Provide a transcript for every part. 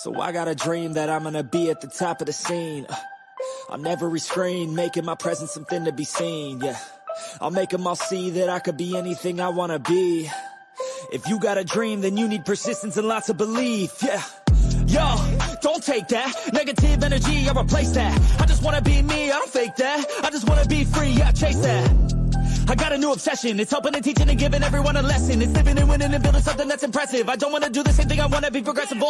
So I got a dream that I'm gonna be at the top of the scene. On every screen, making my presence something to be seen, yeah. I'll make them all see that I could be anything I wanna be. If you got a dream, then you need persistence and lots of belief, yeah. Yo, don't take that negative energy, I replace that. I just wanna be me, I don't fake that. I just wanna be free, yeah, chase that. I got a new obsession, it's helping and teaching and giving everyone a lesson. It's living and winning and building something that's impressive. I don't wanna do the same thing, I wanna be progressive,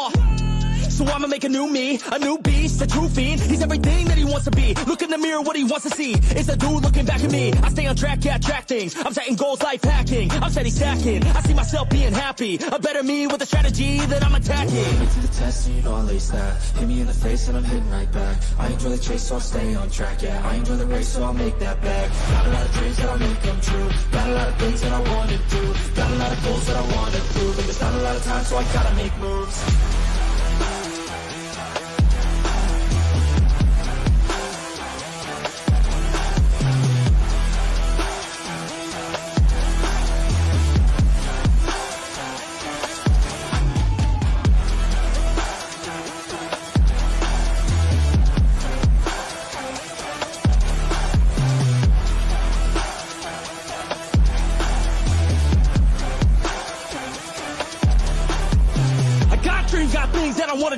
so I'ma make a new me, a new beast, a true fiend. He's everything that he wants to be. Look in the mirror, what he wants to see is a dude looking back at me. I stay on track, yeah, track things. I'm setting goals, life hacking. I'm steady stacking. I see myself being happy. A better me with a strategy that I'm attacking. Get to the test and you know I'll ace that. Hit me in the face and I'm hitting right back. I enjoy the chase so I'll stay on track, yeah. I enjoy the race so I'll make that back. Got a lot of dreams that I'll make come true. Got a lot of things that I wanna do. Got a lot of goals that I wanna prove. And there's not a lot of time so I gotta make moves.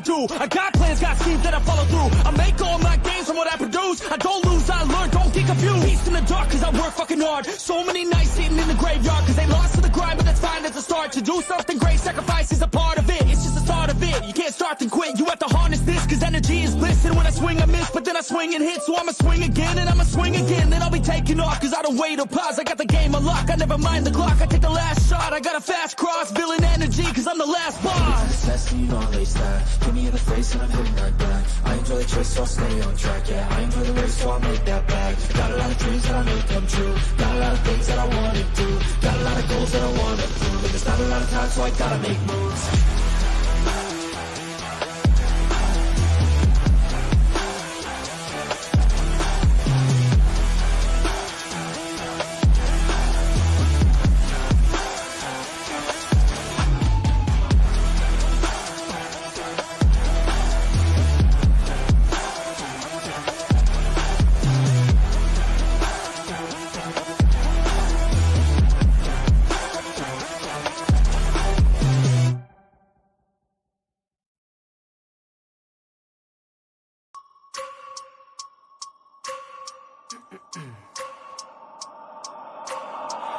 Do. I got plans, got schemes that I follow through. I make all my gains from what I produce. I don't lose, I learn, don't get confused. Beast in the dark cause I work fucking hard. So many nights sitting in the graveyard cause they lost to the grind, but that's fine, that's a start. To do something great, sacrifice is a part of it. It's just the start of it. You can't start and quit, you have to harness this cause energy is bliss. And when I swing I miss, but then I swing and hit. So I'ma swing again and I'ma swing again. Then I'll be taking off cause I don't wait or pause. I got the game unlocked, I never mind the clock. I take the last shot, I got a fast cross. Villain energy cause I'm the last boss. Test and you know I'll ace that. Hit me in the face and I'm hitting right back. I enjoy the chase so I'll stay on track, yeah. I enjoy the race so I'll make that back. Got a lot of dreams that I'll make come true. Got a lot of things that I wanna do. Got a lot of goals that I wanna prove. And there's not a lot of time so I gotta make moves.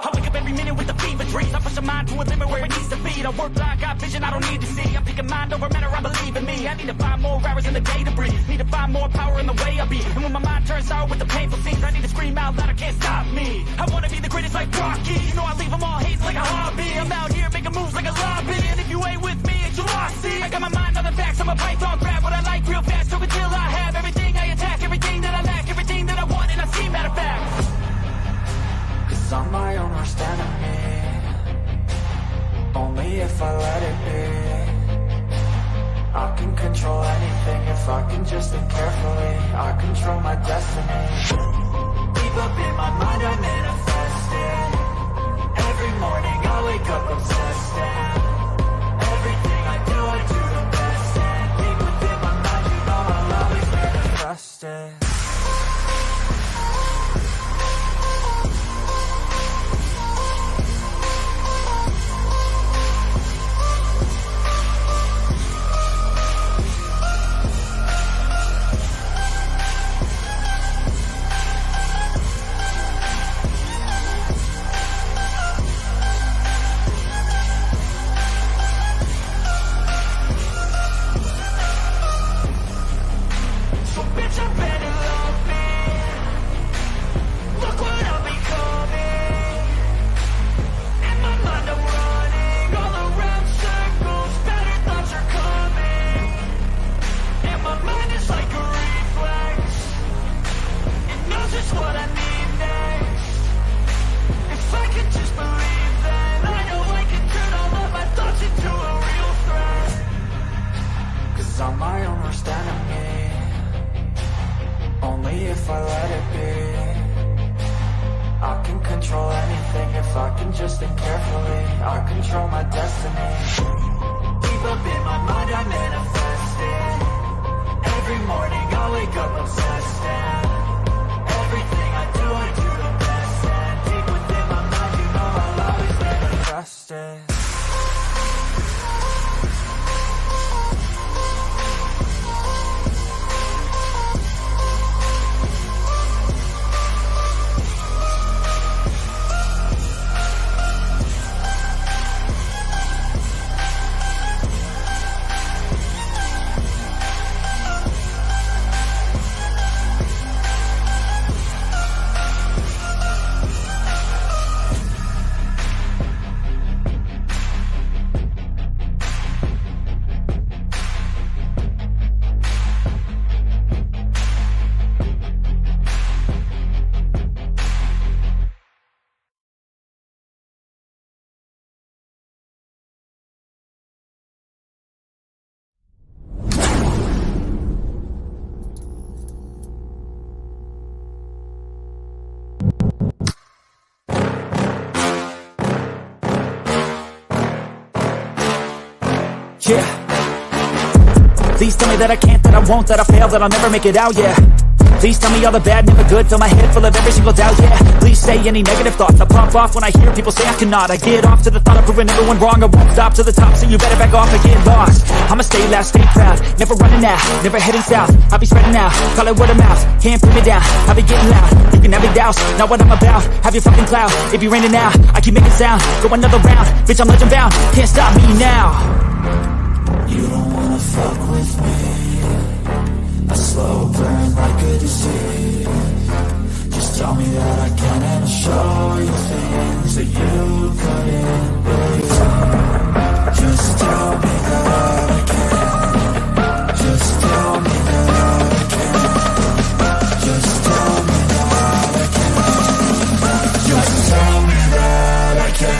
I wake up every minute with the fever dreams. I push my mind to a limit where it needs to be. I work blind, got vision I don't need to see. I'm picking mind over matter, I believe in me. I need to find more hours in the day to breathe. Need to find more power in the way I be. And when my mind turns sour with the painful scenes, I need to scream out loud, I can't stop me. I wanna be the greatest like Rocky. You know I leave them all hating like a hobby. I'm out here making moves like a lobby. And if you ain't with me, it's you lost, see. I got my mind on the facts, I'm a python, grab what I like real fast. Over till I have everything I attack, everything that I lack, everything that I want, and I see, matter of fact. Cause I'm my own worst enemy. Only if I let it be. I can control anything if I can just think carefully. I control my destiny. Deep up in my mind I manifest it. Every morning I wake up obsessed and everything I do the best. And deep within my mind you know I'll always manifest it. I'm my own worst enemy. Only if I let it be. I can control anything if I can just think carefully. I control my destiny. Deep up in my mind I manifest it. Every morning I wake up obsessed, and everything I do the best. And deep within my mind, you know I'll always manifest it. Yeah. Please tell me that I can't, that I won't, that I fail, that I'll never make it out, yeah. Please tell me all the bad, never good, fill my head full of every single doubt, yeah. Please say any negative thoughts, I pop off when I hear people say I cannot. I get off to the thought of proving everyone wrong, I won't stop to the top, so you better back off and get lost. I'ma stay loud, stay proud, never running out, never heading south. I'll be spreading out, call it word of mouth, can't put me down, I'll be getting loud. You can have your doubts, not what I'm about, have your fucking cloud. It be raining now, I keep making sound, go another round, bitch I'm legend bound, can't stop me now. You don't wanna fuck with me. A slow burn like a disease. Just tell me that I can and I'll show you things that you couldn't believe. Just tell me that I can. Just tell me that I can. Just tell me that I can. Just tell me that I can.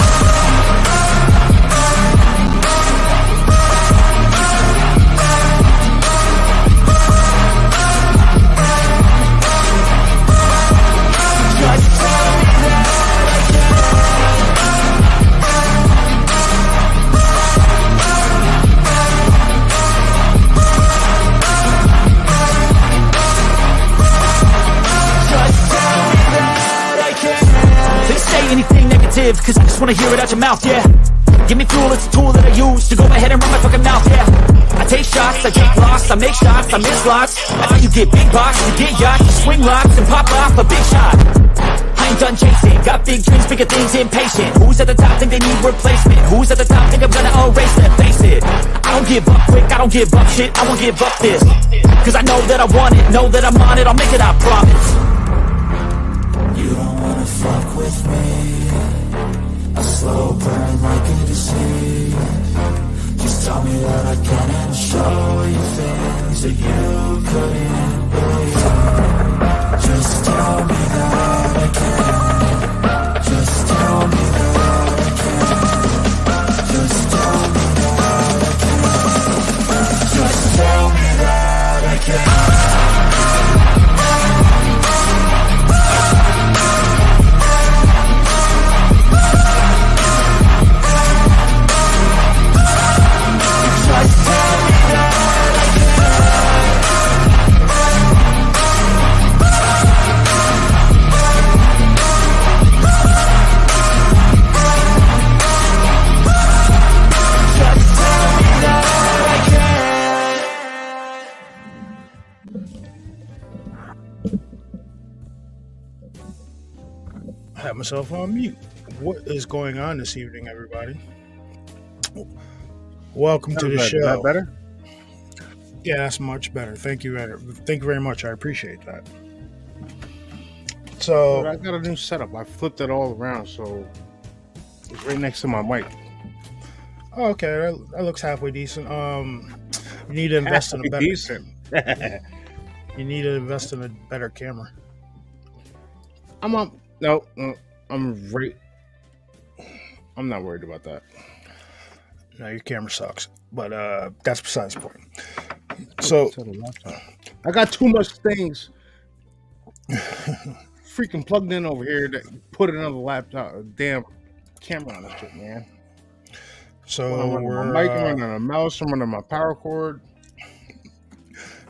Anything negative, cause I just wanna hear it out your mouth, yeah. Give me fuel, it's a tool that I use to go ahead and run my fucking mouth, yeah. I take shots, I take loss, I make shots, I miss lots. That's how you get big box, you get yachts, you swing locks and pop off a big shot. I ain't done chasing, got big dreams, bigger things, impatient. Who's at the top think they need replacement? Who's at the top think I'm gonna erase them? Face it, I don't give up quick, I don't give up shit, I won't give up this. Cause I know that I want it, know that I'm on it, I'll make it, I promise. You don't wanna fuck with me. A slow burn like a disease. Just tell me that I can and show you things that you couldn't believe. Just tell me that I can. Just tell me that I can. Just tell me that I can. Just tell me that I can. I have myself on mute. What is going on this evening, everybody? Welcome to the show. Is that better? Yeah, that's much better. Thank you very much. I appreciate that. So I got a new setup. I flipped it all around, so it's right next to my mic. oh, okay, that looks halfway decent. You need to invest in a better. Decent. You need to invest in a better camera. I'm up. No, I'm right. I'm not worried about that. No, your camera sucks, but that's besides the point. So I got too much things freaking plugged in over here that put it on the laptop. Damn camera on this shit, man. So I'm running we're my mic, I'm running a mouse, I'm running my power cord.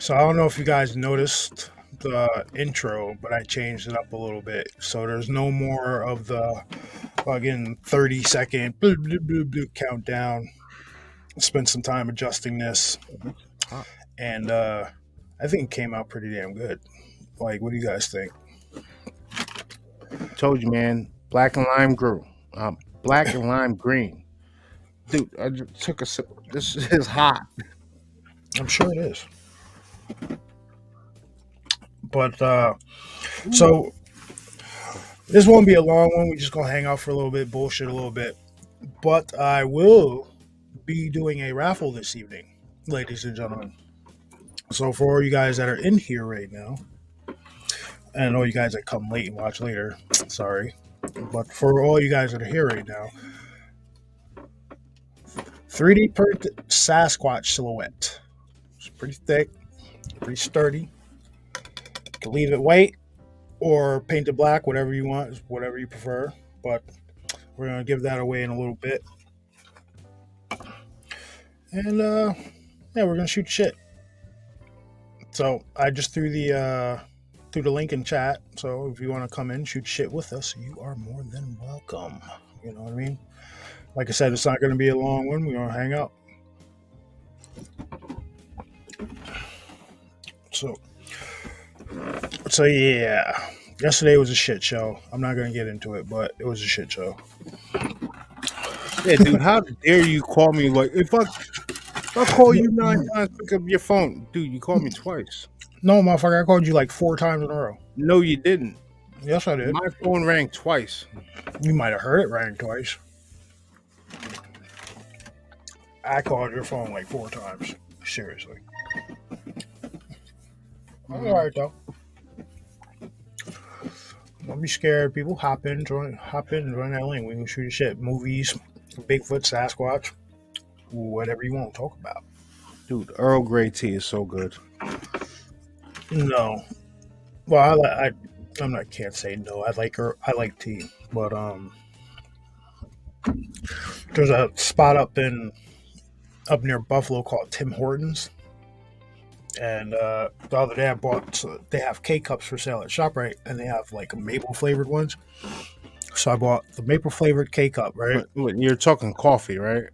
So I don't know if you guys noticed the intro, but I changed it up a little bit. So there's no more of the again 30-second countdown. Spent some time adjusting this, and I think it came out pretty damn good. Like, what do you guys think? Told you, man. Black and lime grew. Black and lime green. Dude, I just took a sip. This is hot. I'm sure it is. But so this won't be a long one. We're just gonna hang out for a little bit, bullshit a little bit. But I will be doing a raffle this evening, ladies and gentlemen. So for all you guys that are in here right now, and all you guys that come late and watch later, sorry. But for all you guys that are here right now, 3D printed Sasquatch silhouette. It's pretty thick, pretty sturdy. You can leave it white or paint it black, whatever you want, whatever you prefer. But we're gonna give that away in a little bit. And yeah, we're gonna shoot shit. So I just threw the link in chat. So if you want to come in, shoot shit with us, you are more than welcome. You know what I mean? Like I said, it's not going to be a long one. We're going to hang out. So yeah, yesterday was a shit show. I'm not going to get into it, but it was a shit show. Yeah, dude, how dare you call me? Like, if I call you 9 times, pick up your phone. Dude, you called me twice. No, motherfucker, I called you like 4 times in a row. No, you didn't. Yes, I did. My phone rang twice. You might have heard it ring twice. I called your phone like 4 times. Seriously. All right, though. Don't be scared, people. Hop in, join that link. We can shoot a shit. Movies, Bigfoot, Sasquatch, whatever you want to talk about. Dude, Earl Grey tea is so good. No. Well, can't say no. I like tea, but there's a spot up near Buffalo called Tim Hortons, and the other day they have K-cups for sale at ShopRite, and they have like maple flavored ones. So I bought the maple flavored K-cup, right? You're talking coffee, right?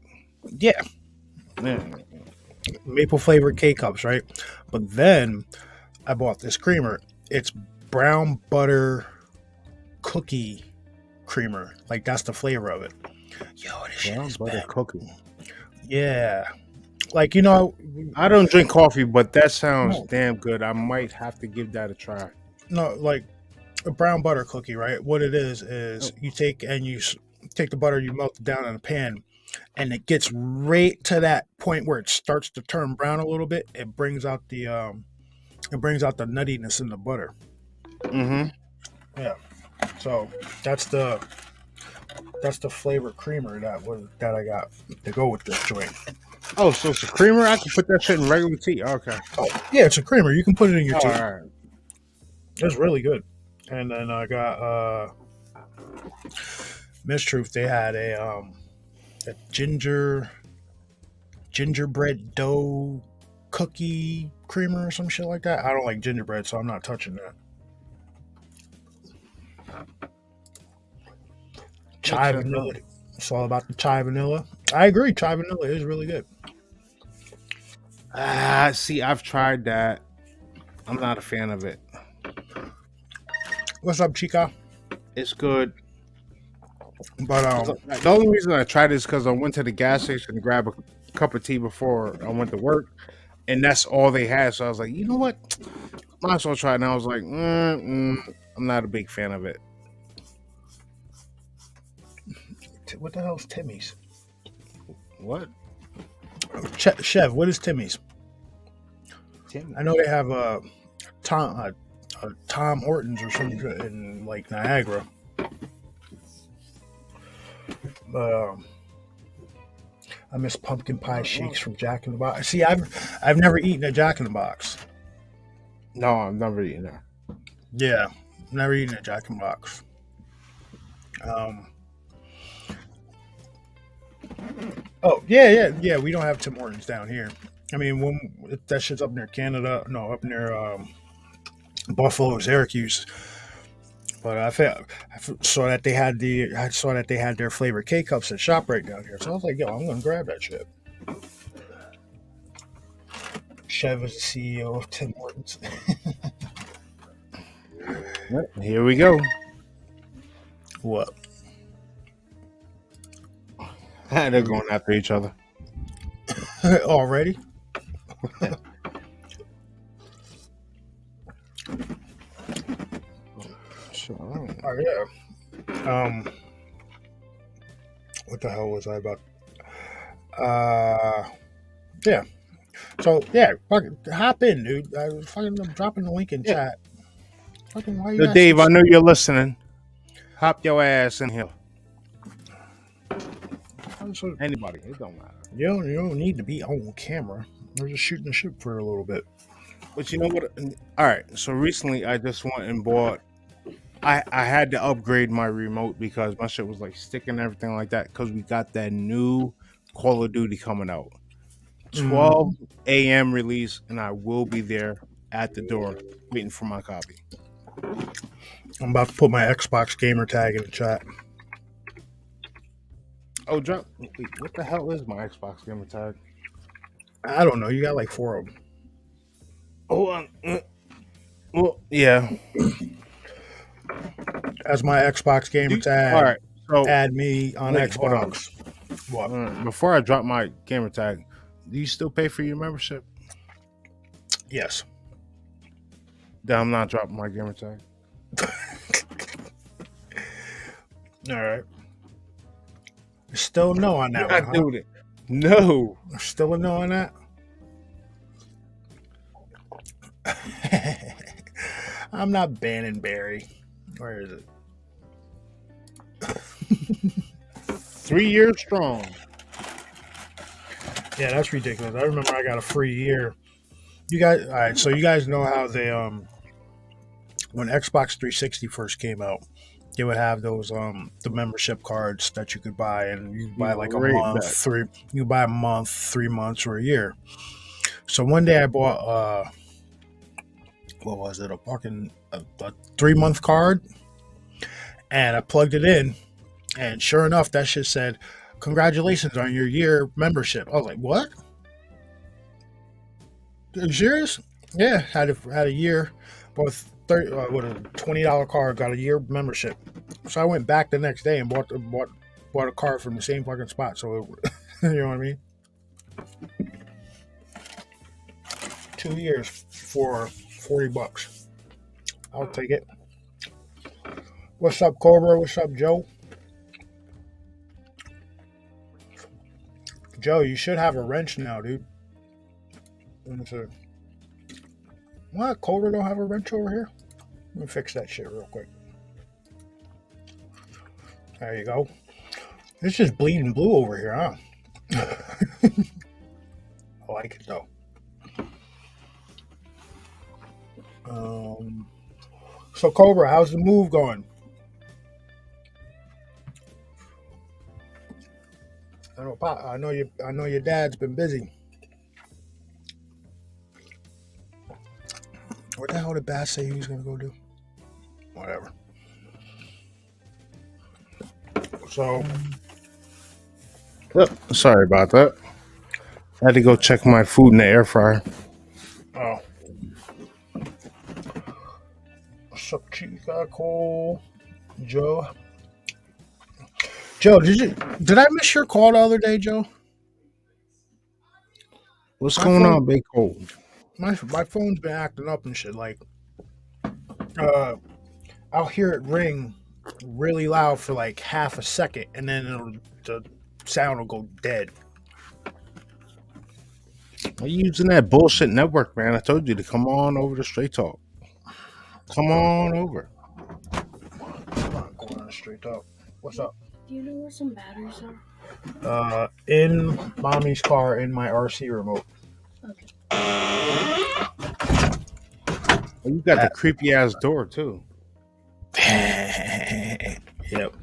Yeah. Maple flavored K-cups, right? But then I bought this creamer. It's brown butter cookie creamer. Like, that's the flavor of it. Yo, this shit is butter bad. cookie. Yeah. Like, you know, I don't drink coffee, but that sounds damn good. I might have to give that a try. No, like a brown butter cookie, right? What it is you take the butter, you melt it down in a pan, and it gets right to that point where it starts to turn brown a little bit. It brings out the nuttiness in the butter. Mm-hmm. Yeah. So that's the flavor creamer that I got to go with this joint. Oh, so it's a creamer? I can put that shit in regular tea. Okay. Oh, yeah, it's a creamer. You can put it in your tea. All right. It's really good. And then I got Miss Truth. They had a gingerbread dough cookie creamer or some shit like that. I don't like gingerbread, so I'm not touching that. Chai vanilla. It's all about the chai vanilla. I agree. Chai vanilla is really good. See, I've tried that. I'm not a fan of it. What's up, Chica? It's good. But the only reason I tried it is because I went to the gas station to grab a cup of tea before I went to work, and that's all they had. So I was like, you know what? Might as well try it. And I was like, I'm not a big fan of it. What the hell is Timmy's? What? Chev, what is Timmy's? Timmy. I know they have Tom Hortons or something in like Niagara. But I miss pumpkin pie shakes from Jack in the Box. See, I've never eaten a Jack in the Box. No, I've never eaten that. Yeah, never eaten a Jack in the Box. Oh, yeah. We don't have Tim Hortons down here. I mean, when that shit's up near Canada, no, up near Buffalo, Syracuse. But saw that they had their flavored K cups at ShopRite down here. So I was like, yo, I'm gonna grab that shit. Chev is the CEO of Tim Hortons. Here we go. What? They're going after each other. Already? Sure. Oh yeah. What the hell was I about? Yeah. So yeah, fucking hop in, dude. I'm dropping the link in chat. Fucking why you Yo, Dave, I know you're listening. Hop your ass in here. Anybody, it don't matter. You don't need to be on camera. We're just shooting the shit for a little bit. But you know what? All right. So recently, I just went and bought. I had to upgrade my remote because my shit was like sticking and everything like that. Because we got that new Call of Duty coming out, 12 a.m. release, and I will be there at the door waiting for my copy. I'm about to put my Xbox gamer tag in the chat. Oh, drop! Wait, what the hell is my Xbox gamer tag? I don't know. You got like 4 of them. Hold on. Well, yeah. As my Xbox gamer tag. All right. So add me on Xbox. What? Before I drop my gamer tag, do you still pay for your membership? Yes. Then I'm not dropping my gamer tag. All right. Still no on that one. Doing it. No. Still a no on that. I'm not banning Barry. Where is it? 3 years strong. Yeah, that's ridiculous. I remember I got a free year. You guys, all right. So you guys know how they when Xbox 360 first came out, they would have those the membership cards that you could buy, and you buy like a month, you buy a month, 3 months, or a year. So one day I bought what was it? A 3-month card, and I plugged it in, and sure enough, that shit said, "Congratulations on your year membership." I was like, "What? Are you serious?" Yeah, had a year, bought a $20 card, got a year membership. So I went back the next day and bought a card from the same fucking spot. So you know what I mean? 2 years for $40. I'll take it. What's up, Cobra? What's up, Joe? Joe, you should have a wrench now, dude. Let me see. What? Cobra don't have a wrench over here? Let me fix that shit real quick. There you go. It's just bleeding blue over here, huh? I like it though. So Cobra, how's the move going? I know your dad's been busy. What the hell did Bass say he was gonna go do? Whatever. So, sorry about that. I had to go check my food in the air fryer. Oh. What's up, Chica Cole? Joe? Joe, did I miss your call the other day, Joe? What's going on, Big Cole? My phone's been acting up and shit. Like, I'll hear it ring really loud for like half a second, and then the sound will go dead. Are you using that bullshit network, man? I told you to come on over to Straight Talk. Come on over. I'm not going on Straight Talk. What's up? Do you know where some batteries are? In mommy's car, in my RC remote. Okay. Oh, you got the creepy ass door too. Yep.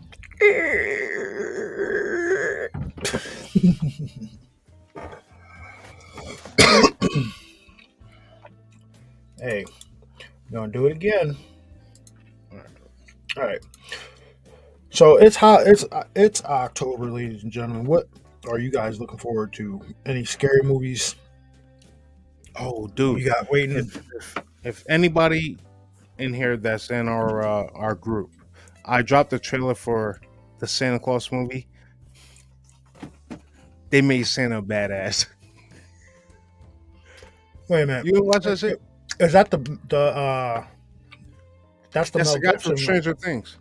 do it again. All right. So it's hot. It's October, ladies and gentlemen. What are you guys looking forward to? Any scary movies Oh, dude. you got waiting? If anybody in here that's in our group, I dropped the trailer for the Santa Claus movie. They made Santa a badass. Wait a minute. You ever watch that shit? Is that the that's the That's Mel the guy Gibson from Stranger Things.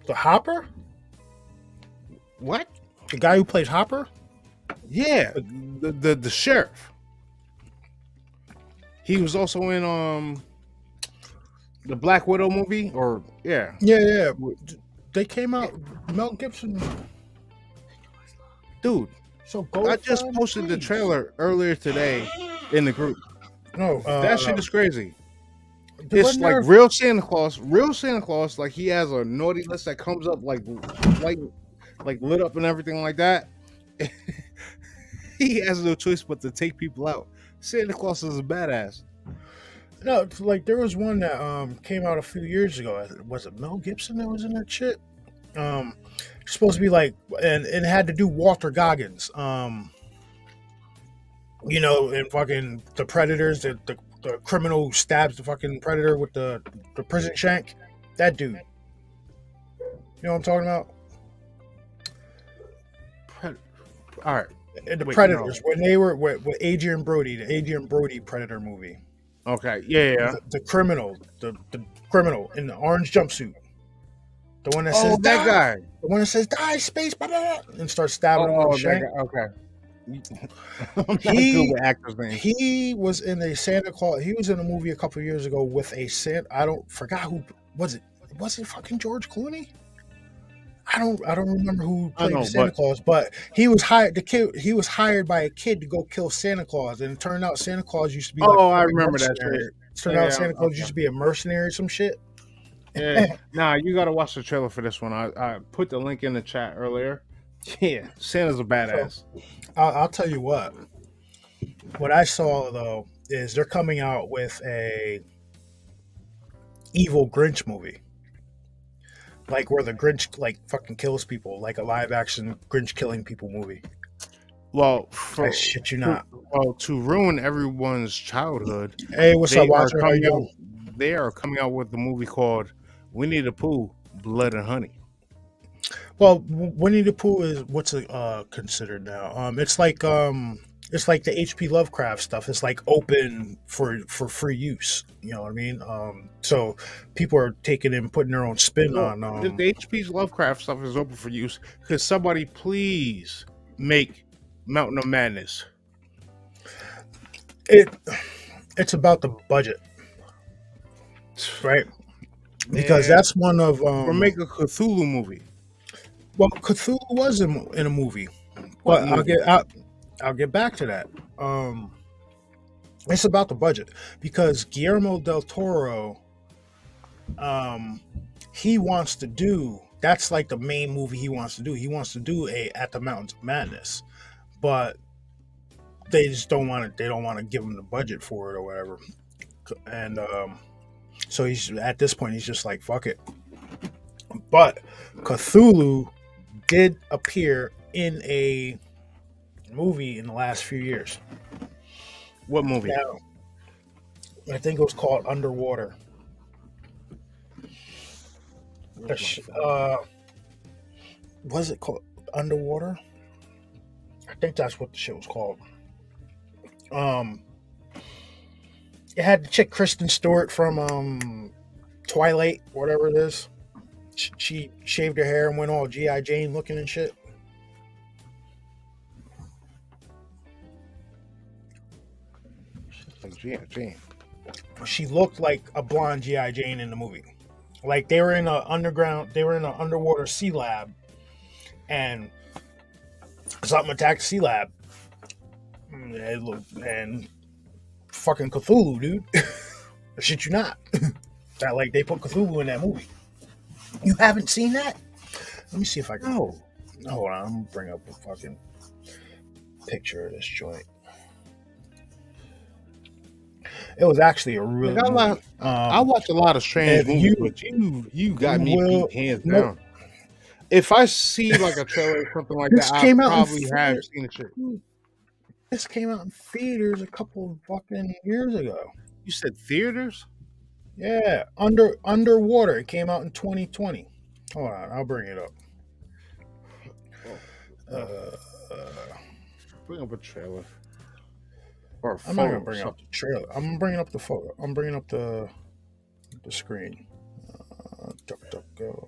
the Hopper? What? The guy who plays Hopper? Yeah, the sheriff. He was also in the Black Widow movie, or yeah. Yeah. They came out. Mel Gibson. Dude, So go. I just posted the trailer earlier today in the group. No, That shit is crazy. there It's wasn't like there- real Santa Claus. Like he has a naughty list that comes up like lit up and everything like that. He has no choice but to take people out. Santa Claus is a badass. No, it's like there was one that came out a few years ago. Was it Mel Gibson that was in that shit? It's supposed to be like, and it had to do Walter Goggins. You know, and fucking the predators, the criminal who stabs the fucking predator with the prison shank. That dude. You know what I'm talking about? All right. And the Wait, Predators, when they were with Adrian Brody, the Adrian Brody Predator movie. Okay. Yeah. The criminal, the criminal in the orange jumpsuit. The one that Oh, says that "Die!" guy. The one that says "Die, space," blah, blah, blah, and starts stabbing him with Oh, a shank. that guy. Okay. I'm not He- good with actors' names. He was in a Santa Claus. He was in a movie a couple of years ago with a Santa. Forgot who was it. Was it fucking George Clooney? I don't remember who I played know, Santa but- Claus, but he was hired. He was hired by a kid to go kill Santa Claus, and it turned out Santa Claus used to be. Like Oh, a I fucking remember that mercenary. shit. It turned Yeah, out Santa Claus okay. used to be a mercenary or some shit. Yeah. Nah, you gotta watch the trailer for this one. I put the link in the chat earlier. Yeah, Santa's a badass. I'll tell you what. What I saw though is they're coming out with a evil Grinch movie, like where the Grinch like fucking kills people, like a live action Grinch killing people movie. Well, I shit you not. to ruin everyone's childhood, Hey, what's up, Watcher? How you doing? They are coming out with a movie called Winnie the Pooh, Blood and Honey. Well, Winnie the Pooh is what's it considered now? It's like the H.P. Lovecraft stuff. It's like open for free use. You know what I mean? So people are taking and putting their own spin on. The H.P. Lovecraft stuff is open for use. Could somebody please make Mountain of Madness? It's about the budget, right? Because Man. that's one of Or make a Cthulhu movie. well, Cthulhu was in a movie, What but movie? I'll get back to that. It's about the budget because Guillermo del Toro, he wants to do that's like the main movie he wants to do. He wants to do a At the Mountains of Madness, but they just don't want it. They don't want to give him the budget for it or whatever, and so he's at this point he's just like fuck it. But Cthulhu did appear in a movie in the last few years. What movie? Now, I think it was called Underwater. Was it called Underwater? I think that's what the shit was called. It had the chick Kristen Stewart from Twilight, whatever it is. She shaved her hair and went all G.I. Jane looking and shit. Like G.I. Jane. She looked like a blonde G.I. Jane in the movie. Like they were in an underwater sea lab, and something attacked the sea lab. And fucking Cthulhu, dude. Shit you not. That like they put Cthulhu in that movie. You haven't seen that? Let me see if I can. No. Hold on, I'm gonna bring up a fucking picture of this joint. It was actually a really Like good movie. I watch a lot of strange If movies, you but you got me will, beat hands no, down. If I see like a trailer or something like that, this I came out in probably have theaters. seen the shit. This came out in theaters a couple of fucking years ago. You said theaters? Yeah, Underwater. It came out in 2020. Hold on, I'll bring it up. Bring up a trailer or a I'm not photo. gonna bring up the trailer. I'm bringing up the photo. I'm bringing up the screen. Go.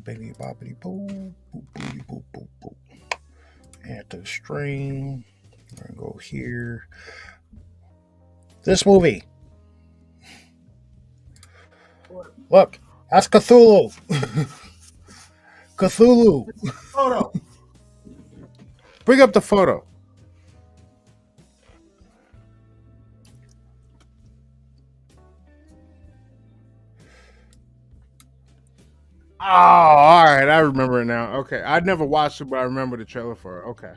Baby boppity boo, boo boo boo boo boo. Add to the stream. We're gonna go here. This movie. Look, that's Cthulhu. Cthulhu. Photo. Bring up the photo. Oh, all right. I remember it now. Okay. I never watched it, but I remember the trailer for it. Okay.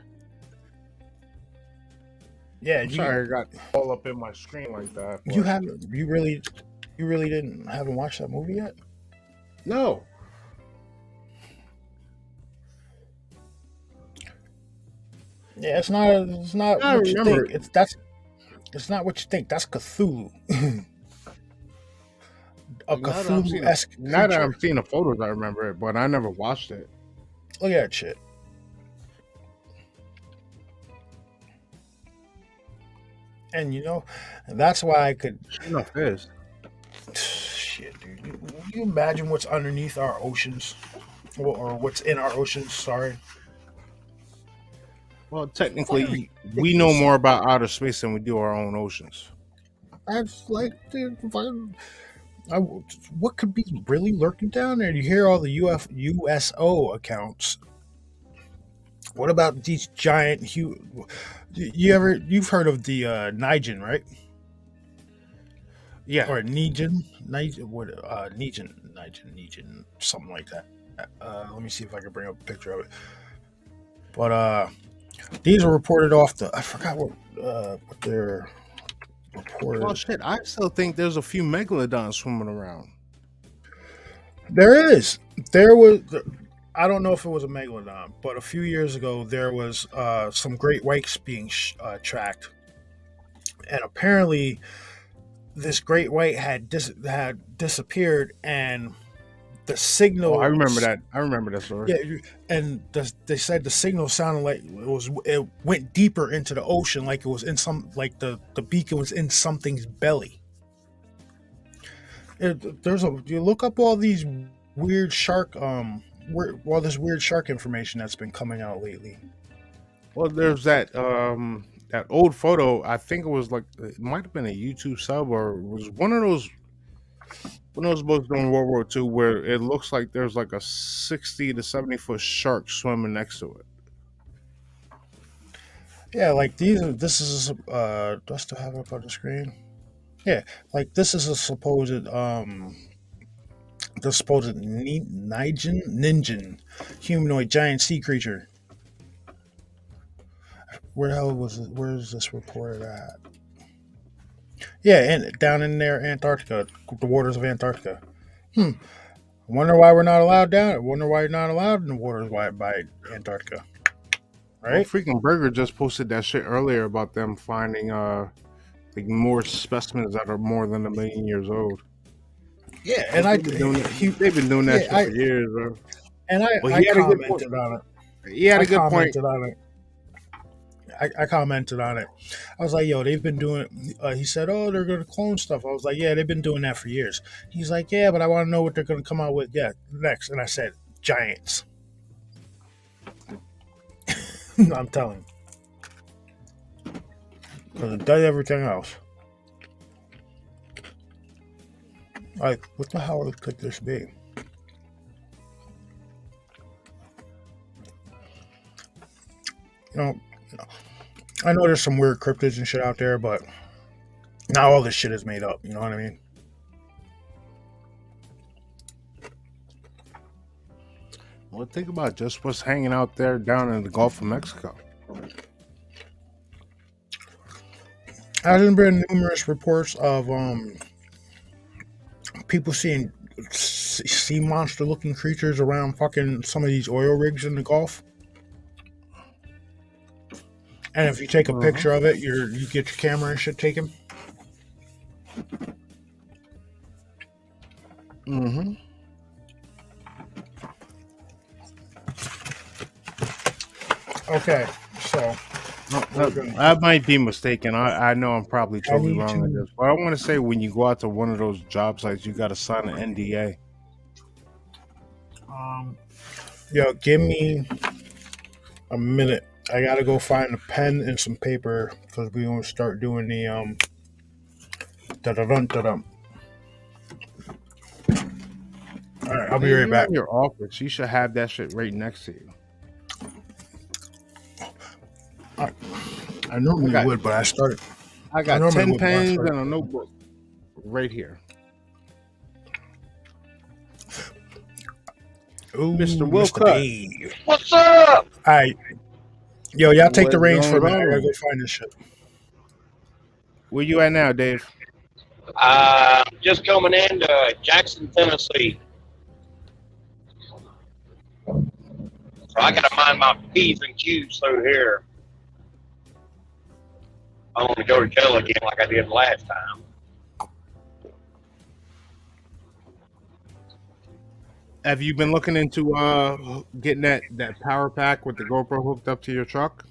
Yeah, I'm sorry I got all up in my screen like that. you haven't. You really haven't watched that movie yet. No. Yeah, it's not. It's not I what you remember think. it. It's not what you think. That's Cthulhu. A Cthulhu-esque Now that creature. I'm seeing the photos, I remember it, but I never watched it. Look at that shit. And that's why I could. Enough is. Shit, dude. You imagine what's underneath our oceans, or what's in our oceans? Sorry. Well, technically, we know more about outer space than we do our own oceans. That's like, dude, what could be really lurking down there? You hear all the USO accounts. What about these giant you've heard of the Nijin, right? Yeah. Or Nijin, something like that. Let me see if I can bring up a picture of it. But these are reported off I forgot what they're reported. Well, shit, I still think there's a few megalodons swimming around. There is. There was. I don't know if it was a megalodon, but a few years ago there was some great whites being tracked, and apparently this great white had disappeared, and the signal. Oh, I remember that. I remember that story. Yeah, and they said the signal sounded like it went deeper into the ocean, like it was in the beacon was in something's belly. You look up all these weird shark this weird shark information that's been coming out lately. Well, there's that old photo. I think it might have been a YouTube sub, or it was one of those books during World War II where it looks like there's like a 60 to 70 foot shark swimming next to it. Yeah, like this is do I still have it up on the screen? Yeah, like this is a supposed Ninjin humanoid giant sea creature. Where the hell was it? Where is this reported at? Yeah, and down in there, Antarctica, the waters of Antarctica. I wonder why we're not allowed down. I wonder why you're not allowed in the waters by Antarctica. Right? Well, freaking Burger just posted that shit earlier about them finding like more specimens that are more than 1 million years old. Yeah, and they've been doing that shit for years, bro. And I commented on it. He had a good point. I commented on it. I was like, yo, they've been doing he said, oh, they're going to clone stuff. I was like, yeah, they've been doing that for years. He's like, yeah, but I want to know what they're going to come out with next. And I said, giants. I'm telling you. Because it does everything else. Like, what the hell could this be? I know there's some weird cryptids and shit out there, but not all this shit is made up. You know what I mean? Well, think about just what's hanging out there down in the Gulf of Mexico. Hasn't been numerous reports of people seeing sea monster looking creatures around fucking some of these oil rigs in the Gulf. And if you take a picture of it, you get your camera and shit taken. Mm-hmm. Okay, so I might be mistaken. I know I'm probably totally need wrong with to- this, but I want to say when you go out to one of those job sites, you got to sign an NDA. Yo, give me a minute. I gotta go find a pen and some paper because we're gonna start doing the da-da-dun. All right, I'll be right You're back. in your office. You should have that shit right next to you. I normally Okay. would, but I started. I got normally 10 would, but I pens started- and a notebook right here. Ooh, Mr. Will Mr. Cut. Dave. What's up? All right, yo, y'all take the What's reins for a going minute. I gotta on? go find this shit. Where you at now, Dave? Just coming into Jackson, Tennessee. So I gotta mind my P's and Q's through here. I don't want to go to jail again like I did last time. Have you been looking into getting that power pack with the GoPro hooked up to your truck?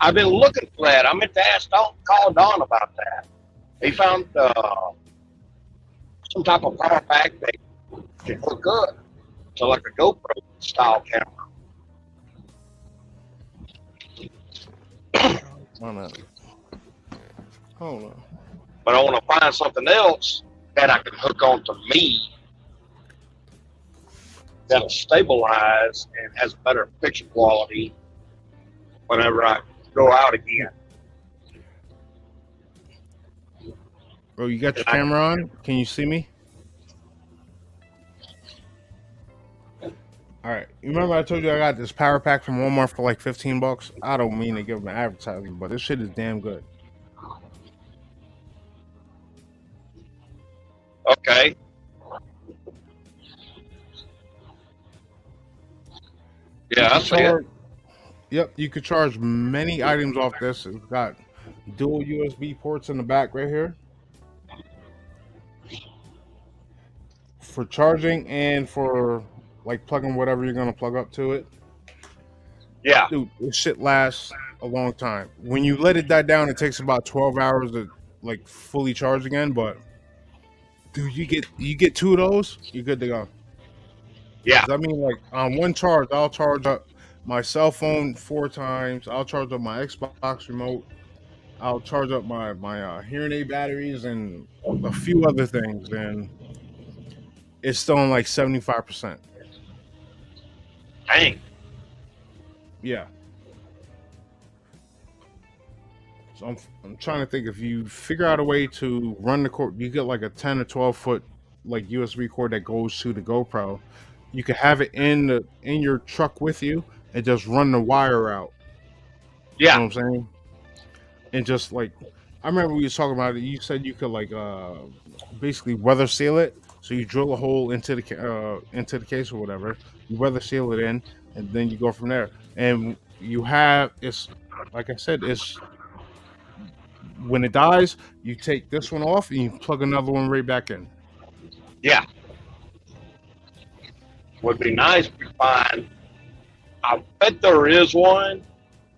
I've been looking for that. I meant to call Don about that. He found some type of power pack that can hook up to like a GoPro style camera. Hold on. But I want to find something else that I can hook on to me that'll stabilize and has better picture quality whenever I go out again. Bro, you got your camera on? Can you see me? All right. You remember I told you I got this power pack from Walmart for like $15? I don't mean to give them advertising, but this shit is damn good. Okay. Yeah, I see it. Yep, you could charge many items off this. It's got dual USB ports in the back right here for charging and for like plugging whatever you're gonna plug up to it. Yeah. Dude, this shit lasts a long time. When you let it die down, it takes about 12 hours to like fully charge again. But dude, you get two of those, you're good to go. Yeah. I mean, like on one charge, I'll charge up my cell phone 4 times. I'll charge up my Xbox remote. I'll charge up my hearing aid batteries and a few other things, and it's still on like 75%. Dang. Yeah. So I'm trying to think, if you figure out a way to run the cord, you get like a 10 or 12 foot like USB cord that goes to the GoPro. You can have it in your truck with you and just run the wire out. Yeah. You know what I'm saying? And just like, I remember we was talking about it. You said you could like basically weather seal it. So you drill a hole into the case or whatever. You weather seal it in, and then you go from there. And you have, it's like I said, it's when it dies, you take this one off and you plug another one right back in. Yeah. Would be nice to find. I bet there is one,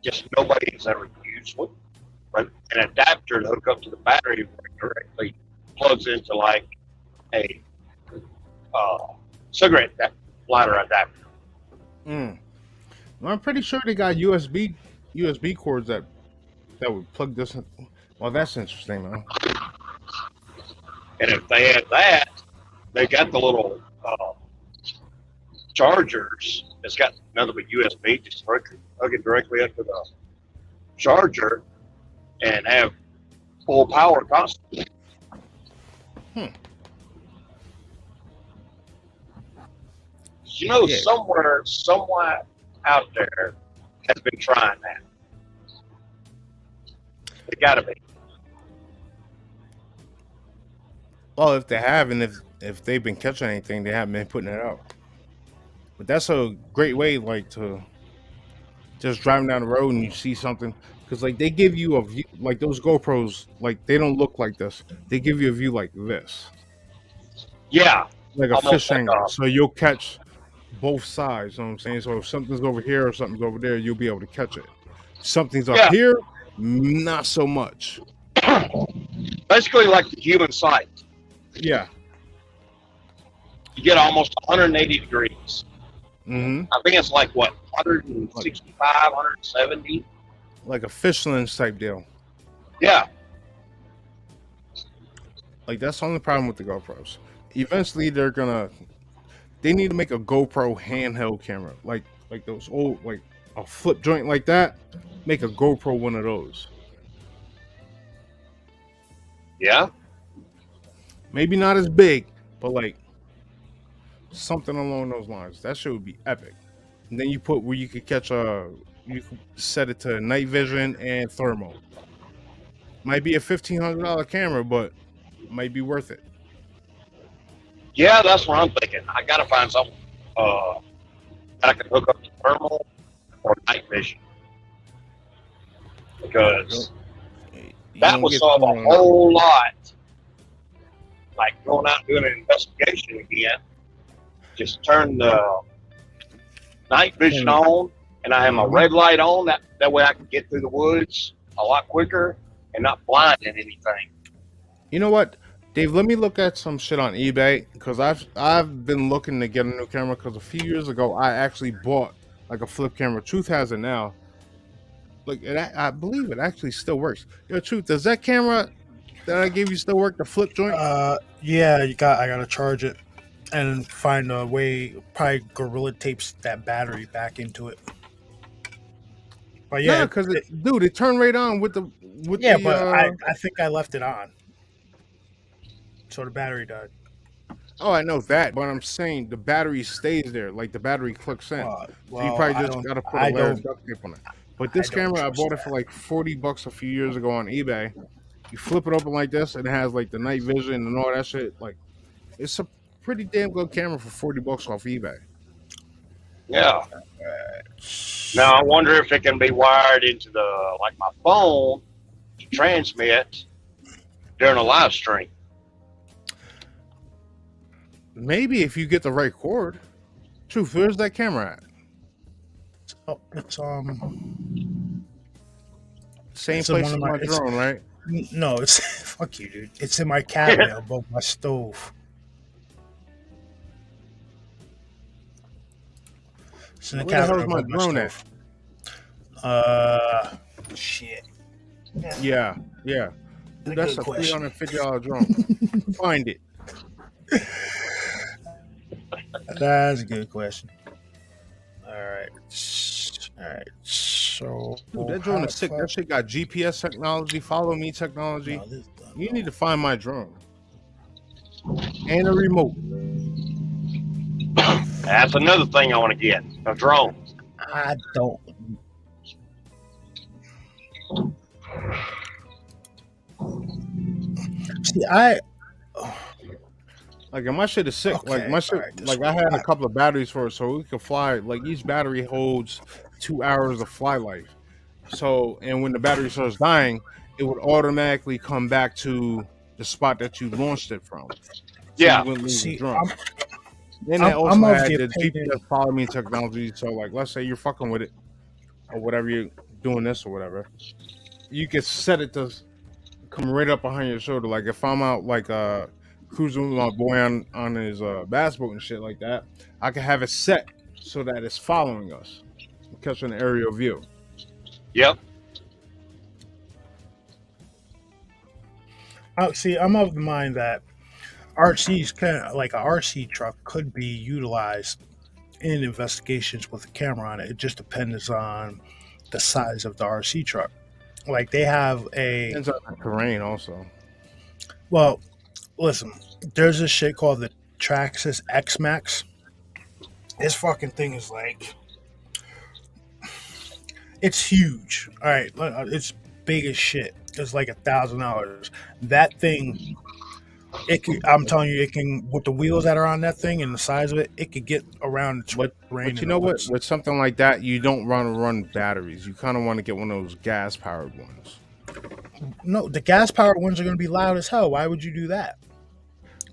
just nobody's ever used one. But an adapter to hook up to the battery directly plugs into like a cigarette lighter adapter. Well, I'm pretty sure they got USB cords that would plug this in. Well, that's interesting, though. And if they had that, they got the little chargers. It's got nothing but USB. Just hook it directly up to the charger and have full power constantly. You know, somewhere out there has been trying that. They gotta be. Well, if they have, and if they've been catching anything, they haven't been putting it out. But that's a great way, like, to just driving down the road and you see something, because like they give you a view, like those GoPros, like they don't look like this. They give you a view like this, Yeah, like a almost fish like angle, so you'll catch both sides. You know what I'm saying? So if something's over here or something's over there, you'll be able to catch it. Something's up Yeah. here, not so much. basically like the human sight. Yeah. You get almost 180 degrees. Mm-hmm. I think it's like what 165, 170. Like a fish lens type deal. Yeah, Like that's the only problem with the GoPros. Eventually, they need to make a GoPro handheld camera, like those old, like a flip joint like that. Make a GoPro one of those. yeah. Maybe not as big, but like something along those lines. That shit would be epic. And then you put where you could catch you could set it to night vision and thermal. Might be a $1,500 camera, but might be worth it. Yeah, that's what I'm thinking. I gotta find something that I can hook up to thermal or night vision, because You that don't would get solve a thermal. whole lot. Like going out and doing an investigation again, just turn the night vision on, and I have my red light on. That way I can get through the woods a lot quicker and not blinding anything. You know what, Dave? Let me look at some shit on eBay, because I've been looking to get a new camera, because a few years ago I actually bought like a flip camera. Truth has it now. Like I believe it actually still works. Yo, Truth, does that camera that I gave you still work? The flip joint? Yeah, I gotta charge it and find a way. Probably gorilla tapes that battery back into it. But yeah, Yeah, because dude, it turned right on with the yeah, but I think I left it on, so the battery died. Oh, I know that, but I'm saying the battery stays there, like the battery clicks in. So you probably just gotta put a layer of duct tape on it. But this camera, I bought it for like $40 a few years ago on eBay. You flip it open like this, and it has like the night vision and all that shit. Like, it's a pretty damn good camera for $40 off eBay. Yeah. Now I wonder if it can be wired into the like my phone to transmit during a live stream. Maybe if you get the right cord. Truth, where's that camera at? Oh, it's Same it's in place one as of my- my it's- drone, right? no, it's fuck you, dude. It's in my cabinet above my stove. It's in the Where the hell's cabinet my above my drone at? stove. Shit. Yeah. That's That's a a good question. $350 drone. Find it. That's a good question. All right. So Dude, that drone is sick. That shit got GPS technology, follow me technology. You need to find my drone. And a remote. That's another thing I want to get, a drone. I don't. See, Like, and my shit is sick. Like, Okay, my shit, alright, like, I had a couple of batteries for it, so we could fly. Like, each battery holds 2 hours of fly life. So, and when the battery starts dying, it would automatically come back to the spot that you launched it from. So Yeah. you wouldn't lose see, the drone. I'm, Then they I'm also of had the the opinion- GPS follow me technology. So, like, let's say you're fucking with it, or whatever, you're doing this or whatever, you can set it to come right up behind your shoulder. Like, if I'm out, like, cruising with my boy on his bass boat and shit like that, I can have it set so that it's following us, catching an aerial view. Yep. see, I'm of the mind that RC's kind of like a RC truck could be utilized in investigations with a camera on it. It just depends on the size of the RC truck. Like they have a Depends on the terrain also. well, listen, there's this shit called the Traxxas X Max. This fucking thing is like, it's huge. All right, it's big as shit. is like $1,000. That thing, I'm telling you, it can, with the wheels that are on that thing and the size of it, it could get around the terrain. But you know what? With something like that, you don't want to run batteries. You kind of want to get one of those gas powered ones. No, the gas powered ones are going to be loud as hell. Why would you do that?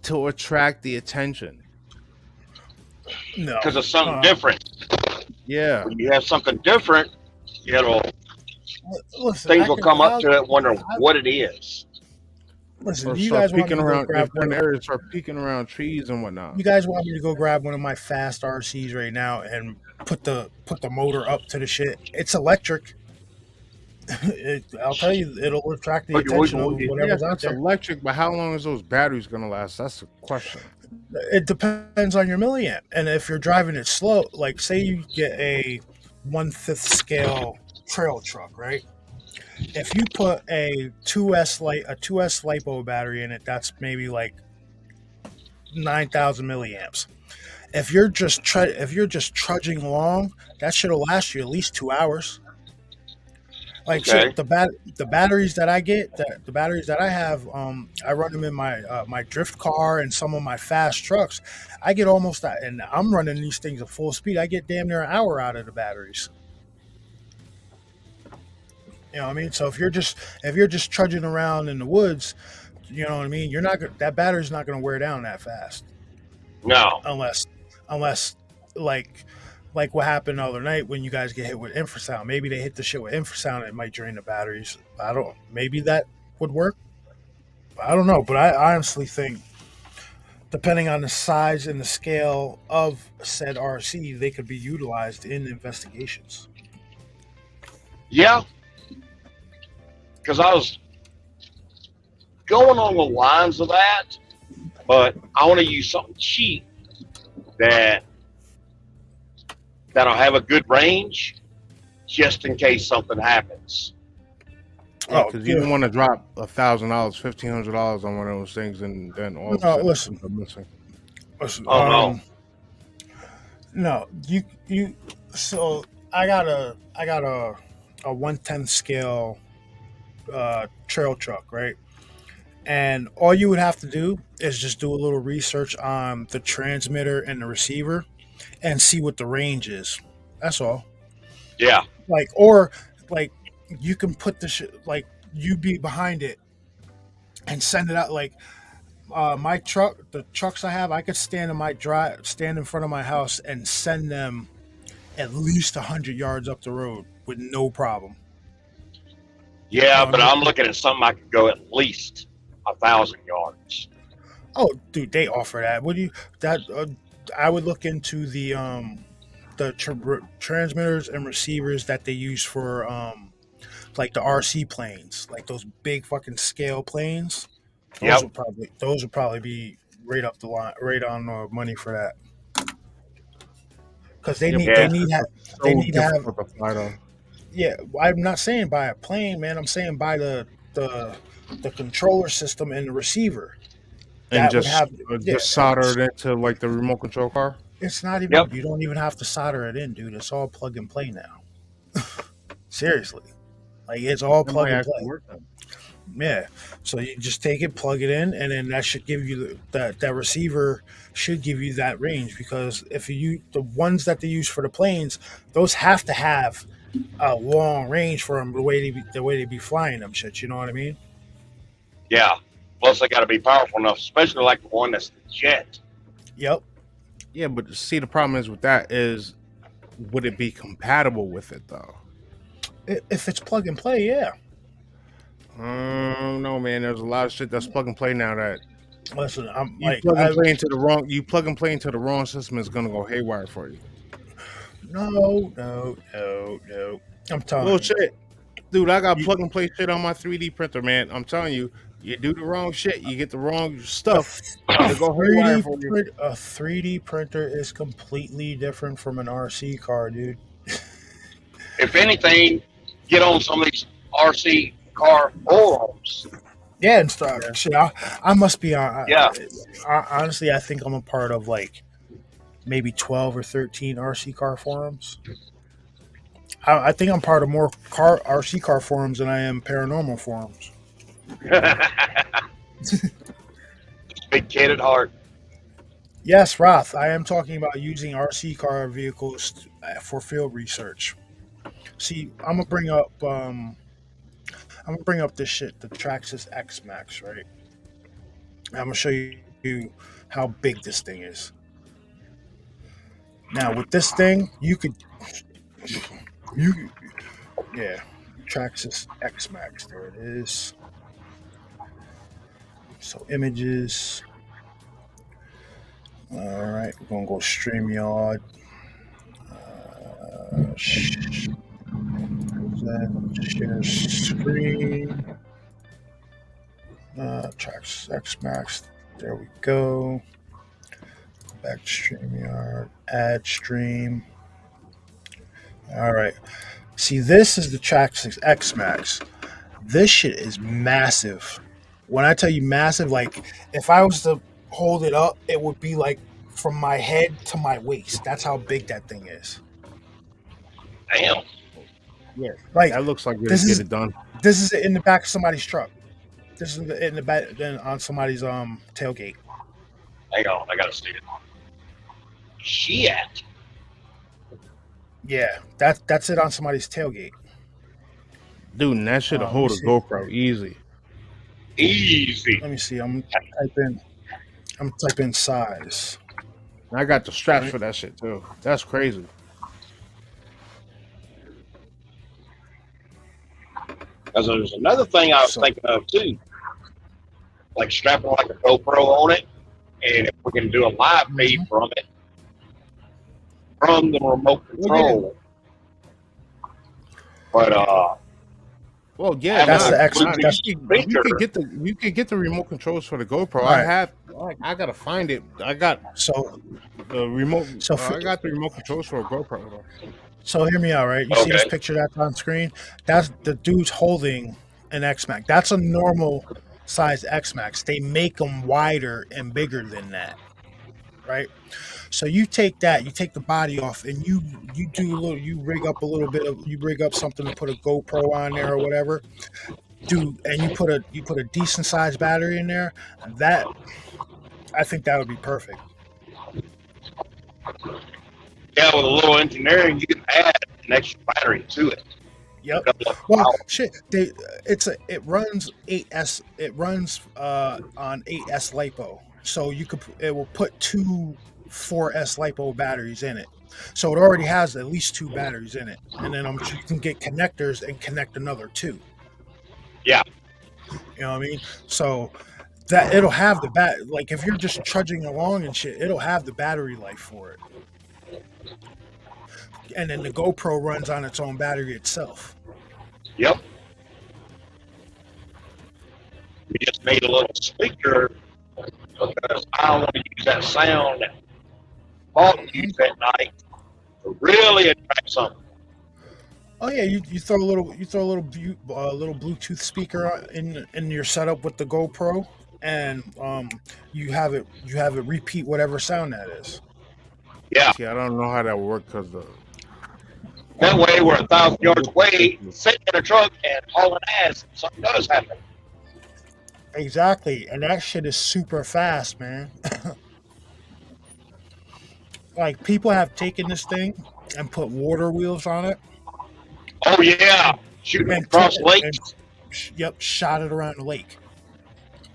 To attract the attention. No, Because it's something different. Yeah. When you have something different, it'll listen, things will come up to it, wondering what it is. Listen, Or do you guys want me peeking to go around grab different one? areas, start peeking around trees and whatnot. You guys want me to go grab one of my fast RCs right now and put the motor up to the shit? It's electric. I'll tell you, it'll attract the attention of whatever's out it's there. electric, but how long is those batteries going to last? That's the question. It depends on your milliamp, and if you're driving it slow, like say you get a 1/5 scale trail truck, right? If you put a 2S LiPo battery in it, that's maybe like 9,000 milliamps. If you're just trudging along, that shit'll last you at least 2 hours. Like shit, the batteries that I get, the batteries that I have, I run them in my drift car and some of my fast trucks. I get almost, and I'm running these things at full speed. I get damn near an hour out of the batteries. You know what I mean? So if you're just trudging around in the woods, you know what I mean. That battery's not going to wear down that fast. No, unless like what happened the other night when you guys get hit with infrasound. Maybe they hit the shit with infrasound. It might drain the batteries. Maybe that would work. I don't know, but I honestly think, depending on the size and the scale of said RC, they could be utilized in investigations. yeah, because I was going on the lines of that, but I want to use something cheap that'll have a good range, just in case something happens. Because you don't want to drop $1,000, $1,500 on one of those things, and then all of a sudden listen. I'm missing. No. No, you. So I got a 1/10 scale trail truck, right? And all you would have to do is just do a little research on the transmitter and the receiver, and see what the range is. That's all. Yeah. Or you can put the shit, like, you be behind it and send it out. Like my truck, the trucks I have, I could stand in front of my house and send them at least 100 yards up the road with no problem. Yeah, but I'm looking at something I could go at least 1,000 yards. Oh, dude, they offer that. I would look into the transmitters and receivers that they use for like the RC planes, like those big fucking scale planes. Those would probably be right up the line, right on money for that. Because they need to have. Yeah, I'm not saying buy a plane, man. I'm saying buy the controller system and the receiver. And just solder it into like the remote control car. It's not even. You don't even have to solder it in, dude. It's all plug and play now. Seriously, like it's all plug and play. Yeah. So you just take it, plug it in, and then that should give you that receiver should give you that range, because if the ones that they use for the planes, those have to have a long range for them the way they be flying them shit. You know what I mean? Yeah. Plus, they got to be powerful enough, especially like the one that's the jet. Yep. Yeah, but see, the problem is with that is, would it be compatible with it though? If it's plug and play, yeah. No, man. There's a lot of shit that's plug and play now that. Listen, you plug and play into the wrong system, is gonna go haywire for you. No. I'm telling you. Bullshit. Dude, I got plug and play shit on my 3D printer, man. I'm telling you, you do the wrong shit, you get the wrong stuff. A 3D printer is completely different from an RC car, dude. If anything, get on some of these RC car forums. Yeah, and stuff. Yeah. Shit, I must be on. Yeah. Honestly, I think I'm a part of like maybe 12 or 13 RC car forums. I think I'm part of more RC car forums than I am paranormal forums. Big kid at heart. Yes, Roth. I am talking about using RC car vehicles for field research. See, I'm gonna bring up this shit, the Traxxas X Max, right? I'm gonna show you how big this thing is. Now with this thing, you yeah, Traxxas X Max. There it is. So images. All right, we're gonna go StreamYard. Share screen. Traxxas X Max. There we go. Back to StreamYard. Add stream. All right. See, this is the Traxxas X Max. This shit is massive. When I tell you massive, like if I was to hold it up, it would be like from my head to my waist. That's how big that thing is. Damn. Yeah, Like that looks like we this get is it done. this is in the back of somebody's truck. This is in the back on somebody's tailgate. Hang on, I gotta see it. Shit. Yeah, that's it on somebody's tailgate. Dude, and that should let hold me a see. GoPro easy. Easy. Let me see. I'm gonna type in size. And I got the straps for that shit too. That's crazy. Because there's another thing I was thinking of too, like strapping like a GoPro on it, and if we can do a live feed from it, from the remote control. But well, yeah, That's the X. you can get the remote controls for the GoPro. Right. I gotta find it. I got So the remote. So I got the remote controls for a GoPro. So hear me out, right? You see this picture that's on screen? That's the dude's holding an X Max. That's a normal size X Max. They make them wider and bigger than that, right? So you take that, you take the body off, and you do a little, you rig up something to put a GoPro on there or whatever. And you put a decent sized battery in there. That I think that would be perfect. Yeah, with a little engineering, you can add an extra battery to it. Yep. Well, shit. It runs 8S. It runs on 8S lipo, so it will put two 4S lipo batteries in it. So it already has at least two batteries in it, and then you can get connectors and connect another two. Yeah. You know what I mean? So that it'll have the like if you're just trudging along and shit, it'll have the battery life for it. And then the GoPro runs on its own battery itself. Yep. We just made a little speaker because I don't want to use that sound that Paul used at night to really attract something. Oh yeah, you throw a little Bluetooth speaker in your setup with the GoPro, and you have it repeat whatever sound that is. Yeah. See, I don't know how that would work because that way we're 1,000 yards away, sitting in a truck and hauling ass. If something does happen. Exactly, and that shit is super fast, man. Like people have taken this thing and put water wheels on it. Oh yeah, shooting across lakes. Yep, shot it around the lake.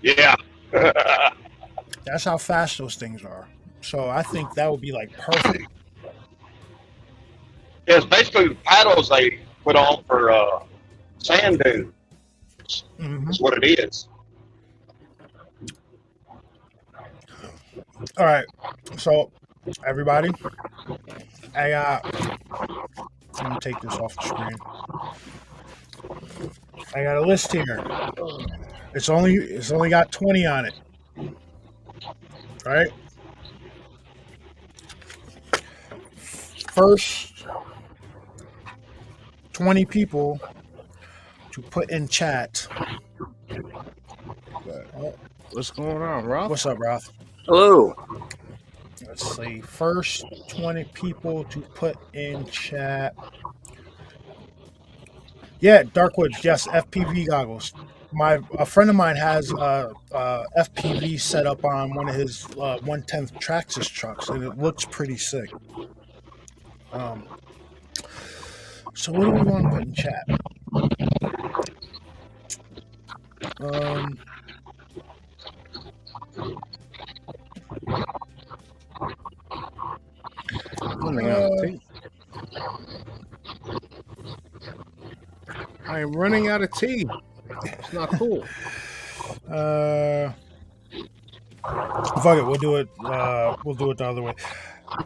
Yeah. That's how fast those things are. So I think that would be like perfect. Yeah, it's basically the paddles they put on for sand dunes. Mm-hmm. That's what it is. All right, so everybody, I'm gonna take this off the screen. I got a list here. It's only got 20 on it. All right. First 20 people to put in chat. What's going on, Ralph? What's up, Ralph? Hello. Let's see. First 20 people to put in chat. Yeah, Darkwoods. Yes, FPV goggles. A friend of mine has FPV set up on one of his 110th Traxxas trucks, and it looks pretty sick. Um, so what do we want to put in chat? Um, Running out of tea. I am running out of tea. It's not cool. fuck it. We'll do it. We'll do it the other way.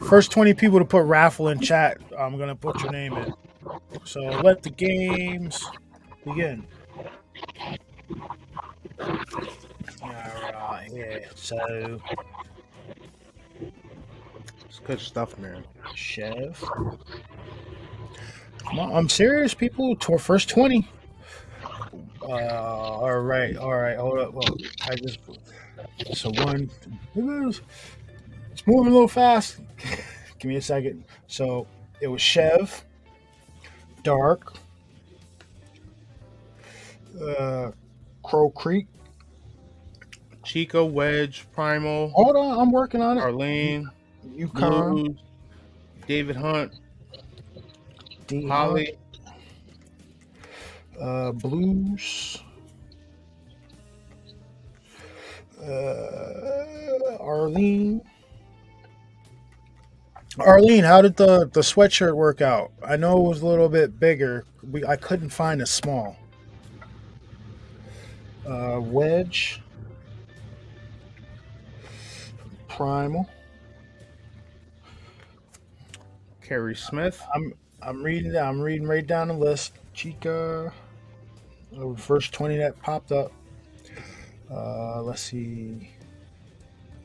First 20 people to put Raffle in chat, I'm gonna put your name in. So let the games begin. All right. Yeah. So It's good stuff, man. Chef. Come on, I'm serious, people. First 20. All right. Hold up. Well, I just so one. It's moving a little fast. Give me a second. So it was Chev, Dark, Crow Creek. Chica, Wedge, Primal, Hold on, I'm working on it. Arlene, Yukon, Blues, David Hunt, D Holly, Blues, Arlene. Arlene, how did the sweatshirt work out? I know it was a little bit bigger. I couldn't find a small. Wedge, Primal. Kerry Smith. I'm reading right down the list. Chica, the first 20 that popped up. Let's see.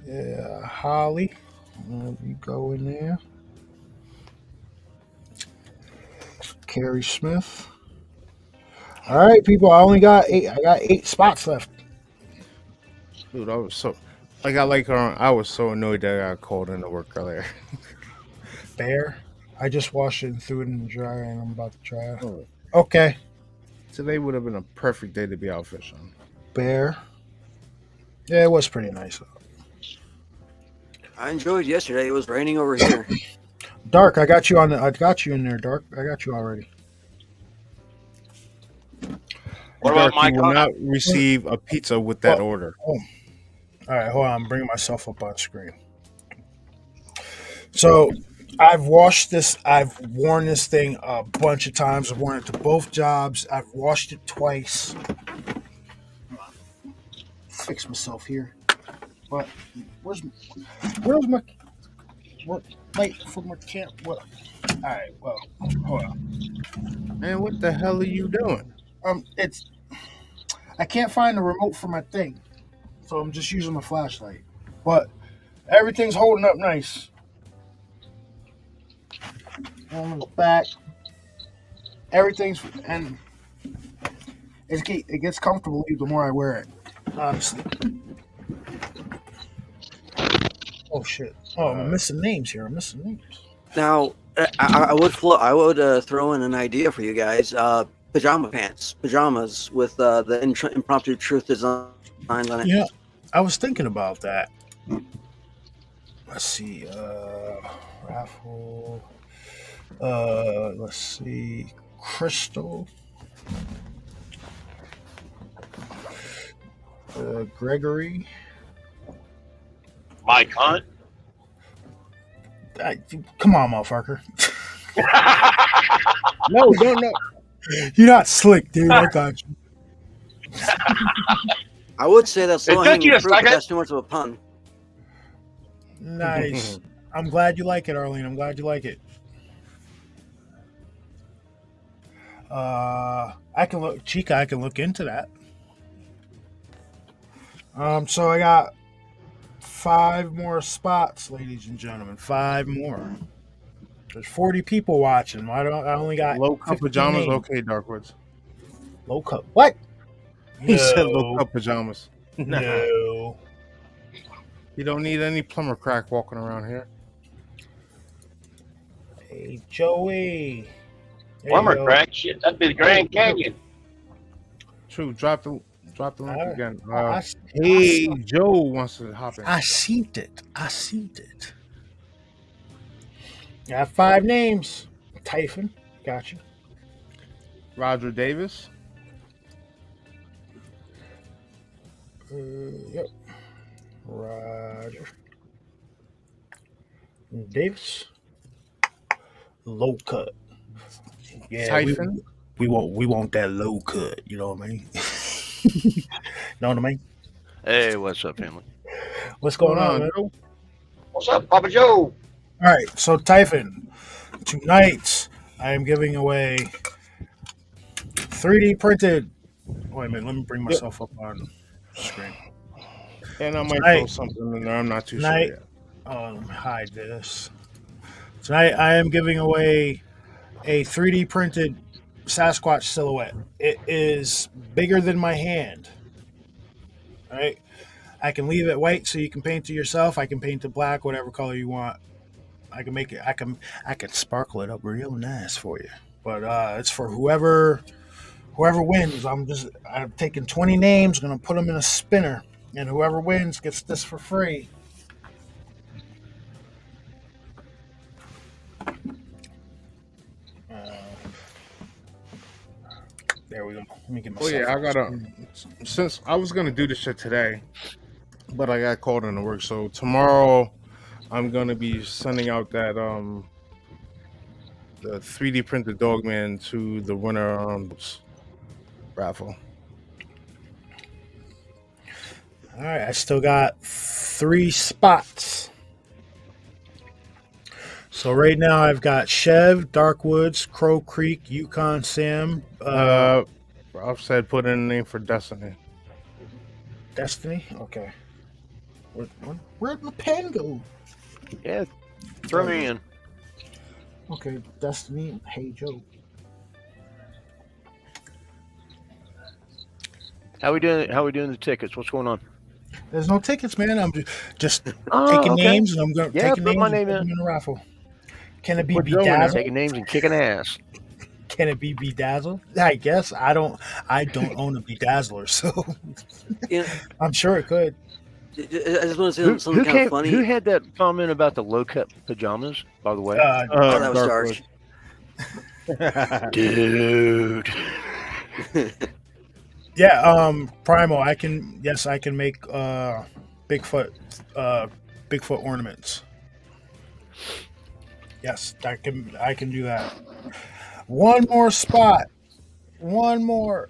Yeah, Holly. You go in there. Carrie Smith. All right, people. I only got 8. I got 8 spots left. Dude, I was so I was so annoyed that I got called into work earlier. Bear. I just washed it and threw it in the dryer, and I'm about to try it. Oh. Okay. Today would have been a perfect day to be out fishing. Bear. Yeah, it was pretty nice. I enjoyed yesterday. It was raining over here. Dark, I got you I got you in there, Dark. I got you already. What about Dark, you will my not receive a pizza with that order. Oh. All right, hold on. I'm bringing myself up on screen. So, I've washed this. I've worn this thing a bunch of times. I've worn it to both jobs. I've washed it twice. Fix myself here. But where's my light for my camp? What? All right. Well, hold on. Man, what the hell are you doing? I can't find the remote for my thing, so I'm just using my flashlight. But everything's holding up nice. On the back, everything's and it gets comfortable the more I wear it. Honestly. Oh shit! Oh, I'm missing names here. I'm missing names. Now, I would throw in an idea for you guys. Pajamas with the impromptu truth designs on it. Yeah, I was thinking about that. Let's see. Raffle. Let's see. Crystal. Gregory. Mike Hunt? Come on, motherfucker. No. You're not slick, dude. I got you. I would say that's low hanging fruit, but that's too much of a pun. Nice. I'm glad you like it, Arlene. I'm glad you like it. I can look, Chica. I can look into that. So I got 5 more spots, ladies and gentlemen. 5 more. There's 40 people watching. I only got Low cut 15 pajamas. names. Okay, Darkwoods. Low cut. What? He said low cut pajamas. No. You don't need any plumber crack walking around here. Hey, Joey. Plumber crack, shit, that'd be the Grand Canyon. True. Drop the link I- again. I Hey, saw- Joe wants to hop in. I seen it. I have 5 names. Typhon, gotcha. Roger Davis. Yep. Roger Davis. Low cut. Yeah, Typhon. we want that low cut. You know what I mean? Know what I mean? Hey, what's up, family? What's going on, man? Joe? What's up, Papa Joe? All right, so Typhon, tonight I am giving away 3D printed. Wait a minute, let me bring myself up on screen. And I might Tonight- throw something in there. I'm not too Tonight, sure yet. let me hide this. Tonight I am giving away a 3D printed Sasquatch silhouette. It is bigger than my hand. All right, I can leave it white so you can paint it yourself. I can paint it black, whatever color you want. I can make it. I can sparkle it up real nice for you. But it's for whoever wins. I'm taking 20 names, gonna put them in a spinner, and whoever wins gets this for free. There we go. Let me get Oh myself. yeah, I gotta. Since I was gonna do this shit today, but I got called into work. So tomorrow, I'm gonna be sending out that the 3D printed Dogman to the winner raffle. All right, I still got 3 spots. So right now I've got Chev, Darkwoods, Crow Creek, Yukon Sam, Ralph said put in a name for Destiny. Destiny. Okay. Where'd my pen go? Yeah, throw me in. Okay, Destiny. Hey Joe. How we doing? How we doing the tickets? What's going on? There's no tickets, man. I'm just Oh, taking okay. names, and I'm going to Yeah, take put names my and name put in. them in a raffle. Can it be Put Joe in there. bedazzled? Taking names and kicking ass. Can it be bedazzled? I guess I don't own a bedazzler, so Yeah, I'm sure it could. I just want to say something kind of funny. Who had that comment about the low cut pajamas? By the way, Oh, that was Dark. dude. Yeah, Primo. I can make Bigfoot ornaments. Yes, I can do that. One more spot. One more.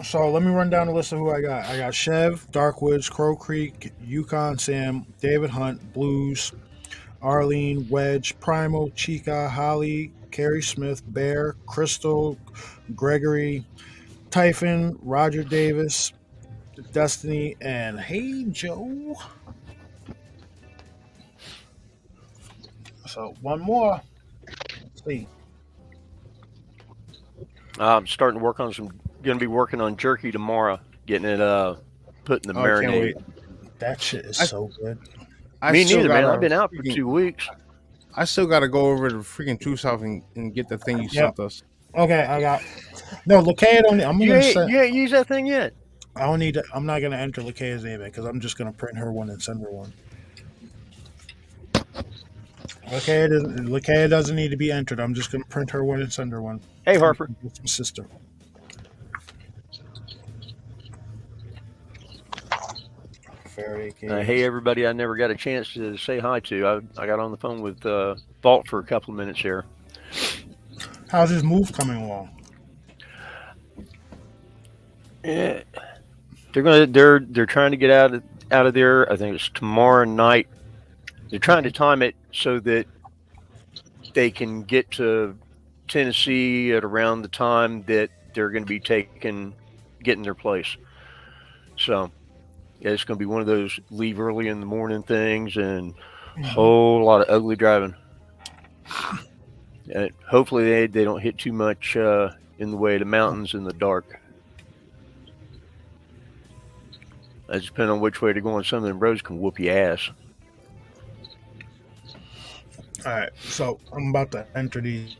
So let me run down the list of who I got. I got Chev, Darkwoods, Crow Creek, Yukon Sam, David Hunt, Blues, Arlene, Wedge, Primo, Chica, Holly, Carrie Smith, Bear, Crystal, Gregory, Typhon, Roger Davis, Destiny, and Hey Joe. So one more. Let's see. I'm starting to work on some. Going to be working on jerky tomorrow. Getting it put in the Oh, I can't marinade. wait. That shit is so good. Me still neither, man. gotta I've been out for freaking- 2 weeks. I still got to go over to freaking True South and get the thing you Yep. sent us. Okay, I got. No, Lakea don't. I'm You gonna ain't, send. you ain't used that thing yet. I don't need. I'm not gonna enter Lakea's name because I'm just gonna print her one and send her one. Lakea doesn't need to be entered. I'm just gonna print her one and send her one. Hey, Harper. From sister. Fairy Hey, everybody. I never got a chance to say hi to. I got on the phone with Vault for a couple of minutes here. How's his move coming along? Yeah. They're trying to get out of there. I think it's tomorrow night. They're trying to time it so that they can get to Tennessee at around the time that they're going to be getting their place. So yeah, it's going to be one of those leave early in the morning things and a whole lot of ugly driving. And hopefully they don't hit too much in the way of the mountains in the dark. That depends on which way they're going. Some of them roads can whoop your ass. All right, so I'm about to enter these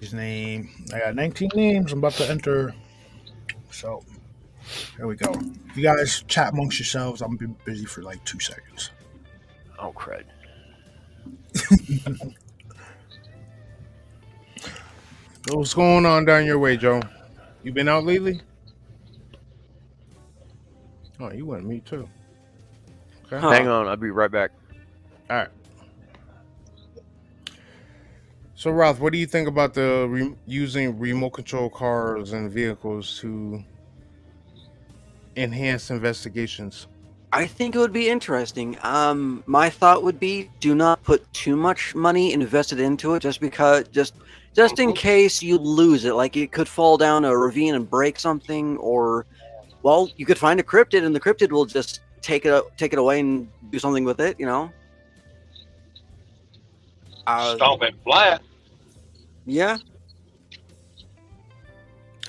His name. I got 19 names. I'm about to enter. So there we go. You guys chat amongst yourselves. I'm gonna be busy for like 2 seconds. Oh, crud. What's going on down your way, Joe? You been out lately? Oh, you went me too. Okay. Huh. Hang on, I'll be right back. All right. So, Ralph, what do you think about the using remote control cars and vehicles to enhance investigations? I think it would be interesting. My thought would be do not put too much money invested into it, just because, just in case you lose it. Like it could fall down a ravine and break something, or well, you could find a cryptid, and the cryptid will just take it away and do something with it. You know. Stomp it flat. Yeah.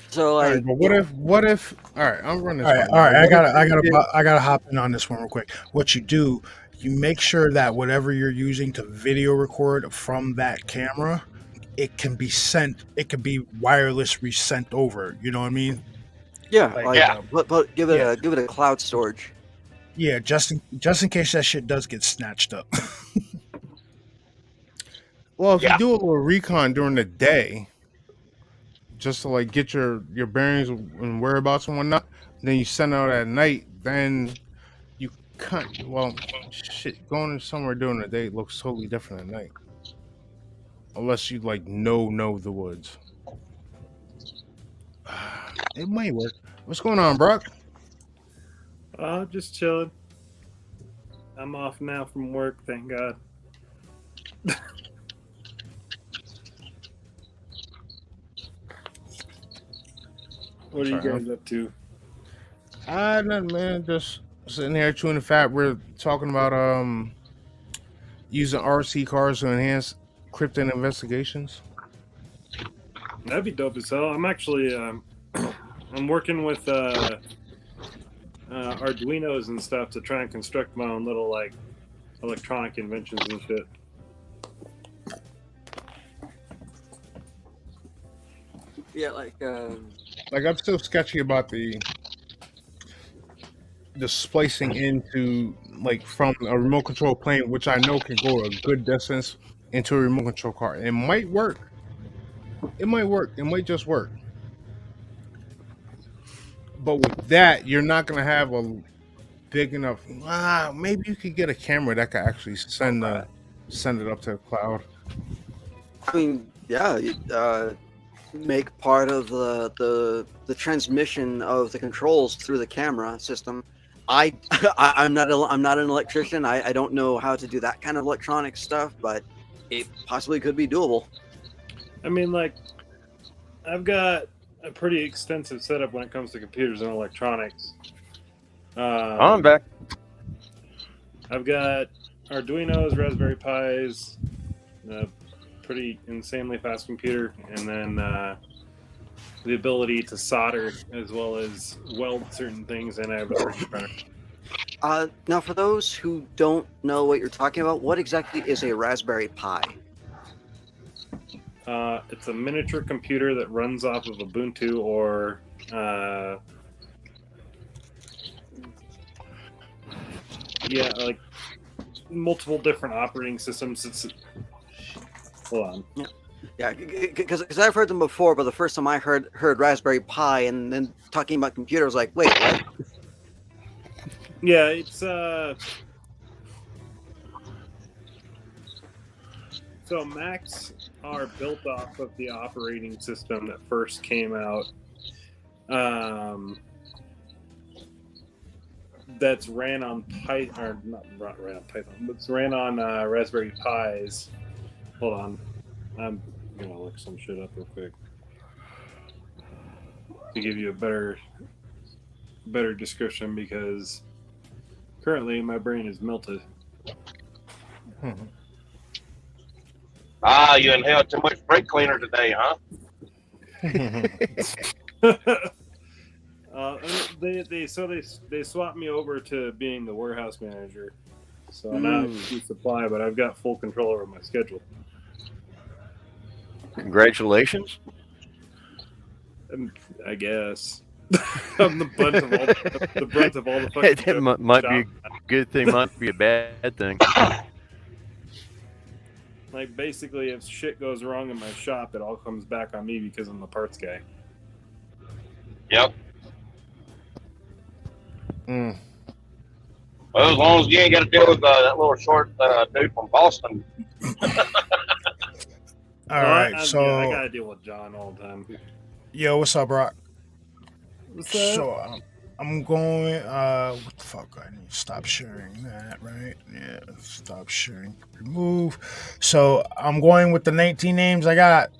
So All like, right, but what if? All right, I'm running. All right. I gotta hop in on this one real quick. What you do, you make sure that whatever you're using to video record from that camera, it can be sent. It can be wireless resent over. You know what I mean? yeah, Like, like yeah. But give it a cloud storage. Yeah, just in case that shit does get snatched up. Well, if Yeah. you do a little recon during the day, just to like get your bearings and whereabouts and whatnot, then you send out at night, then you can't. Well, shit, going somewhere during the day looks totally different at night, unless you like know the woods. It might work. What's going on, Brock? Just chilling. I'm off now from work, thank God. What are you Sorry, guys up to? Nothing, man. Just sitting here chewing the fat. We're talking about using RC cars to enhance cryptid investigations. That'd be dope as hell. I'm actually I'm working with Arduinos and stuff to try and construct my own little like electronic inventions and shit. Yeah, like Like I'm still sketchy about the splicing into like from a remote control plane, which I know can go a good distance into a remote control car. It might work. It might work. It might just work. But with that, you're not gonna have a big enough. Maybe you could get a camera that could actually send it up to the cloud. I mean, yeah, make part of the transmission of the controls through the camera system. I'm not an electrician. I don't know how to do that kind of electronic stuff, but it possibly could be doable. I mean, like, I've got a pretty extensive setup when it comes to computers and electronics. I'm back. I've got Arduinos, Raspberry Pis, a pretty insanely fast computer, and then the ability to solder as well as weld certain things, and I have a 3D printer. Now, for those who don't know what you're talking about, what exactly is a Raspberry Pi? It's a miniature computer that runs off of Ubuntu or like multiple different operating systems. Hold on. Yeah, because I've heard them before, but the first time I heard Raspberry Pi and then talking about computers, I was like, wait, what? Yeah, it's so Macs are built off of the operating system that first came out. That's ran on Python, or not ran on Python, but it's ran on Raspberry Pis. Hold on, I'm gonna look some shit up real quick to give you a better description, because currently my brain is melted. You inhaled too much brake cleaner today, huh? They swapped me over to being the warehouse manager, so now I do supply, but I've got full control over my schedule. Congratulations. I guess. I'm the brunt of all the fucking That might be a good thing, might be a bad thing. Like, basically, if shit goes wrong in my shop, it all comes back on me because I'm the parts guy. Yep. Mm. Well, as long as you ain't got to deal with that little short dude from Boston. All right, I so gotta deal with John all the time. yo, what's up, Brock? What's up? So I'm going. What the fuck? I need to stop sharing that, right? Yeah, stop sharing. Remove. So I'm going with the 19 names I got.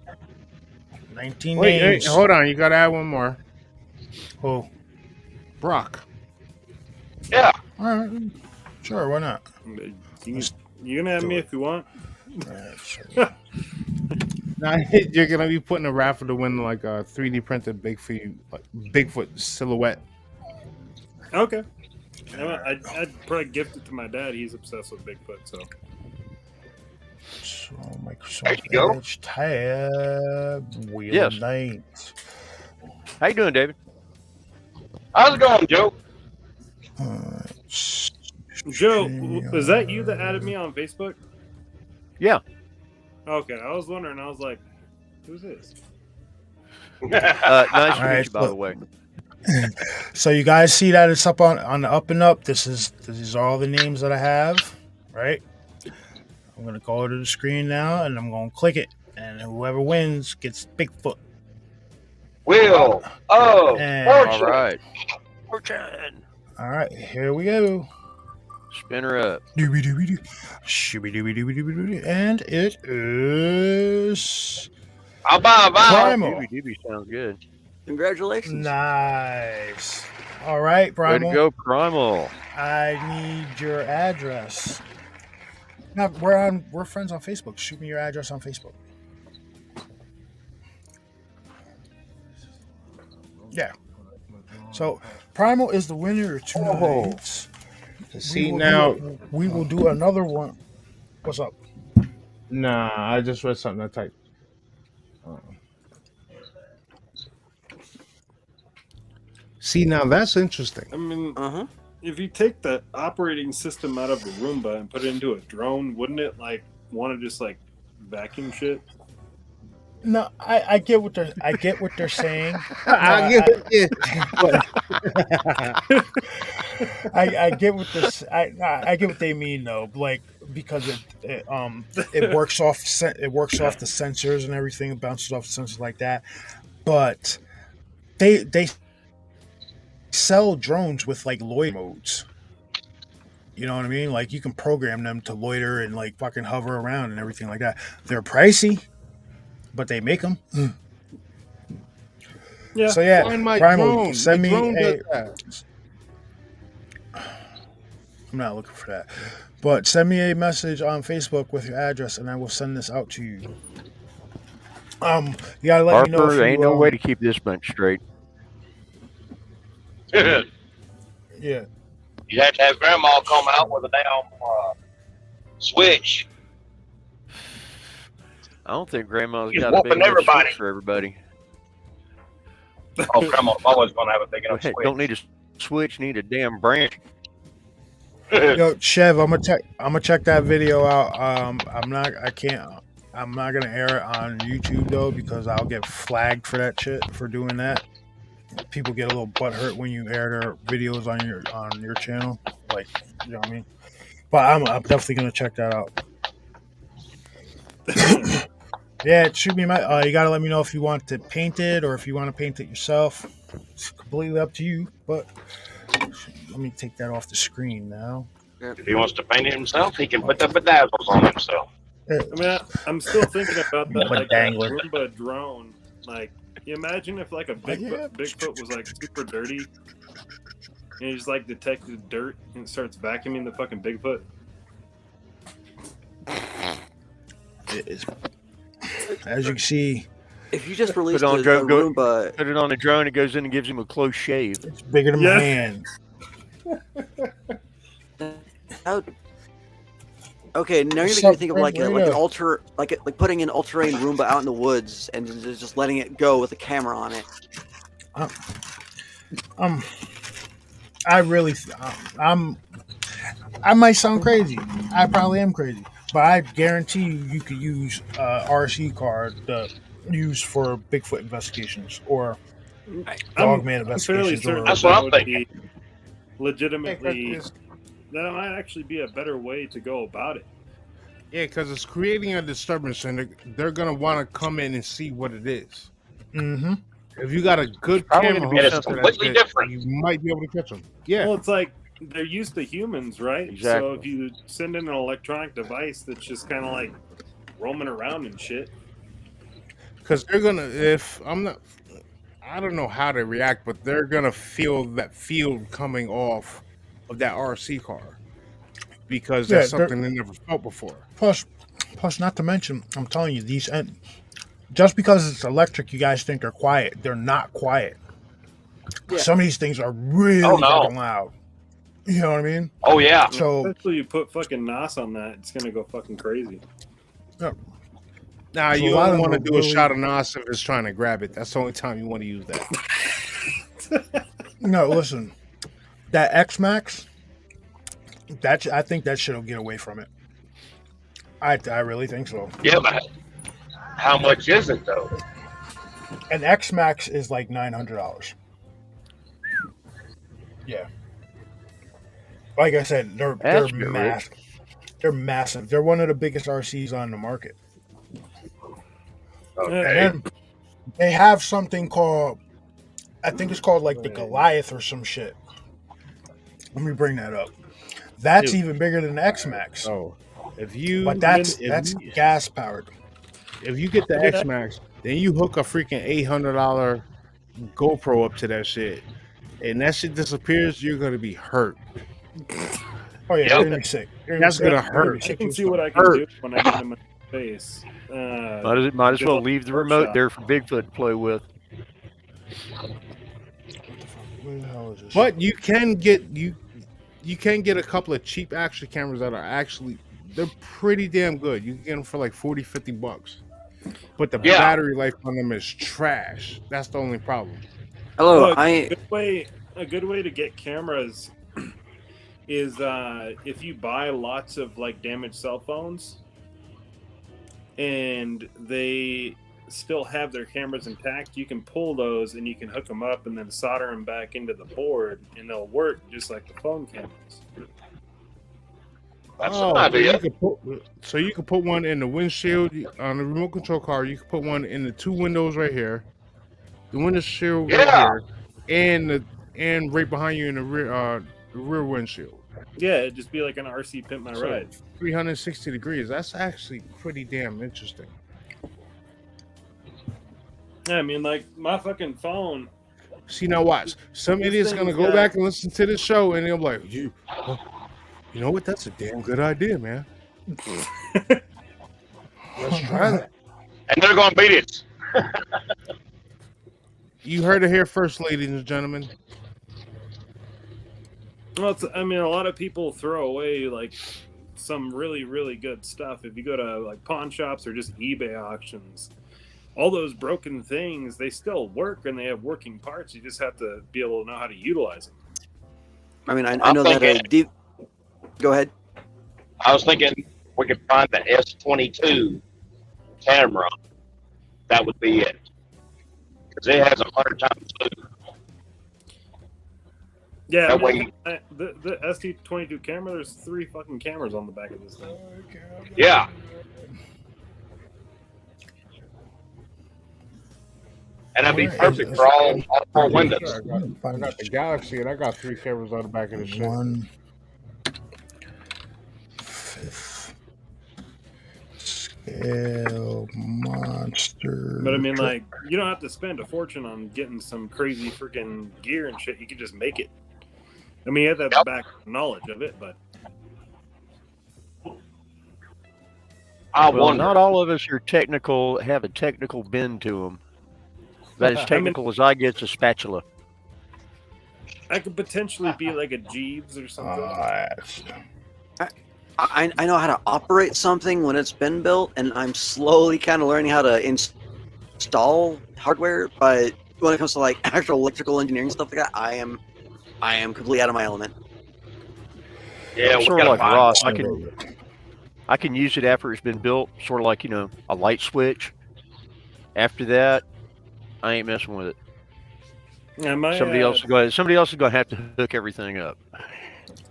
19 Wait, names. hold on. You got to add one more. Who? Brock. Yeah. All right. Sure. Why not? You can have me if you want. All right, sure. Now you're gonna be putting a raffle to win like a 3D printed Bigfoot silhouette. Okay. I'd probably gift it to my dad. He's obsessed with Bigfoot, so. So There Microsoft you go. Edge tab. Wheel Yes. of Night. How you doing, David? How's it going, Joe? Joe, was that you that added me on Facebook? Yeah. Okay, I was wondering. I was like, who's this? Nice to All right, meet you, by the way. So you guys see that it's up on the up and up. This is all the names that I have, right? I'm gonna go to the screen now and I'm gonna click it, and whoever wins gets Bigfoot. Wheel of And- All Fortune. right. Fortune. All right, here we go. Spin her up. Doobie-doobie-doo. Shooby-dooby-dooby-dooby-doo. And it is I'll buy a vial. Primal. Doobie sounds good. Congratulations. Nice. All right, Way to Primal. go, Primal. I need your address. Now, we're friends on Facebook. Shoot me your address on Facebook. Yeah. So Primal is the winner of tonight. See now, We will do another one. What's up? nah, I just read something I typed. See now, that's interesting. I mean, Uh-huh. if you take the operating system out of a Roomba and put it into a drone, wouldn't it like want to just like vacuum shit? No, I get what they're saying. I No, get it. I get what this I get what they mean though, like because it works off the sensors and everything, it bounces off the sensors like that. But they sell drones with like loiter modes. You know what I mean? Like you can program them to loiter and like fucking hover around and everything like that. They're pricey, but they make them. Yeah. So yeah, Find my Primal, drone. send My me drone a. does that. I'm not looking for that. But send me a message on Facebook with your address and I will send this out to you. You gotta let me know Harper, if you, ain't no way to keep this bunch straight. Yeah. You have to have Grandma come out with a damn switch. I don't think Grandma's He's got a big whooping enough everybody. switch for everybody. Oh, Grandma's always going to have a big enough Hey, switch. don't need a switch, need a damn branch. Yo, Chev, I'm gonna check that video out. I'm not gonna air it on YouTube though because I'll get flagged for that shit for doing that. People get a little butthurt when you air their videos on your channel, like you know what I mean. But I'm definitely gonna check that out. Yeah, shoot me my. You gotta let me know if you want to paint it or if you want to paint it yourself. It's completely up to you. But let me take that off the screen now. If he wants to paint it himself, he can put the bedazzles on himself. I mean, I'm still thinking about that, like that Dangler. Roomba drone. Like, you imagine if like a Bigfoot was like super dirty, and he just like detected dirt and starts vacuuming the fucking Bigfoot. It is, as you can see, If you just released on a drone, go- Roomba, Put it on a drone, it goes in and gives him a close shave. it's bigger than Yeah. my hand. how, Okay, now you're What's making me up, think of Frank? like like putting an all-terrain Roomba out in the woods and just letting it go with a camera on it. I really, I might sound crazy. I probably am crazy, but I guarantee you could use RC card to use for Bigfoot investigations or Dogman I'm fairly investigations. certain Or That's that what I'm would thinking. be legitimately. It's, That might actually be a better way to go about it. yeah, because it's creating a disturbance, and they're gonna want to come in and see what it is. mm-hmm. If you got a good probably camera, gonna be And it's something completely that different. you might be able to catch them. Yeah, Well, it's like they're used to humans, right? So Exactly. if you send in an electronic device that's just kind of like roaming around and shit, because they're gonna. If I'm not, I don't know how they react, but they're gonna feel that field coming off of that RC car because Yeah, that's something they never felt before. plus, not to mention, I'm telling you, just because it's electric, you guys think they're quiet. They're not quiet. Yeah. Some of these things are really Oh, no. fucking loud. You know what I mean? Oh yeah. So especially you put fucking NOS on that, it's gonna go fucking crazy. Now So you a lot don't of want to them do are a really- shot of NOS if it's trying to grab it. That's the only time you want to use that. no, listen, that X Max, I think that shit'll get away from it. I really think so. Yeah, but how much is it though? An X Max is like $900. Yeah. Like I said, they're That's good, Rick. massive. They're massive. They're one of the biggest RCs on the market. Okay. And then they have something called, I think it's called like the Goliath or some shit. Let me bring that up. That's even bigger than the X Max. So if you, But that's if, gas powered. if you get the X Max, then you hook a freaking $800 GoPro up to that shit, and that shit disappears, you're gonna be hurt. Oh yeah, Yep. you're gonna be sick. That's gonna hurt. I can see what I can do when I get in my face. Might as well leave the remote there for Bigfoot to play with. Where the hell is this? But you can get a couple of cheap action cameras that are actually they're pretty damn good. You can get them for like $40-$50. But the Yeah. battery life on them is trash. That's the only problem. Hello, Look, I a good way to get cameras is if you buy lots of like damaged cell phones and they still have their cameras intact, you can pull those and you can hook them up and then solder them back into the board and they'll work just like the phone cameras. That's Oh, an idea. so you can put one in the windshield on the remote control car. You can put one in the two windows right here, the windshield right Yeah. here, and right behind you in the rear windshield. Yeah, it'd just be like an RC Pimp My So, Ride. 360 degrees. That's actually pretty damn interesting. Yeah, I mean, like my fucking phone. See, now watch. Some This idiot's thing's gonna go got- back and listen to this show, and they'll be like, "You know what? That's a damn good idea, man. Let's try that." And they're gonna beat it. You heard it here first, ladies and gentlemen. Well, I mean, a lot of people throw away like some really, really good stuff. If you go to like pawn shops or just eBay auctions, all those broken things, they still work and they have working parts. You just have to be able to know how to utilize them. I mean, I I'm know that thinking- Go ahead. I was thinking we could find the S22 camera. That would be it. Because it has 100 times zoom. Yeah, That way- the ST22 camera, there's 3 fucking cameras on the back of this thing. Yeah. And that'd be Alright, perfect for all 4 windows. I got the Galaxy, and I got 3 cameras on the back of the shit. 1/5 scale monster. But I mean, like, you don't have to spend a fortune on getting some crazy freaking gear and shit. You can just make it. I mean, you have to have the back knowledge of it, but I Well, wonder. not all of us are technical, have a technical bend to them. About as technical as I get's a spatula. I could potentially be like a Jeeves or something. I know how to operate something when it's been built, and I'm slowly kind of learning how to install hardware. But when it comes to like actual electrical engineering stuff like that, I am completely out of my element. Yeah, we Sort of gotta like find Ross. one. I can use it after it's been built, sort of like a light switch. After that, I ain't messing with it. Yeah, my, Somebody else is going to have to hook everything up.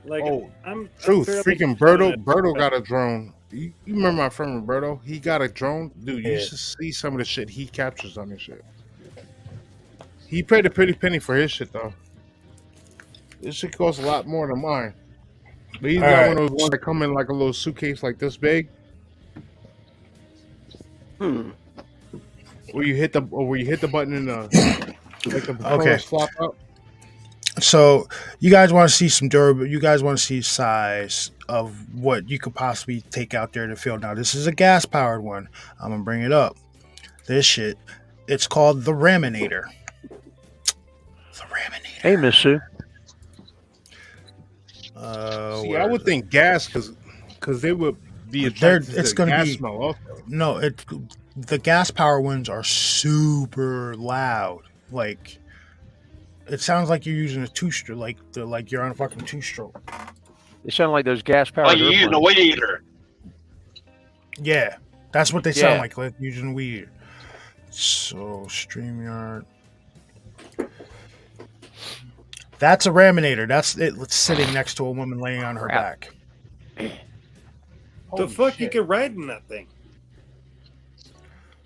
like, Oh, I'm Truth, fairly freaking Berto got a drone. You remember my friend Roberto? He got a drone. Dude, you Yeah. should see some of the shit he captures on this shit. He paid a pretty penny for his shit, though. This shit costs a lot more than mine. But he's got Alright. one of those ones that come in like a little suitcase like this big. Hmm. Where you hit the button and like the propellers flop up. So you guys want to see some durable? You guys want to see size of what you could possibly take out there to field. Now this is a gas powered one. I'm gonna bring it up. This shit. It's called the Raminator. The Raminator. Hey, Miss Sue. See, I would think gas because they would be attracted to It's the gonna gas be smell also. no. The gas power ones are super loud. Like it sounds like you're using a two stroke. Like you're on a fucking two stroke. They sound like those gas powered. Like you using a weed eater. Yeah, that's what they sound like using weed. So StreamYard. That's a Raminator. That's it. It's sitting next to a woman laying on her back. The fuck you can ride in that thing?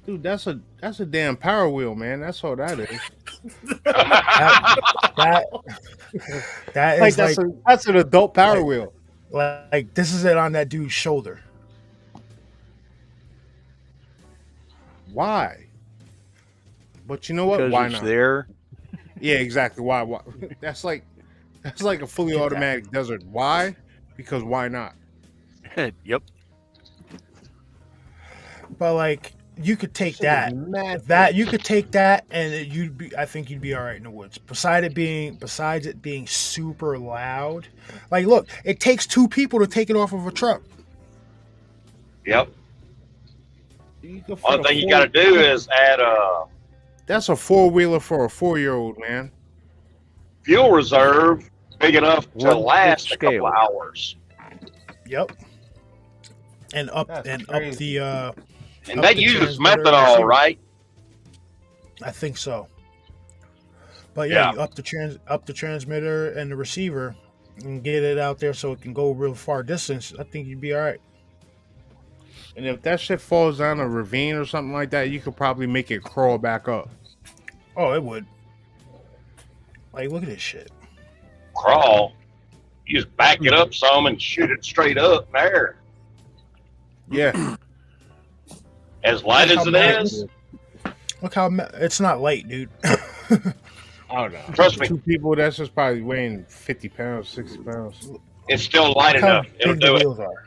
Dude, that's a damn power wheel, man. That's all that is. That Like is that's an adult power wheel. Like this is it on that dude's shoulder. Why? But you know what? Because Why it's not? there. Yeah, exactly. Why? That's like a fully automatic desert. Why? Because why not? Yep. But like you could take that you could take that and I think you'd be all right in the woods. Besides it being super loud. Like look, it takes two people to take it off of a truck. Yep. Only thing you got to do is add a That's a 4-wheeler for a 4-year-old, man. fuel reserve big enough to One last a fifth couple scale. hours. Yep. And up That's and crazy. up the And up that the uses transmitter methanol, receiver. right? I think so. But yeah, Yeah. you up the transmitter and the receiver and get it out there so it can go real far distance. I think you'd be all right. And if that shit falls down a ravine or something like that, you could probably make it crawl back up. Oh, it would. Like, look at this shit. Crawl. You just back it up some and shoot it straight up there. Yeah. As light as it is, Look how it's not light, dude. Oh no. Trust me. 2 people, that's just probably weighing 50 pounds, 60 pounds. it's still light Look how enough. It'll big the do it. wheels are.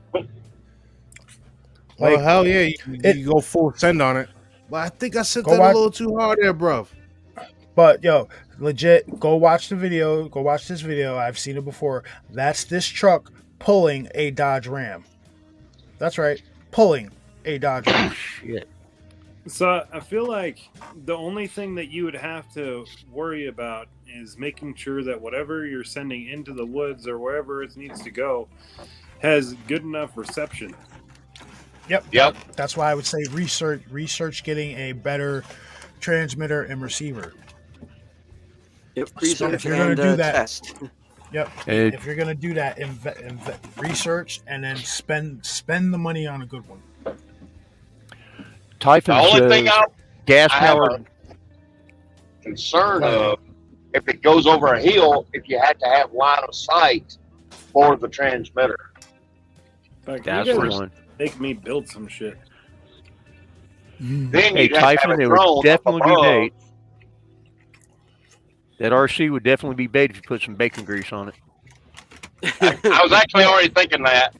Well, Like, hell yeah, you go full send on it. But I think I sent Go that watch- a little too hard there, bruv. But yo, legit, go watch the video. Go watch this video. I've seen it before. That's this truck pulling a Dodge Ram. That's right, pulling a Dodge Ram. Shit. So I feel like the only thing that you would have to worry about is making sure that whatever you're sending into the woods or wherever it needs to go has good enough reception. Yep. That's why I would say research getting a better transmitter and receiver. Yep, If research you're gonna and do that- test. Yep. It- If you're gonna do that, research and then spend the money on a good one. Typhon The only says thing gas I have powered. a concern of if it goes over a hill, if you had to have line of sight for the transmitter. Like, That's you the guys one. make me build some shit. Then Hey, you'd have to have Typhon, a it drone would definitely up be above. bait. That RC would definitely be bait if you put some bacon grease on it. I was actually already thinking that.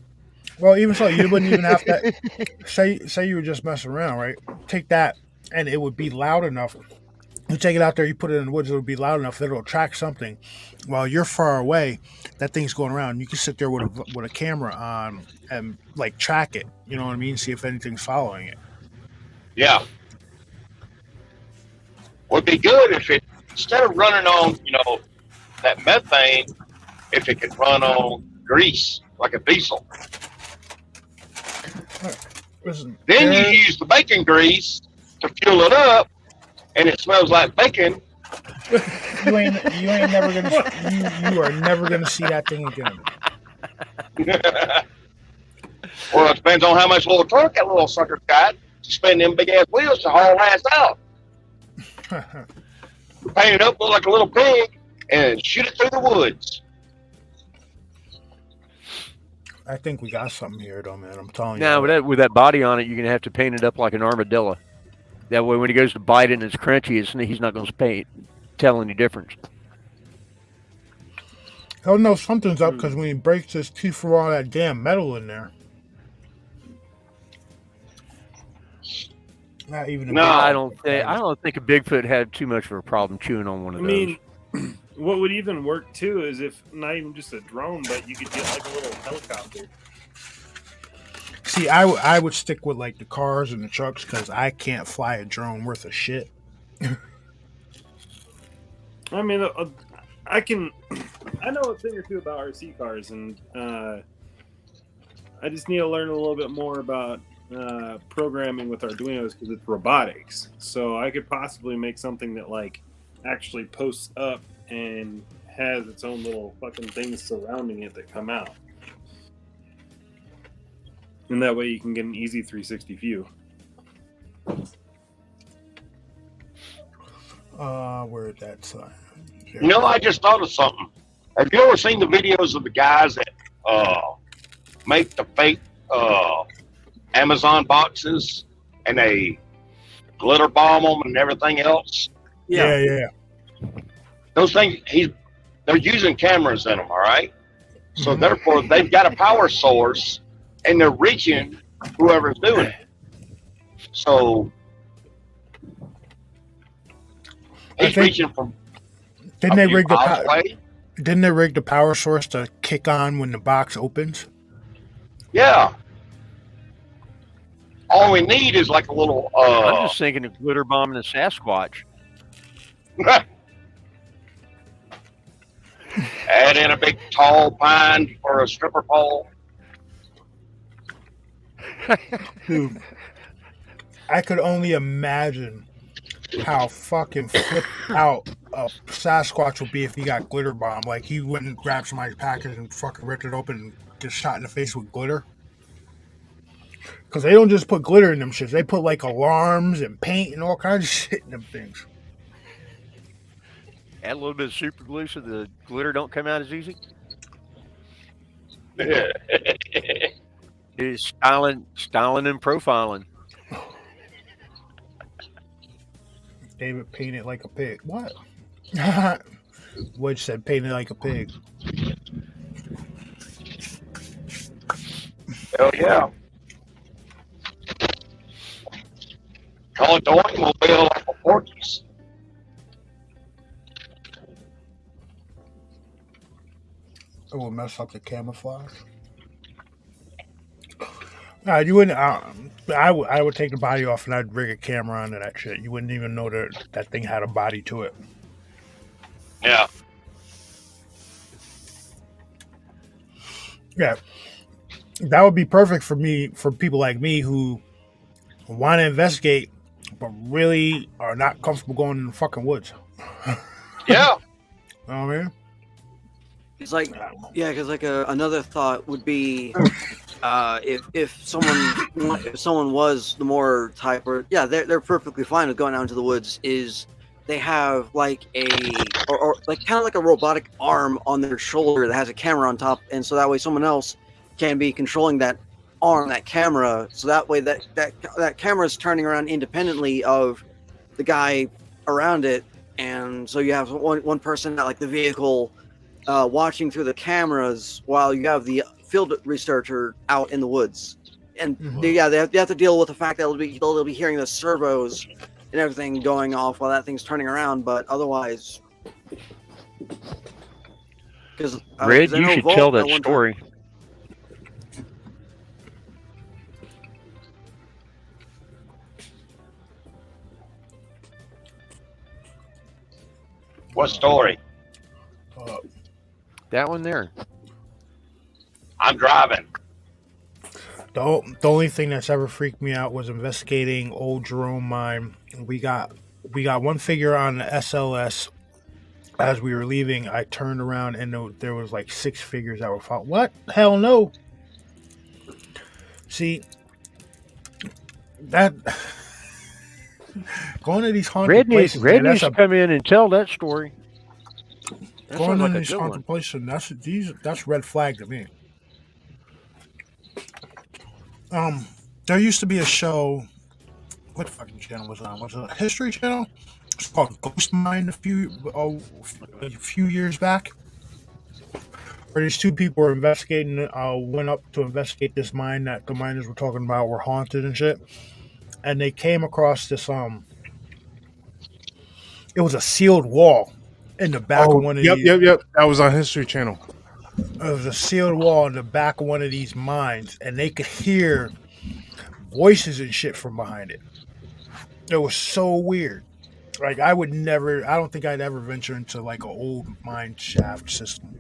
Well, even so, you wouldn't even have to say you were just messing around, right? Take that, and it would be loud enough. You take it out there, you put it in the woods, it'll be loud enough that it'll track something. While you're far away, that thing's going around. You can sit there with a camera on and like track it. You know what I mean? See if anything's following it. Yeah. Would be good if it, instead of running on, that methane, if it could run on grease, like a diesel. Listen, Then you use the bacon grease to fuel it up, and it smells like bacon. you ain't never gonna you are never gonna see that thing again. Well, it depends on how much little torque that little sucker's got to spin them big ass wheels to haul ass out. Paint it up, look like a little pig, and shoot it through the woods. I think we got something here, though, man. I'm telling you. Now, with that body on it, you're gonna have to paint it up like an armadillo. That way, when he goes to bite it and it's crunchy, he's not going to tell any difference. He'll know something's up because when he breaks his teeth for all that damn metal in there. Not even. No, I don't think a Bigfoot had too much of a problem chewing on one of those. I mean, what would even work too is if not even just a drone, but you could get like a little helicopter. See, I would stick with like the cars and the trucks because I can't fly a drone worth of shit. I mean, I know a thing or two about RC cars, and I just need to learn a little bit more about programming with Arduinos because it's robotics. So I could possibly make something that like actually posts up and has its own little fucking things surrounding it that come out. And that way you can get an easy 360 view. Where's that sign? I just thought of something. Have you ever seen the videos of the guys that make the fake Amazon boxes and they glitter bomb them and everything else? Yeah. Those things, they're using cameras in them, all right? So therefore, they've got a power source and they're reaching whoever's doing it. So he's reaching from. Didn't they rig the power source to kick on when the box opens? Yeah. All we need is like a little. I'm just thinking of glitter bombing a Sasquatch. Add in a big tall pine for a stripper pole. Dude, I could only imagine how fucking flipped out a Sasquatch would be if he got glitter bomb. Like he went and grabbed somebody's package and fucking ripped it open and get shot in the face with glitter. Because they don't just put glitter in them shits. They put like alarms and paint and all kinds of shit in them things. Add a little bit of super glue so the glitter don't come out as easy. It's styling and profiling. David painted like a pig. What? Wedge said painted like a pig. Hell yeah. Call it the automobile like a Porky's. It will mess up the camouflage. You wouldn't. I would take the body off and I'd rig a camera onto that shit. You wouldn't even know that thing had a body to it. Yeah. Yeah. That would be perfect for me, for people like me who want to investigate, but really are not comfortable going in the fucking woods. Yeah. You know what I mean? It's like, because like another thought would be, if someone was the more type, or they're perfectly fine with going out into the woods. Is they have like or like kind of like a robotic arm on their shoulder that has a camera on top, and so that way someone else can be controlling that arm, that camera, so that way that camera is turning around independently of the guy around it, and so you have one person at like the vehicle. Watching through the cameras while you have the field researcher out in the woods, and they have to deal with the fact that they'll be hearing the servos and everything going off while that thing's turning around. But otherwise, because Red, you should tell that story. What story? That one there. I'm driving. The only thing that's ever freaked me out was investigating Old Jerome Mine. We got one figure on the SLS. As we were leaving, I turned around and there was like 6 figures that were following. What? Hell no. See, that going to these haunted places. Red needs to come in and tell that story. That going sounds to like these haunted places, that's red flag to me. There used to be a show. What fucking channel was it on? Was it a History Channel? It's called Ghost Mine a few years back. Where these 2 people were investigating, went up to investigate this mine that the miners were talking about were haunted and shit. And they came across this, it was a sealed wall in the back of one of these. Yep. That was on History Channel. It was a sealed wall in the back of one of these mines, and they could hear voices and shit from behind it. It was so weird. Like, I don't think I'd ever venture into like an old mine shaft system.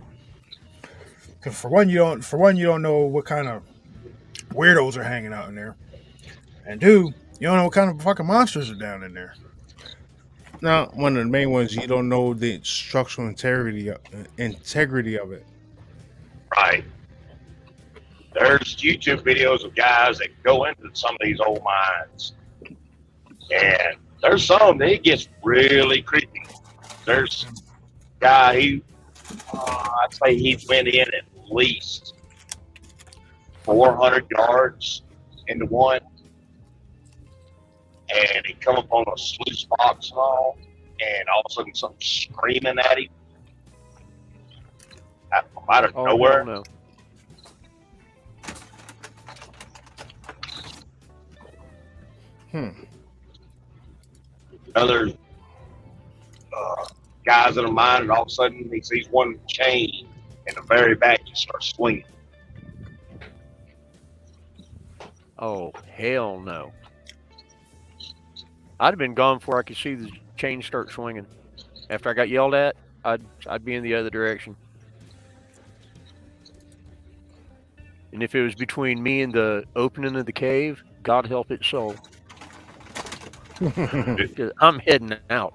Because for one, you don't know what kind of weirdos are hanging out in there, and 2, you don't know what kind of fucking monsters are down in there. Now, one of the main ones, you don't know the structural integrity of it. Right. There's YouTube videos of guys that go into some of these old mines, and there's some that it gets really creepy. There's a guy, I'd say he went in at least 400 yards into one, and he come up on a sluice box and all, and all of a sudden something screaming at him out of nowhere. No. Other guys in a mine, and all of a sudden he sees one chain in the very back and starts swinging. Oh, hell no. I'd have been gone before I could see the chain start swinging. After I got yelled at, I'd be in the other direction. And if it was between me and the opening of the cave, God help its soul. 'Cause I'm heading out.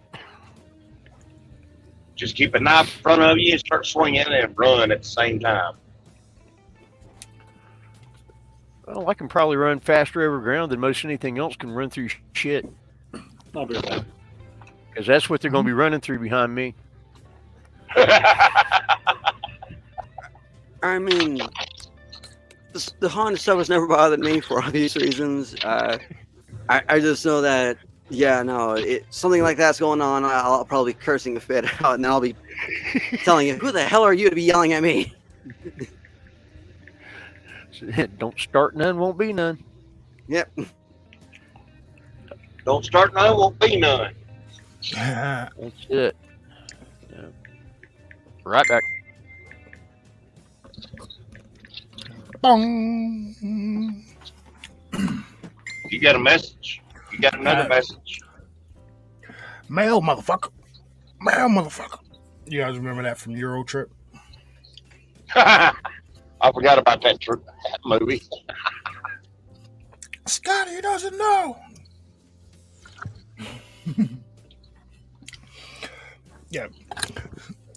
Just keep a knife in front of you and start swinging and run at the same time. Well, I can probably run faster over ground than most anything else can run through shit. I'll be right back. Because that's what they're going to be running through behind me. I mean, the haunted stuff has never bothered me for obvious reasons. I just know that, something like that's going on. I'll probably be cursing the fit out, and then I'll be telling you, "Who the hell are you to be yelling at me?" Don't start none, won't be none. Yep. Don't start none, won't be none. That's it. Yeah. Right back. Bong. You got a message? You got another message? Mail, motherfucker. Mail, motherfucker. You guys remember that from Euro Trip? I forgot about that movie. Scotty doesn't know. Yeah.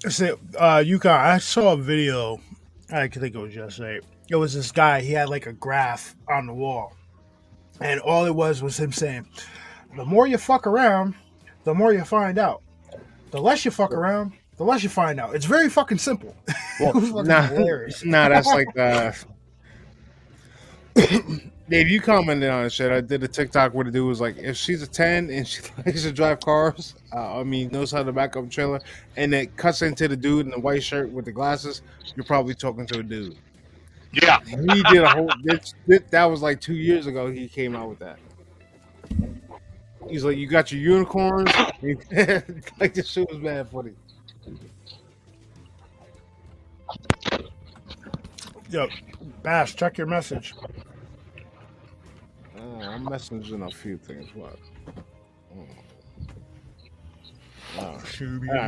So, I saw a video. I think it was yesterday. It was this guy. He had like a graph on the wall, and all it was him saying, "The more you fuck around, the more you find out. The less you fuck around, the less you find out." It's very fucking simple. It was fucking hilarious. That's like Dave, you commented on shit. I did a TikTok where the dude was like, if she's a 10 and she likes to drive cars, knows how to back up a trailer, and it cuts into the dude in the white shirt with the glasses, you're probably talking to a dude. Yeah. He did a whole, that was like 2 years ago he came out with that. He's like, you got your unicorns. Like this shit was mad funny. Yo, Bash, check your message. I'm messaging a few things. What? All right. Shoo-be-doo-boo.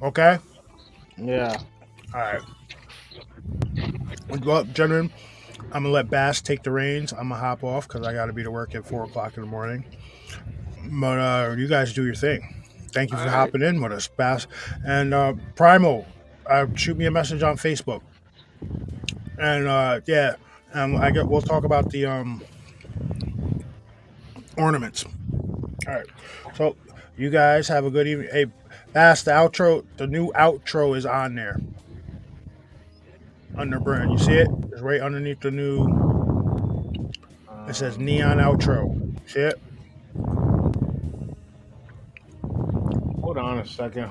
Okay. Yeah. All right. Well, gentlemen, I'm gonna let Bass take the reins. I'm gonna hop off because I got to be to work at 4:00 in the morning. But you guys do your thing. Thank you for hopping in with us, Bass. And Primal, shoot me a message on Facebook. And yeah, we'll talk about the ornaments. All right. So you guys have a good evening. Hey, Bass, the new outro is on there. Under brand. You see it? It's right underneath the new. It says neon outro. See it? Hold on a second.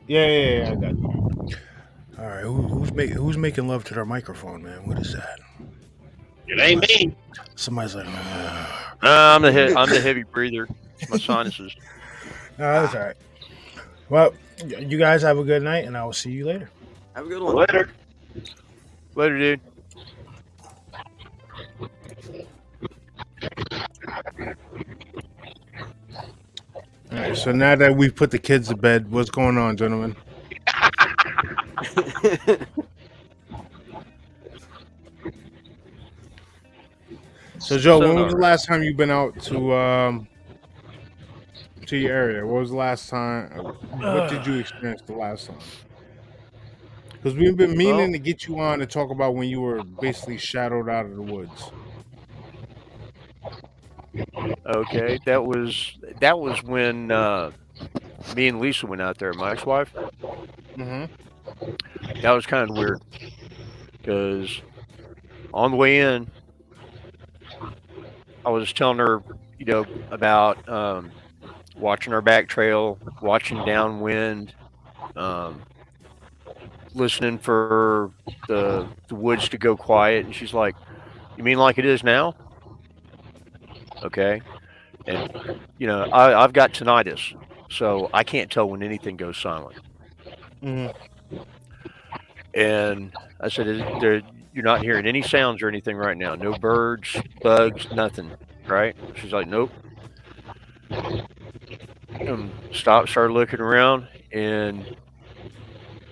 Yeah. I got you. All right. Who's making love to their microphone, man? What is that? It ain't me. Somebody's like, I'm the heavy breather. My sinuses. no, that's all right. Well, you guys have a good night, and I will see you later. Have a good one. Later. Later, dude. All right. So now that we've put the kids to bed, what's going on, gentlemen? So Joe, when was the last time you've been out to your area? What was the last time? What did you experience the last time? Because we've been meaning to get you on to talk about when you were basically shadowed out of the woods. Okay, that was when me and Lisa went out there, my ex-wife. Mm-hmm. That was kind of weird because on the way in, I was telling her, about watching our back trail, watching downwind, listening for the woods to go quiet, and she's like, "You mean like it is now?" Okay, and I've got tinnitus, so I can't tell when anything goes silent. Mm-hmm. And I said, "You're not hearing any sounds or anything right now? No birds, bugs, nothing, right?" She's like, "Nope." Started looking around, and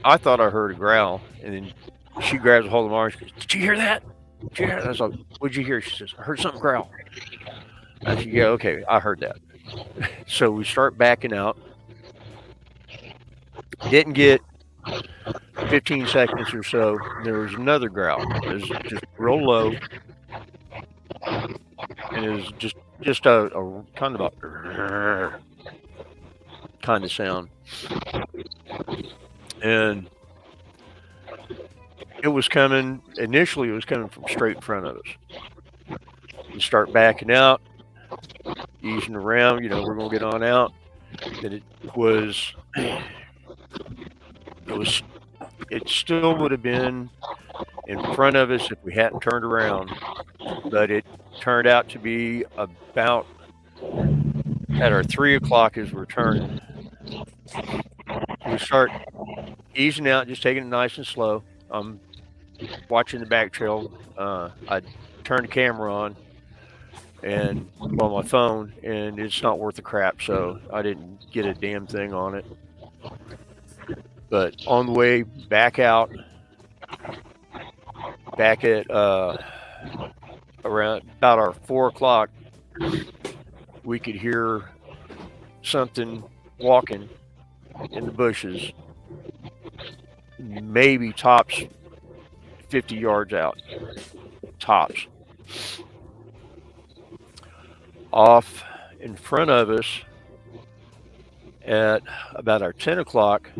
I thought I heard a growl, and then she grabs a hold of my arm. She goes, "Did you hear that? Did you hear that?" I was like, "What'd you hear?" She says, "I heard something growl." I said, "Yeah, okay, I heard that." So we start backing out. Didn't get 15 seconds or so. There was another growl. It was just real low, and it was just a kind of a kind of sound, and it was coming. Initially, it was coming from straight in front of us. You start backing out, easing around. We're gonna get on out. And it still would have been in front of us if we hadn't turned around, but it turned out to be about at our 3 o'clock as we're turning. We start easing out, just taking it nice and slow. I'm watching the back trail. I turned the camera on and on my phone, and it's not worth the crap, so I didn't get a damn thing on it. But on the way back out, back at around about our 4 o'clock, we could hear something walking in the bushes, maybe tops 50 yards out, tops. Off in front of us at about our 10 o'clock,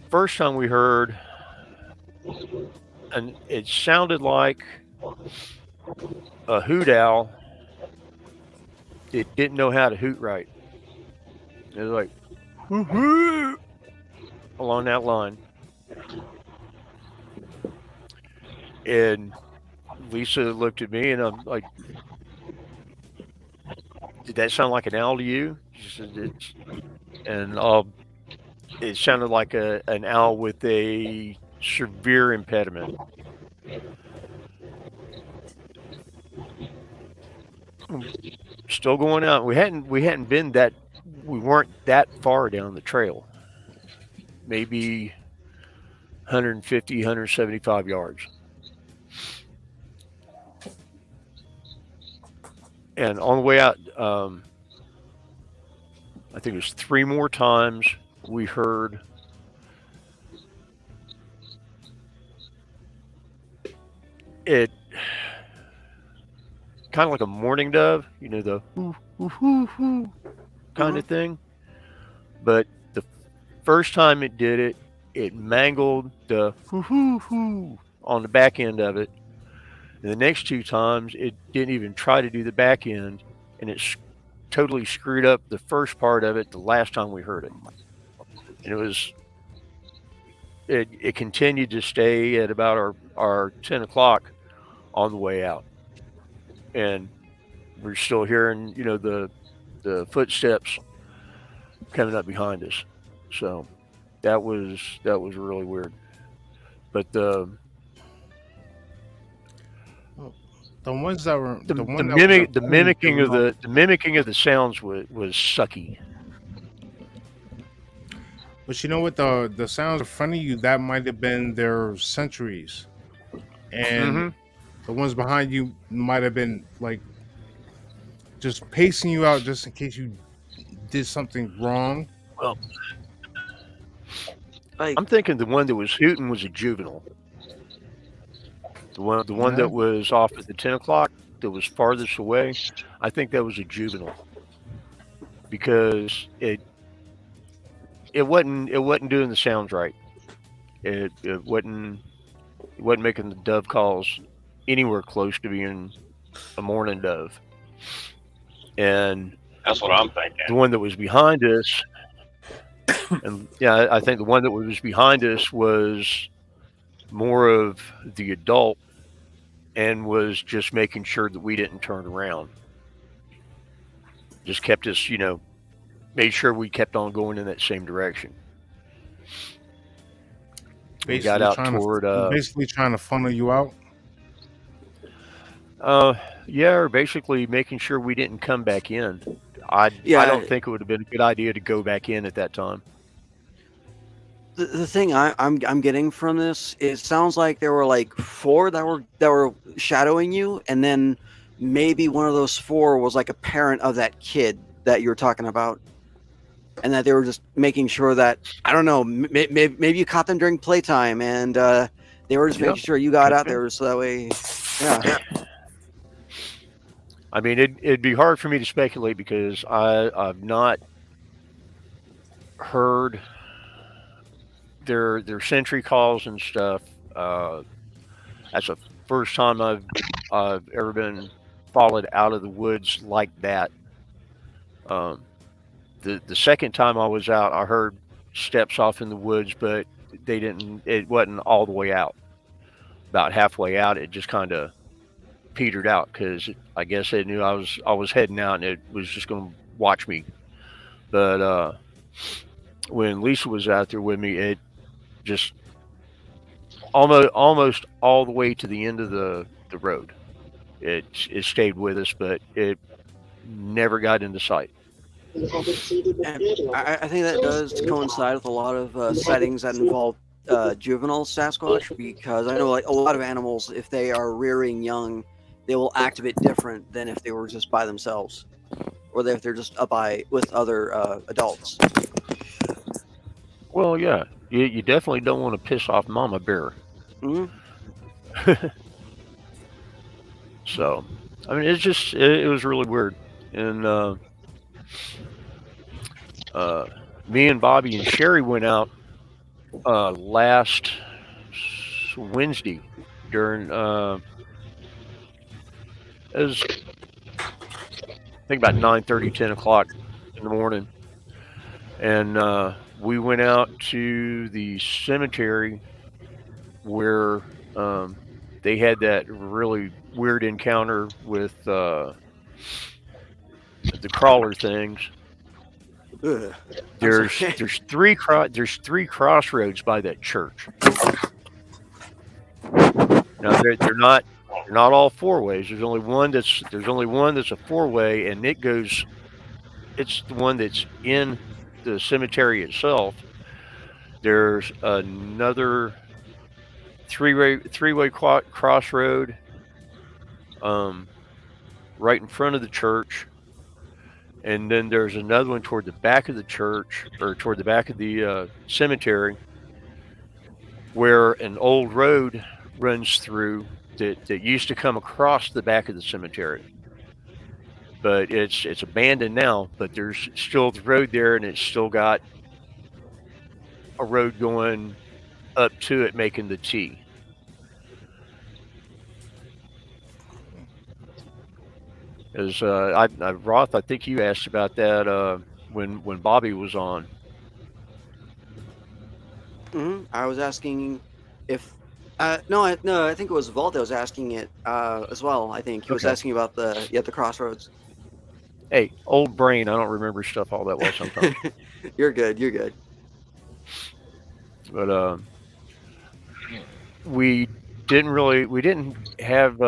first time we heard, and it sounded like a hoot owl. It didn't know how to hoot right. It was like "Hoo-hoo," along that line, and Lisa looked at me, and I'm like, "Did that sound like an owl to you?" She said, and it sounded like an owl with a severe impediment. Still going out. We weren't that far down the trail. Maybe 150, 175 yards. And on the way out, I think it was 3 more times we heard it, kind of like a mourning dove, the whoo, whoo, whoo, whoo kind of thing. But the first time it did it, it mangled the hoo hoo hoo on the back end of it. And the next 2 times, it didn't even try to do the back end, and it totally screwed up the first part of it the last time we heard it. And it continued to stay at about our 10 o'clock on the way out. And we're still hearing, the footsteps coming up behind us. So that was really weird. But the ones that were the mimicking of the sounds was sucky. But you know what? The sounds in front of you, that might have been their sentries, and the ones behind you might have been like just pacing you out just in case you did something wrong. Well, I'm thinking the one that was hooting was a juvenile. The one that was off at the 10 o'clock that was farthest away, I think that was a juvenile, because it wasn't doing the sounds right. It wasn't making the dove calls anywhere close to being a mourning dove. And that's what I'm thinking. The one that was behind us, and yeah, I think the one that was behind us was more of the adult and was just making sure that we didn't turn around. Just kept us, made sure we kept on going in that same direction. We got out toward basically trying to funnel you out. Yeah, or basically making sure we didn't come back in. I don't think it would have been a good idea to go back in at that time. The thing I'm getting from this, it sounds like there were like 4 that were shadowing you, and then maybe one of those 4 was like a parent of that kid that you're talking about, and that they were just making sure that, I don't know, maybe you caught them during playtime, and they were just making sure you got out there so that way. Yeah. I mean, it'd be hard for me to speculate because I've not heard their sentry calls and stuff. That's the first time I've ever been followed out of the woods like that. The second time I was out, I heard steps off in the woods, but it wasn't all the way out. About halfway out, it just kind of petered out because I guess they knew I was heading out and it was just going to watch me. But when Lisa was out there with me, it just almost all the way to the end of the road. It stayed with us, but it never got into sight. And I think that does coincide with a lot of sightings that involve juvenile Sasquatch, because I know like a lot of animals, if they are rearing young, they will act a bit different than if they were just by themselves, or if they're just with other adults. Well, yeah, you definitely don't want to piss off Mama Bear. Mm-hmm. So, I mean, it was really weird, and me and Bobby and Sherry went out last Wednesday during it was, I think, about 9:30, 10 o'clock in the morning, and we went out to the cemetery where they had that really weird encounter with the crawler things. Ugh. There's sorry. there's three crossroads by that church. Now they're not all four ways. There's only one that's a four way, and it's the one that's in the cemetery itself. There's another three-way crossroad right in front of the church, and then there's another one toward the back of the church, or toward the back of the cemetery, where an old road runs through that used to come across the back of the cemetery. But it's abandoned now, but there's still the road there, and it's still got a road going up to it, making the T. As Roth, I think you asked about that when Bobby was on. I was asking if no, I think it was Vault that was asking it as well. I think he was asking about the crossroads. Hey, old brain, I don't remember stuff all that well sometimes. You're good. But we didn't have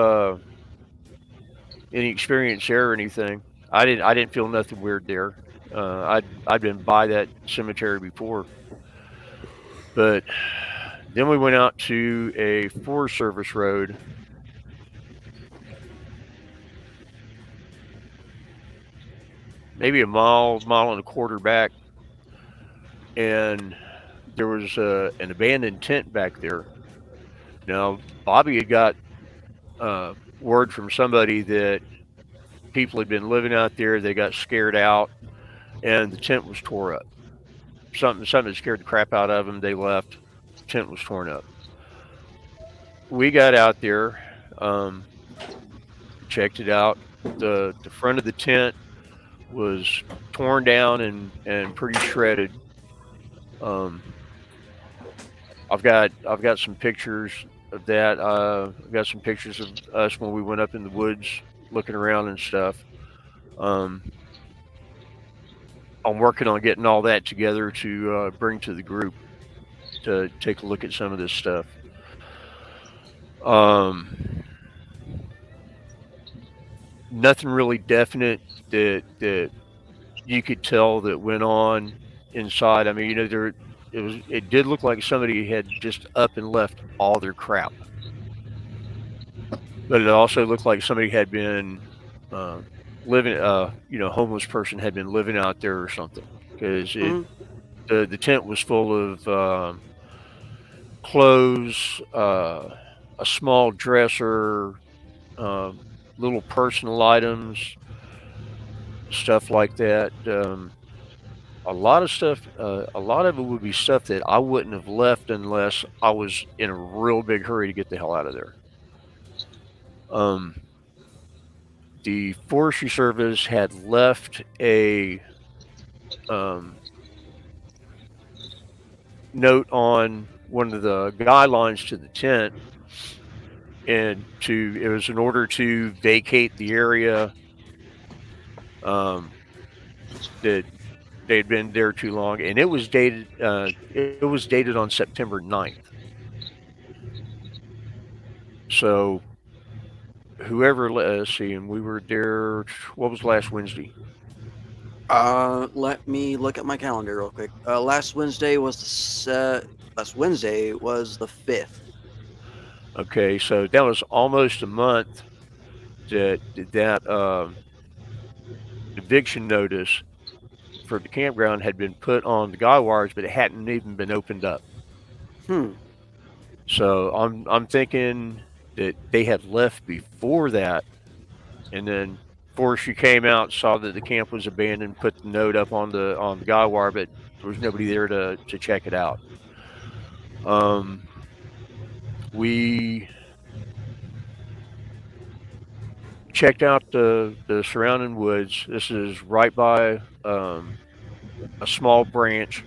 any experience there or anything. I didn't feel nothing weird there. I'd been by that cemetery before, but then we went out to a Forest Service road. Maybe a mile and a quarter back, and there was an abandoned tent back there. Now, Bobby had got word from somebody that people had been living out there. They got scared out, and the tent was tore up. Something had scared the crap out of them. They left. The tent was torn up. We got out there, checked it out. The front of the tent was torn down and pretty shredded. I've got some pictures of that. I've got some pictures of us when we went up in the woods looking around and stuff. I'm working on getting all that together to bring to the group to take a look at some of this stuff. Nothing really definite that you could tell that went on inside. I mean, it did look like somebody had just up and left all their crap, but it also looked like somebody had been living. Homeless person had been living out there or something, because the tent was full of clothes, a small dresser, little personal items, stuff like that. A lot of stuff, a lot of it would be stuff that I wouldn't have left unless I was in a real big hurry to get the hell out of there. The Forestry Service had left a note on one of the guidelines to the tent, and it was in order to vacate the area, that they had been there too long, and it was dated. It was dated on September 9th. So, whoever, let's see, and we were there. What was last Wednesday? Let me look at my calendar real quick. Last Wednesday was the 5th. Okay, so that was almost a month that eviction notice for the campground had been put on the guy wires, but it hadn't even been opened up. So I'm thinking that they had left before that, and then forestry came out, saw that the camp was abandoned, put the note up on the guy wire, but there was nobody there to check it out. We checked out the surrounding woods. This is right by a small branch,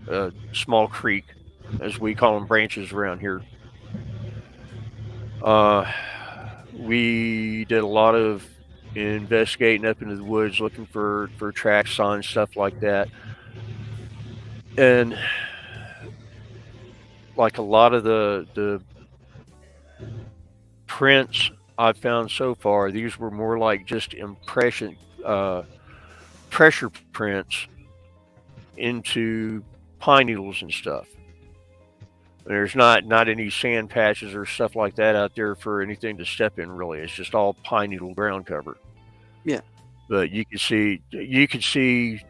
a small creek, as we call them, branches around here. Uh, we did a lot of investigating up into the woods, looking for tracks, signs, stuff like that. And like a lot of the prints I've found so far, these were more like just uh, pressure prints into pine needles and stuff. There's not any sand patches or stuff like that out there for anything to step in. Really, it's just all pine needle ground cover. Yeah. But you could see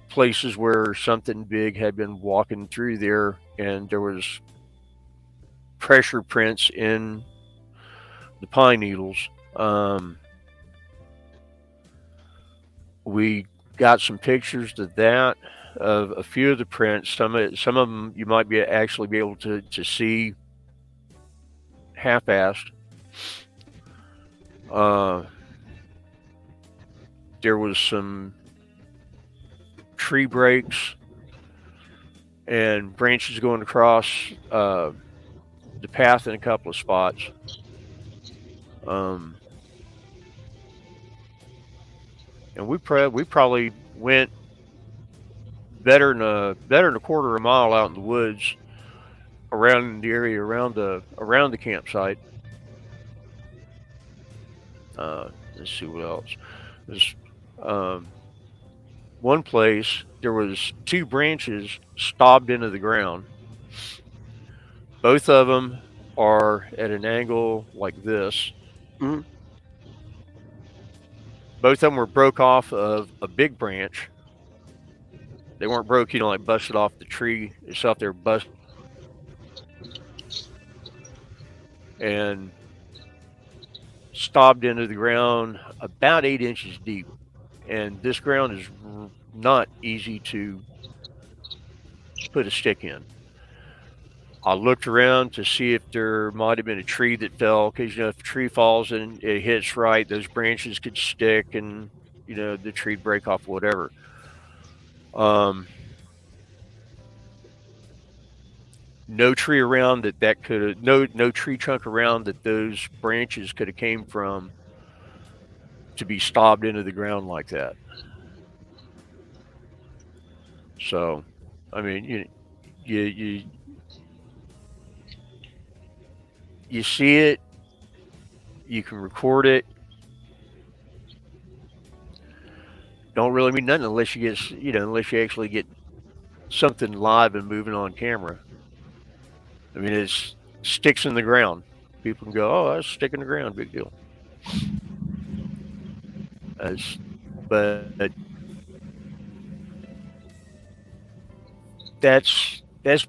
places where something big had been walking through there, and there was pressure prints in the pine needles. We got some pictures of that, of a few of the prints. Some of them you might actually be able to see half-assed. There was some tree breaks and branches going across the path in a couple of spots. And we probably went better than a quarter of a mile out in the woods around the area around the campsite. Let's see what else. There's one place there was two branches stobbed into the ground. Both of them are at an angle like this. Mm-hmm. Both of them were broke off of a big branch. They weren't broke, like busted off the tree itself. They were busted and stobbed into the ground about 8 inches deep. And this ground is not easy to put a stick in. I looked around to see if there might have been a tree that fell, because if a tree falls and it hits right, those branches could stick, and the tree break off, whatever. No tree around that could have no tree trunk around that those branches could have came from to be stobbed into the ground like that. So, I mean, you see it, you can record it. Don't really mean nothing unless you get, unless you actually get something live and moving on camera. I mean, it's sticks in the ground. People can go, "Oh, that's a stick in the ground, big deal." But that's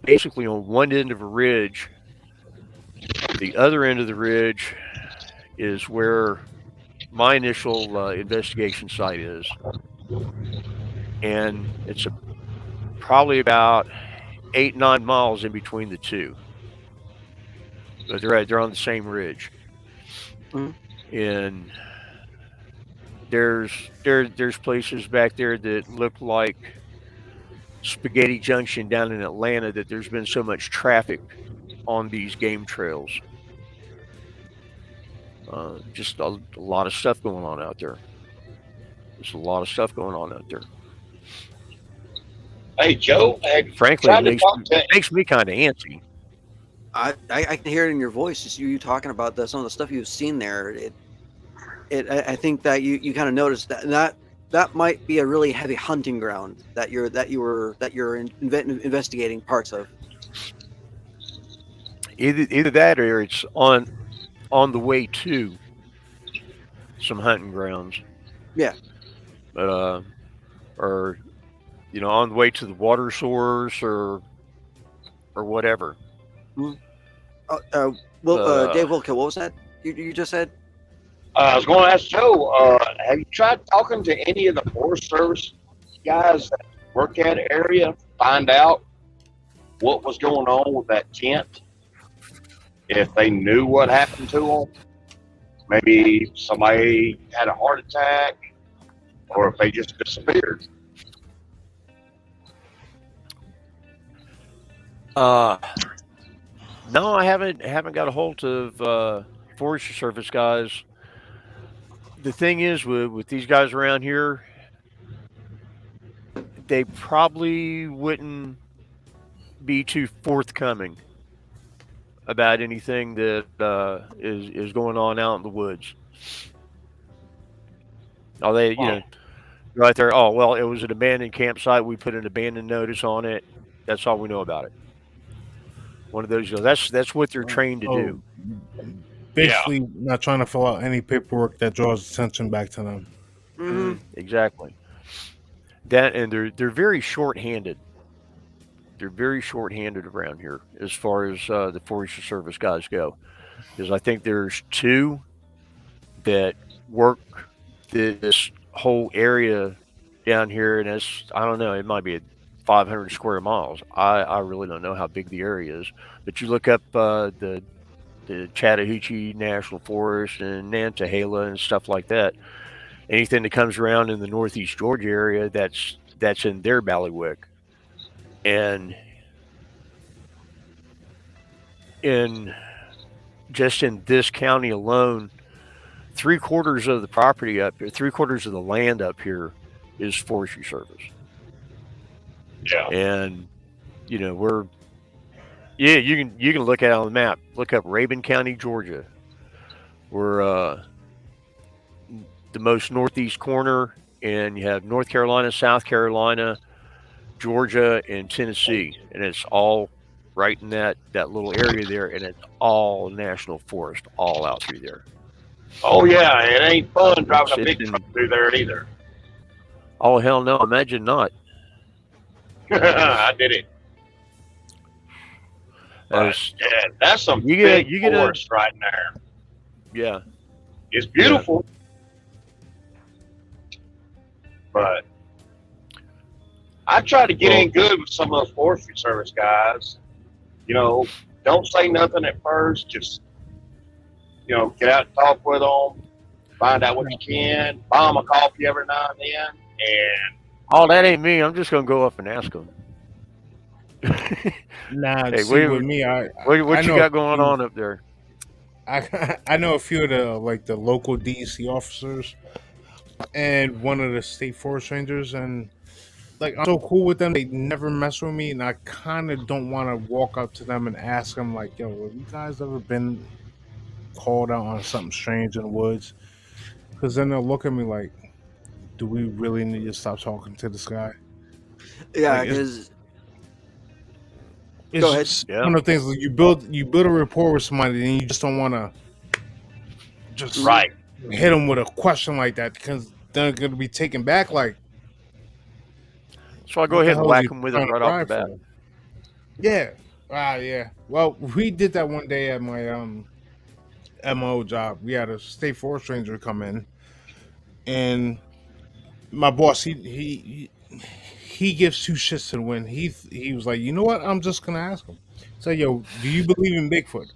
basically on one end of a ridge. The other end of the ridge is where my initial investigation site is, and it's probably about 8-9 miles in between the two. But they're on the same ridge, and there's places back there that look like Spaghetti Junction down in Atlanta, that there's been so much traffic on these game trails. Just a lot of stuff going on out there. There's a lot of stuff going on out there. Hey, Joe. Frankly, it makes me kind of antsy. I can hear it in your voice, just you talking about some of the stuff you've seen there. I think that you kind of noticed that might be a really heavy hunting ground that you're investigating parts of. Either that, or it's on the way to some hunting grounds. Yeah. But or on the way to the water source or whatever. Dave Wilke, what was that you just said? I was going to ask Joe, have you tried talking to any of the Forest Service guys that work that area, find out what was going on with that tent? If they knew what happened to them, maybe somebody had a heart attack, or if they just disappeared. No, I haven't got a hold of Forest Service guys. The thing is with these guys around here, they probably wouldn't be too forthcoming about anything that is going on out in the woods. Oh, they right there. Oh well, it was an abandoned campsite. We put an abandoned notice on it. That's all we know about it. One of those. That's what they're trained to do. Basically, not trying to fill out any paperwork that draws attention back to them. Exactly. That and they're very short-handed. They're very short-handed around here as far as the Forest Service guys go. Because I think there's two that work this whole area down here, and I don't know, it might be 500 square miles. I really don't know how big the area is. But you look up the Chattahoochee National Forest and Nantahala and stuff like that. Anything that comes around in the northeast Georgia area, that's in their bailiwick. And in this county alone, 3/4 of the property up here, 3/4 of the land up here is Forestry Service. Yeah. And you can look at it on the map. Look up Rabun County, Georgia. We're the most northeast corner, and you have North Carolina, South Carolina, Georgia, and Tennessee, and it's all right in that little area there, and it's all national forest, all out through there. Oh yeah, it ain't fun driving a big truck through there either. Oh hell no! Imagine not. I did it. That's some big forest right in there. Yeah, it's beautiful, but I try to get in good with some of the Forestry Service guys. Don't say nothing at first. Just get out and talk with them. Find out what you can. Buy them a coffee every now and then. And oh, that ain't me. I'm just gonna go up and ask them. Nah, hey, with me, what you got going on up there? I know a few of the local DEC officers and one of the state forest rangers, and I'm so cool with them. They never mess with me, and I kind of don't want to walk up to them and ask them yo, have you guys ever been called out on something strange in the woods? Because then they'll look at me like, do we really need to stop talking to this guy? Yeah, because go ahead. One of the things you build a rapport with somebody, and you just don't want to just hit them with a question like that, because they're going to be taken back. So I go ahead and whack them with it right off the bat. Yeah. Yeah. Well, we did that one day at my old job. We had a state forest ranger come in, and my boss he gives two shits to the wind. He was like, you know what? I'm just gonna ask him. So, yo, do you believe in Bigfoot?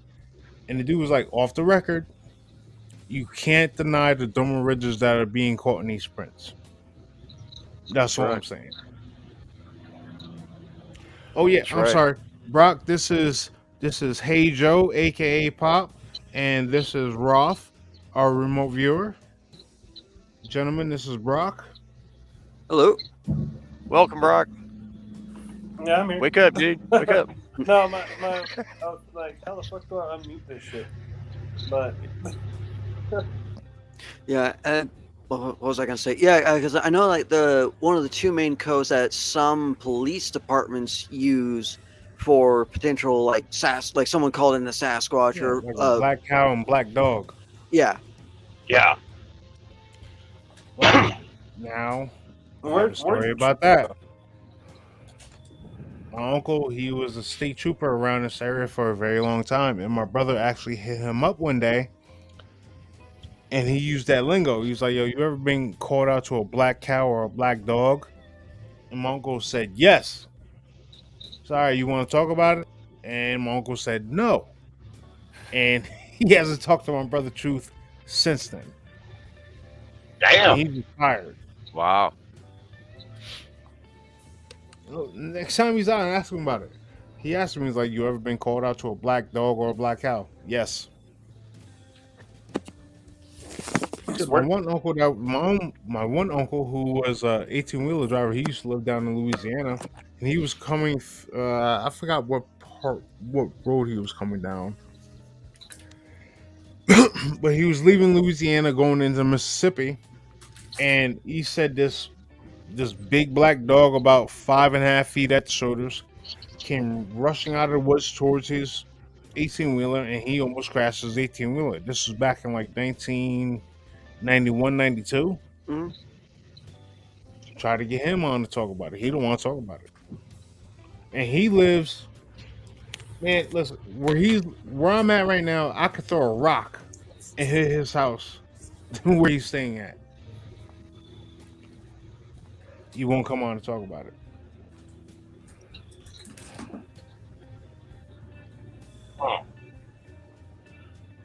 And the dude was like, off the record, you can't deny the Dome Ridges that are being caught in these prints. That's what I'm saying. Oh yeah, I'm sorry, Brock. This is Hey Joe, aka Pop, and this is Roth, our remote viewer. Gentlemen, this is Brock. Hello. Welcome, Brock. Yeah, I'm here. Wake up, dude. Wake up. No, I was like, how the fuck do I unmute this shit? But yeah, what was I gonna say? Yeah, because I know one of the two main codes that some police departments use for potential like someone called in a Sasquatch or black cow and black dog. Yeah. Yeah. Well, now, story about that. My uncle, he was a state trooper around this area for a very long time, and my brother actually hit him up one day, and he used that lingo. He was like, yo, you ever been called out to a black cow or a black dog? And my uncle said, yes. Sorry, you want to talk about it? And my uncle said, no. And he hasn't talked to my brother Truth since then. Damn. And he's retired. Wow. Next time he's out, and ask him about it. He asked me, he's like, you ever been called out to a black dog or a black cow? Yes. said my one uncle my one uncle who was a 18-wheeler driver. He used to live down in Louisiana, and he was coming. I forgot what road he was coming down, but he was leaving Louisiana going into Mississippi, and he said this big black dog about 5.5 feet at the shoulders came rushing out of the woods towards his 18-wheeler, and he almost crashed his 18-wheeler. This was back in like 1991, 92. Mhm. Try to get him on to talk about it. He don't want to talk about it. And he lives, man, listen, where I'm at right now, I could throw a rock and hit his house where he's staying at. He won't come on to talk about it.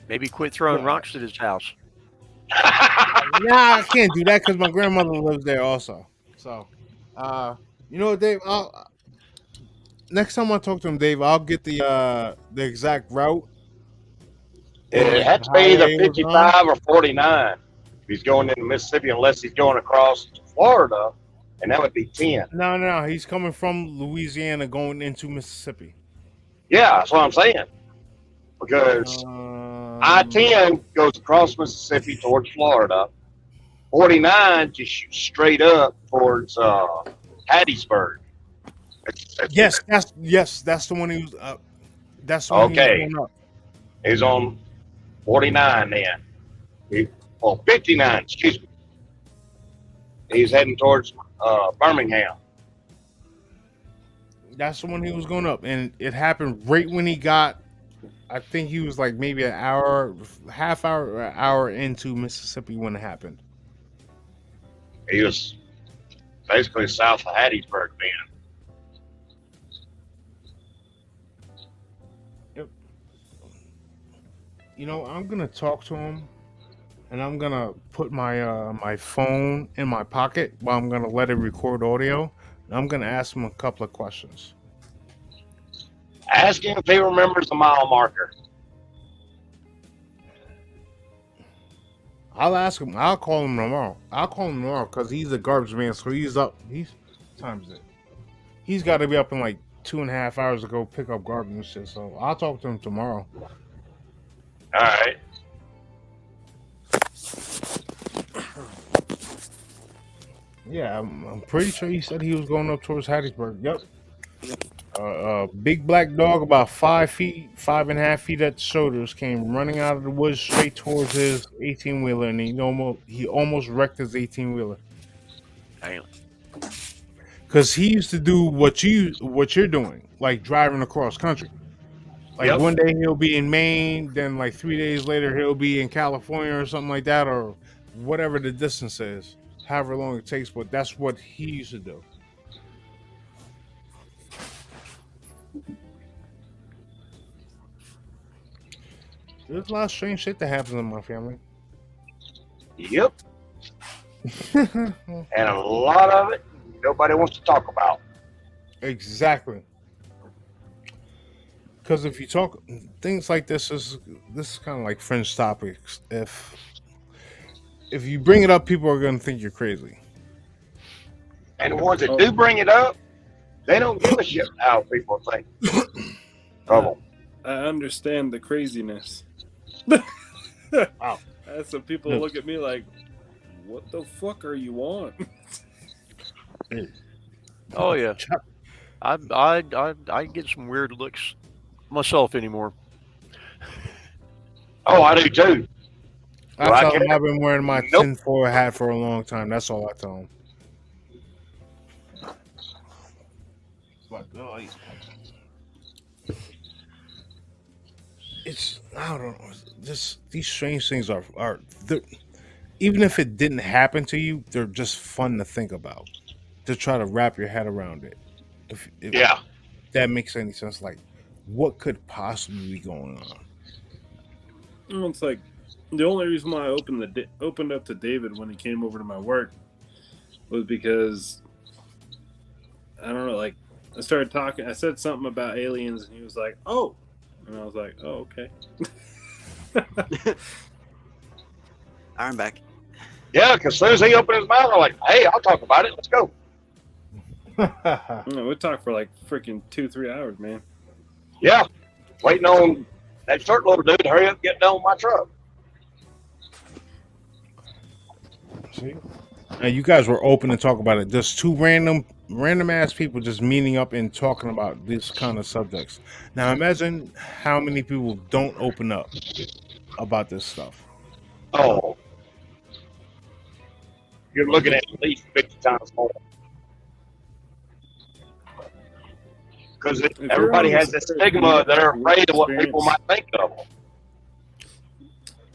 Maybe quit throwing rocks at his house. Nah, I can't do that because my grandmother lives there also. So, you know what, Dave? Next time I talk to him, Dave, I'll get the exact route. It had to be either 55 or 49 if he's going into Mississippi, unless he's going across to Florida, and that would be 10. No, he's coming from Louisiana going into Mississippi. Yeah, that's what I'm saying. Because I-10 goes across Mississippi towards Florida. 49 just shoots straight up towards Hattiesburg. Yes, that's the one he was. That's the one okay. He was going up. He's on 49 then. 59, excuse me. He's heading towards Birmingham. That's the one he was going up, and it happened right when he got. I think he was like maybe an hour, half hour, or an hour into Mississippi when it happened. He was basically south of Hattiesburg then. Yep. You know, I'm gonna talk to him, and I'm gonna put my my phone in my pocket while I'm gonna let it record audio. And I'm gonna ask him a couple of questions. Ask him if he remembers the mile marker. I'll ask him. I'll call him tomorrow. Because he's a garbage man, so he's up. Times it. He's got to be up in like 2.5 hours to go pick up garbage and shit. So I'll talk to him tomorrow. All right. Yeah, I'm pretty sure he said he was going up towards Hattiesburg. Yep. Big black dog about 5.5 feet at the shoulders came running out of the woods straight towards his 18-wheeler, and he almost wrecked his 18-wheeler. Damn. Because he used to do what you're doing, like driving across country. Like one day he'll be in Maine, then like 3 days later he'll be in California or something like that, or whatever the distance is, however long it takes. But that's what he used to do. There's a lot of strange shit that happens in my family. Yep. And a lot of it nobody wants to talk about. Exactly. Because if you talk things like this is kind of like fringe topics. If you bring it up, people are going to think you're crazy. And the ones that do bring it up, they don't give a shit how people think. Trouble. I understand the craziness. Wow. That's some people look at me like, what the fuck are you on? Oh yeah, I get some weird looks myself anymore. Oh, I do too. I tell them I've been wearing my tinfoil hat for a long time. That's all I tell them. It's, I don't know. Just these strange things are even if it didn't happen to you, they're just fun to think about. To try to wrap your head around it. If that makes any sense, like what could possibly be going on? Well, it's like the only reason why I opened up to David when he came over to my work was because I don't know, like I started talking. I said something about aliens, and he was like, "Oh," and I was like, "Oh, okay." I'm back. Yeah, because as soon as he opened his mouth, I'm like, hey, I'll talk about it. Let's go. We talked for like freaking 2-3 hours, man. Yeah, waiting on that short little dude to hurry up and get done with my truck. See? Now you guys were open to talk about it. Just two random ass people just meeting up and talking about this kind of subjects. Now imagine how many people don't open up about this stuff. Oh, you're looking at least 50 times more. Because everybody has this stigma. They're afraid of what people might think of them.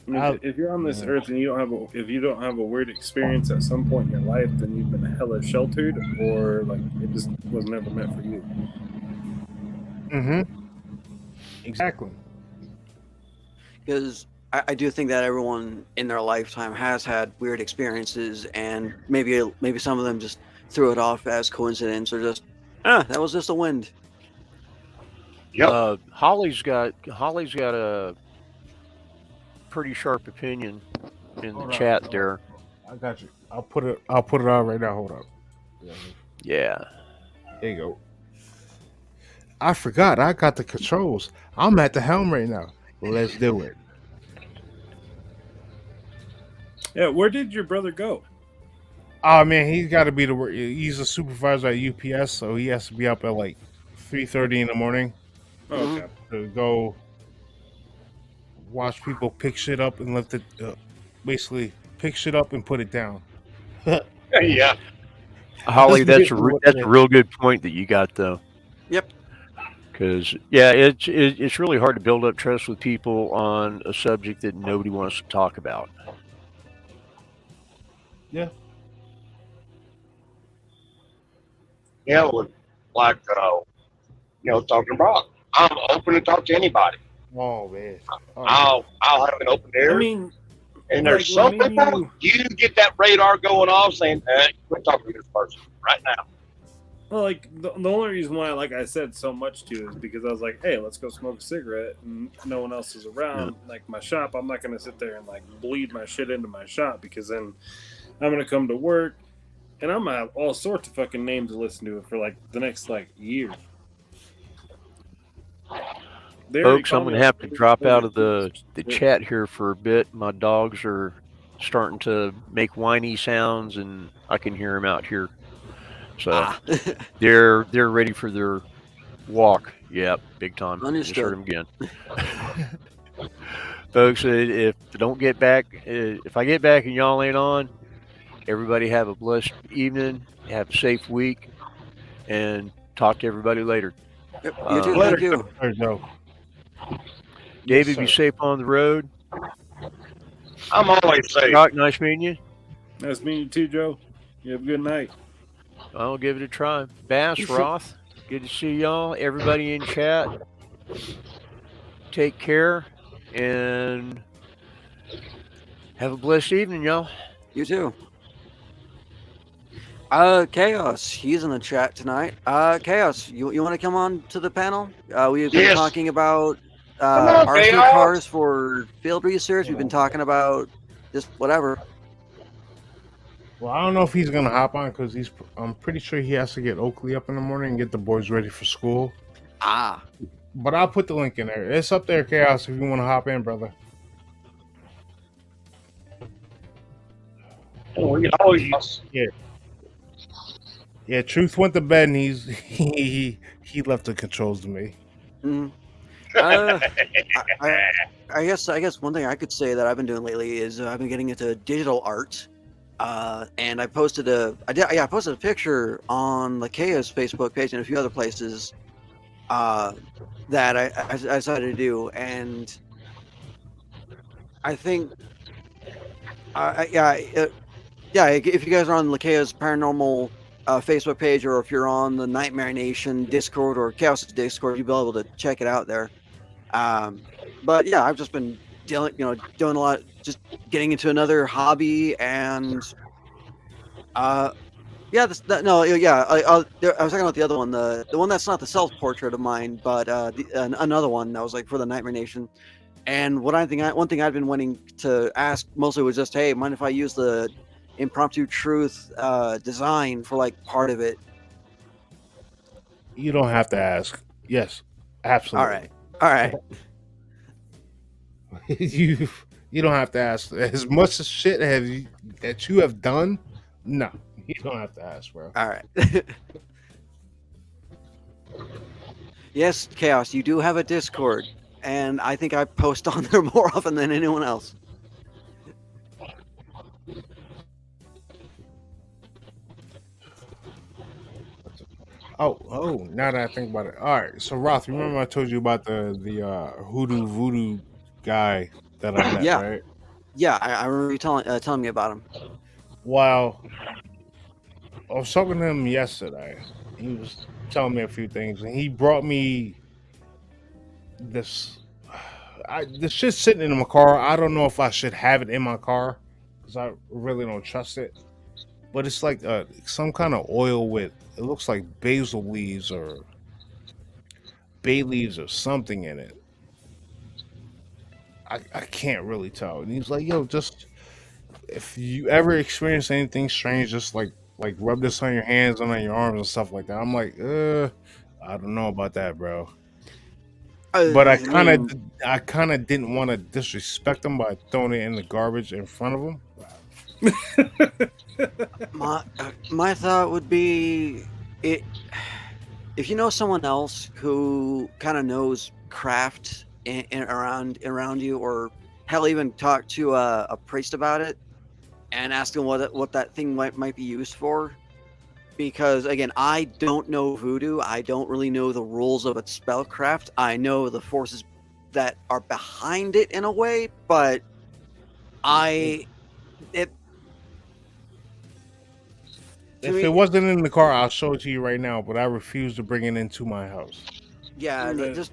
I mean, if you're on this earth and you don't have a weird experience at some point in your life, then you've been hella sheltered, or like it just was never meant for you. Mm-hmm. Exactly. Because I do think that everyone in their lifetime has had weird experiences, and maybe some of them just threw it off as coincidence, or just that was just a wind. Yep. Holly's got a pretty sharp opinion in the chat there. I got you. I'll put it on right now. Hold up. Yeah. There you go. I forgot. I got the controls. I'm at the helm right now. Let's do it. Yeah, where did your brother go? Oh man, he's got to be he's a supervisor at UPS, so he has to be up at like 3:30 in the morning. Oh, okay. To go watch people pick shit up and lift it. Basically, pick shit up and put it down. Yeah. Holly, that's a real good point that you got, though. Yep. Because it's really hard to build up trust with people on a subject that nobody wants to talk about. Yeah. Yeah, well, like talking about, I'm open to talk to anybody. Oh man. I'll have an open ear. I mean, and there's some people you get that radar going off saying, hey, quit talking to this person right now. Well, like the only reason why, like I said so much to you, is because I was like, hey, let's go smoke a cigarette, and no one else is around. Yeah. Like my shop, I'm not gonna sit there and like bleed my shit into my shop, because then I'm gonna come to work and I'm gonna have all sorts of fucking names to listen to for like the next like year. Folks, I'm going to have to drop out of the chat here for a bit. My dogs are starting to make whiny sounds, and I can hear them out here. So they're ready for their walk. Yep, big time. Understood. Just heard them again. Folks, if I don't get back, if I get back and y'all ain't on, everybody have a blessed evening, have a safe week, and talk to everybody later. Yep, you too. Thank you. There you go. David, Yes, be sir. safe on the road. I'm always safe. Doc, nice meeting you. Nice meeting you too, Joe. You have a good night. I'll give it a try. Bass, Roth, good to see y'all. Everybody in chat, take care and have a blessed evening, y'all. You too. Chaos, he's in the chat tonight. Chaos, you want to come on to the panel? We've been talking about RC cars for field research. We've been talking about just whatever. Well, I don't know if he's gonna hop on because I'm pretty sure he has to get Oakley up in the morning and get the boys ready for school. But I'll put the link in there. It's up there, Chaos, if you want to hop in, brother. Yeah. Truth went to bed and he left the controls to me. I guess one thing I could say that I've been doing lately is I've been getting into digital art, and I posted a picture on the Chaos Facebook page and a few other places that I decided to do, and I think if you guys are on Lakea's Paranormal Facebook page, or if you're on the Nightmare Nation Discord or Chaos Discord, you'll be able to check it out there. But yeah, I've just been doing a lot, just getting into another hobby, and I was talking about the other one, the one that's not the self-portrait of mine, but another one that was like for the Nightmare Nation. And one thing I've been wanting to ask mostly was just, hey, mind if I use the Impromptu Truth design for like part of it. You don't have to ask. Yes, absolutely. All right. you you don't have to ask. As much shit that you have done, no, you don't have to ask, bro. All right. Yes, Chaos, you do have a Discord, and I think I post on there more often than anyone else. Oh, now that I think about it. All right, so Roth, you remember I told you about the hoodoo voodoo guy that I met, Yeah. right? Yeah, I remember you telling me about him. Well, I was talking to him yesterday. He was telling me a few things, and he brought me this. This shit's sitting in my car. I don't know if I should have it in my car because I really don't trust it. But it's like some kind of oil with, it looks like basil leaves or bay leaves or something in it. I can't really tell. And he's like, yo, just if you ever experience anything strange, just like rub this on your hands and on your arms and stuff like that. I'm like, I don't know about that, bro. But I kind of didn't want to disrespect him by throwing it in the garbage in front of him. My thought would be, if you know someone else who kind of knows craft around you, or hell, even talk to a priest about it and ask them what that thing might be used for. Because again, I don't know voodoo. I don't really know the rules of its spellcraft. I know the forces that are behind it in a way, but If it wasn't in the car, I'll show it to you right now. But I refuse to bring it into my house. Yeah, just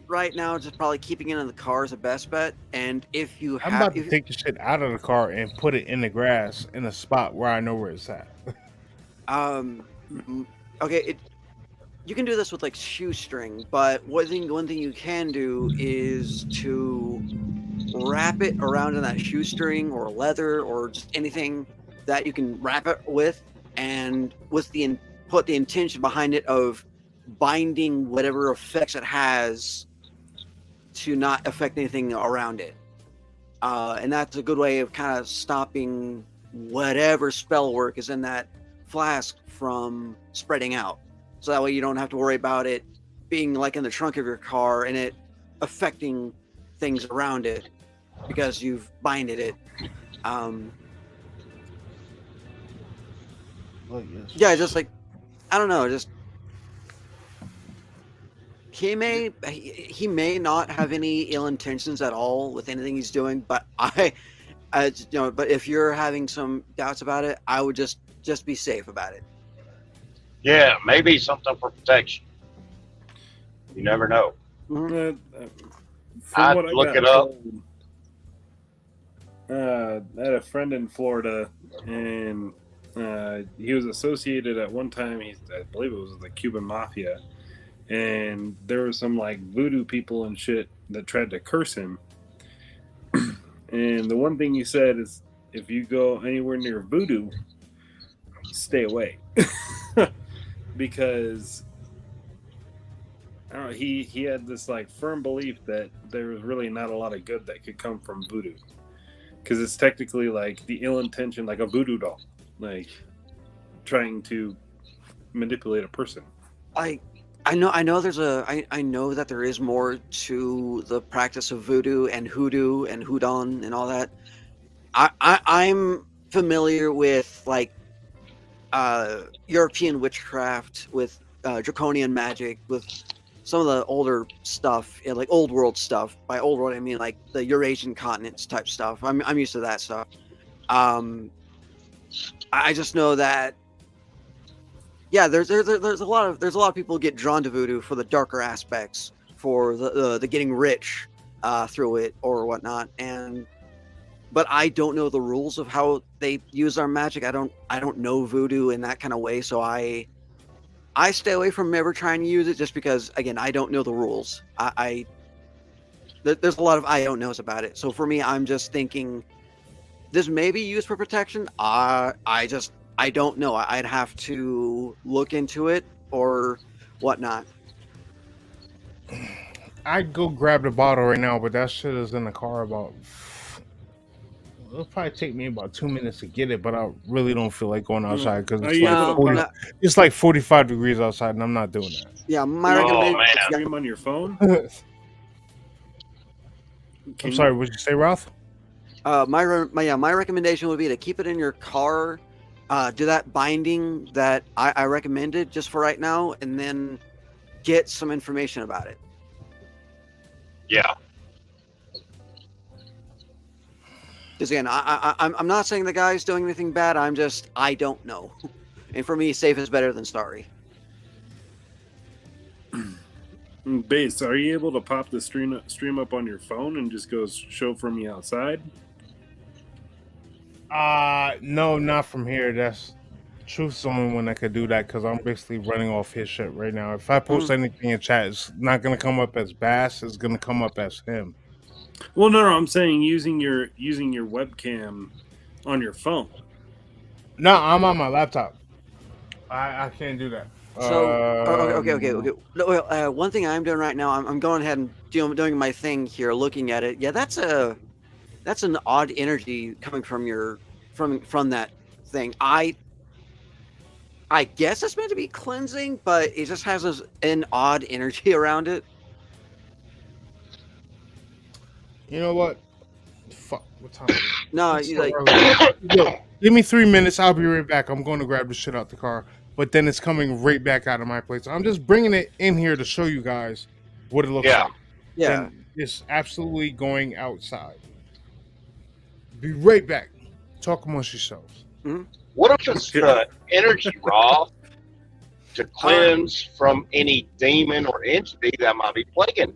right now, just probably keeping it in the car is the best bet. And if you I'm about to take the shit out of the car and put it in the grass in a spot where I know where it's at. Okay, you can do this with like shoestring, but one thing you can do is to wrap it around in that shoestring or leather or just anything that you can wrap it with, and with put the intention behind it of binding whatever effects it has to not affect anything around it. And that's a good way of kind of stopping whatever spell work is in that flask from spreading out. So that way you don't have to worry about it being like in the trunk of your car and it affecting things around it because you've binded it. Yeah, just like, I don't know, just he may not have any ill intentions at all with anything he's doing, but but if you're having some doubts about it, I would just be safe about it. Yeah, maybe something for protection. You never know. I'd look it up. I had a friend in Florida, and he was associated at one time. I believe it was the Cuban mafia, and there were some like voodoo people and shit that tried to curse him. And the one thing he said is, if you go anywhere near voodoo, stay away. Because I don't know, he had this like firm belief that there was really not a lot of good that could come from voodoo, because it's technically like the ill intention, like a voodoo doll, like trying to manipulate a person. I know there's I know that there is more to the practice of voodoo and hoodoo and houdon and all that. I'm familiar with like European witchcraft, with draconian magic, with some of the older stuff, like old world stuff. By old world, I mean like the Eurasian continents type stuff. I'm used to that stuff. I just know that, yeah, there's a lot of people who get drawn to voodoo for the darker aspects, for the getting rich through it or whatnot. But I don't know the rules of how they use our magic. I don't know voodoo in that kind of way, so I stay away from ever trying to use it, just because, again, I don't know the rules. There's a lot of I don't knows about it. So for me, I'm just thinking, this may be used for protection. I don't know. I'd have to look into it or whatnot. I'd go grab the bottle right now, but that shit is in the car about. It'll probably take me about 2 minutes to get it, but I really don't feel like going outside because Are it's you like able to 40, no. it's like 45 degrees outside, and I'm not doing Yeah, my Oh, recommendation. man. stream on your phone? that. Can I'm sorry, what'd you say, Ralph? My recommendation would be to keep it in your car. Do that binding that I recommended just for right now, and then get some information about it. Yeah. Because again, I'm not saying the guy's doing anything bad. I don't know. And for me, safe is better than sorry. Base, are you able to pop the stream up on your phone and just go show from me outside? No, not from here. That's Truth's the only one that could do that because I'm basically running off his shit right now. If I post anything in chat, it's not gonna come up as Bass. It's gonna come up as him. Well, no, I'm saying using your webcam on your phone. No, I'm on my laptop. I can't do that. So okay. No, one thing I'm doing right now, I'm going ahead and doing my thing here, looking at it. Yeah, that's an odd energy coming from that thing. I guess it's meant to be cleansing, but it just has an odd energy around it. You know what? Fuck. What time is it? No, It's you so like early. Yo, give me 3 minutes. I'll be right back. I'm going to grab the shit out the car, but then it's coming right back out of my place. I'm just bringing it in here to show you guys what it looks Yeah. like. yeah. And it's absolutely going outside. Be right back. Talk amongst yourselves. What if it's the energy raw to cleanse from any demon or entity that might be plaguing?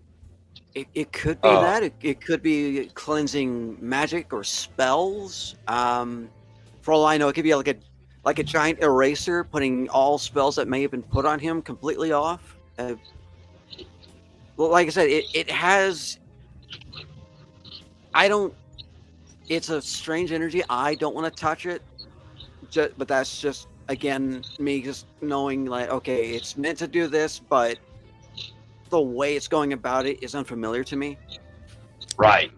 It could be that. It could be cleansing magic or spells. For all I know, it could be like a giant eraser, putting all spells that may have been put on him completely off. Well, like I said, it has. It's a strange energy. I don't want to touch it. But that's just, again, me just knowing, like, okay, it's meant to do this, but the way it's going about it is unfamiliar to me. Right.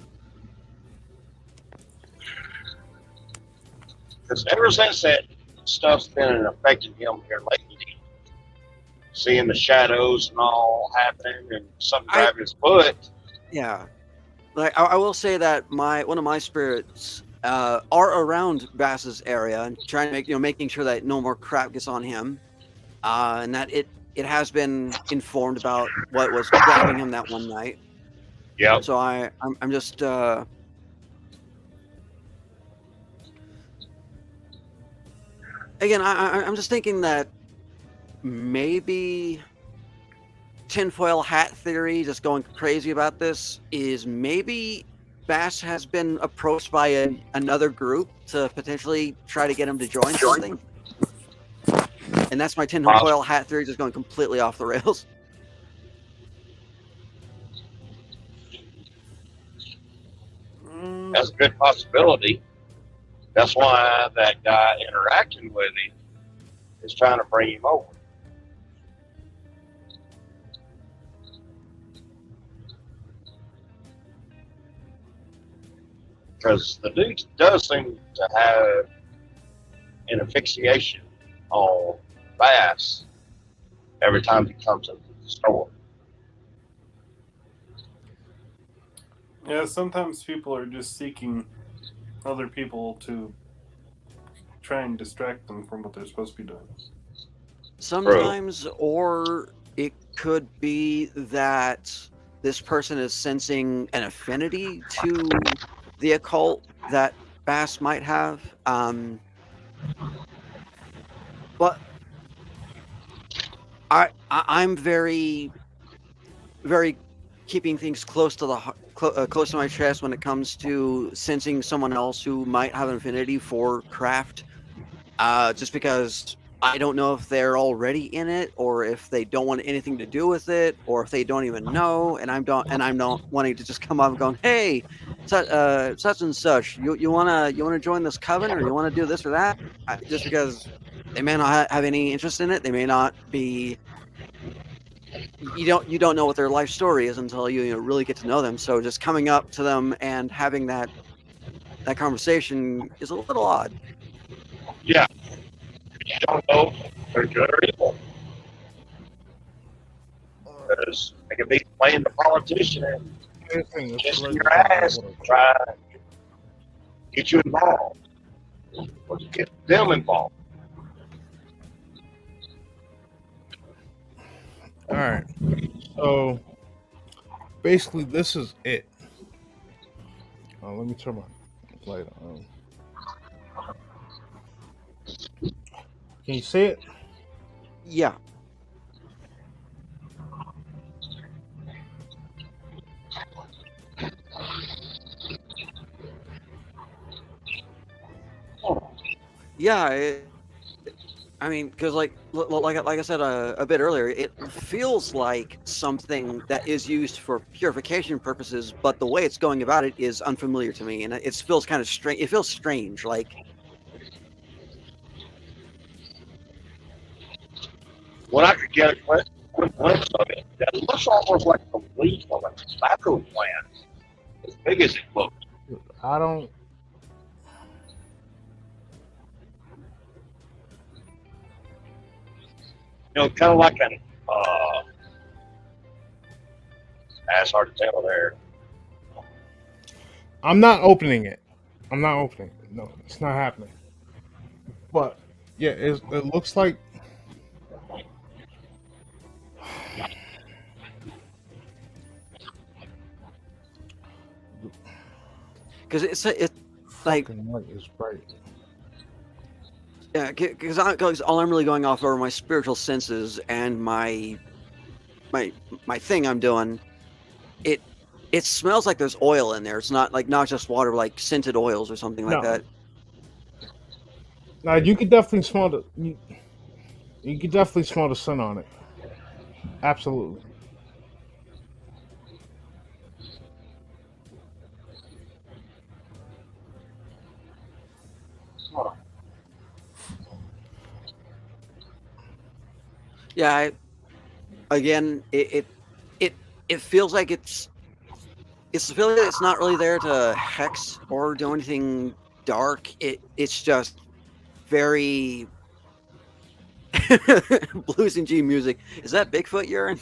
Because ever since that stuff's been affecting him here lately, seeing the shadows and all happening and something grabbing his foot. Yeah. Like, I will say that one of my spirits are around Bass's area and trying to making sure that no more crap gets on him, and that it has been informed about what was grabbing him that one night. Yeah. So I'm just again I'm just thinking that maybe tinfoil hat theory, just going crazy about this, is maybe Bass has been approached by another group to potentially try to get him to join something. And that's my tinfoil hat theory, just going completely off the rails. That's a good possibility. That's why that guy interacting with him is trying to bring him over. Because the dude does seem to have an asphyxiation on Bass every time he comes into the store. Yeah, sometimes people are just seeking other people to try and distract them from what they're supposed to be doing. Sometimes, or it could be that this person is sensing an affinity to the occult that Bass might have. But I'm very, very keeping things close to close to my chest when it comes to sensing someone else who might have an affinity for craft. Just because I don't know if they're already in it, or if they don't want anything to do with it, or if they don't even know, and I'm not wanting to just come up and going, "Hey, such and such. You wanna join this coven, or you wanna do this or that? Just because they may not have any interest in it, they may not be. You don't know what their life story is until you really get to know them. So just coming up to them and having that conversation is a little odd. Yeah. You don't know if they're good or evil. Because they could be playing the politician and kissing your ass and try to get you involved. Or get them involved. All right. So basically, this is it. Let me turn my light on. Can you see it? Yeah. Yeah. I mean, because like I said a bit earlier, it feels like something that is used for purification purposes, but the way it's going about it is unfamiliar to me, and it feels kind of strange. It feels strange, like. When I could get a quick glimpse of it, it looks almost like a leaf of a tobacco plant, as big as it looks. I don't. You know, kind of like an that's hard to tell there. I'm not opening it. I'm not opening it. No, it's not happening. But yeah, it looks like. Because it's like light is bright. Yeah, because all I'm really going off are my spiritual senses and my thing I'm doing. It smells like there's oil in there. It's not just water, like scented oils or something like that. Now you could definitely smell you could definitely smell the sun on it. Absolutely. Yeah, again, it feels like it's the feeling that it's not really there to hex or do anything dark. It's just very blues and G music. Is that Bigfoot urine?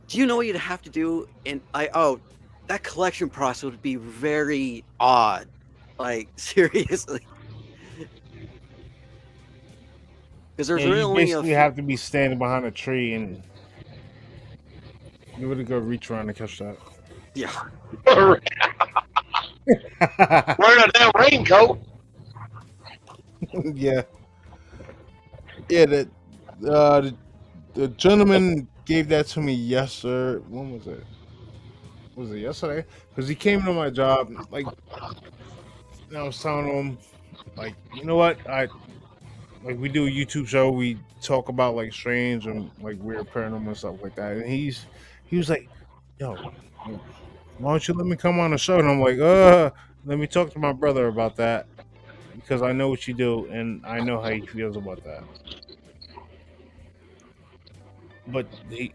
Do you know what you'd have to do? That collection process would be very odd. Like, seriously. Because there's really only basically have to be standing behind a tree and you would go reach around and catch that. Yeah. Wearing a damn raincoat. Yeah. Yeah, the gentleman gave that to me yesterday. When was it? Was it yesterday? Because he came to my job, like, and I was telling him, like, you know what? We do a YouTube show. We talk about like strange and like weird paranormal and stuff like that. And he was like, yo, why don't you let me come on the show? And I'm like, let me talk to my brother about that because I know what you do and I know how he feels about that. But he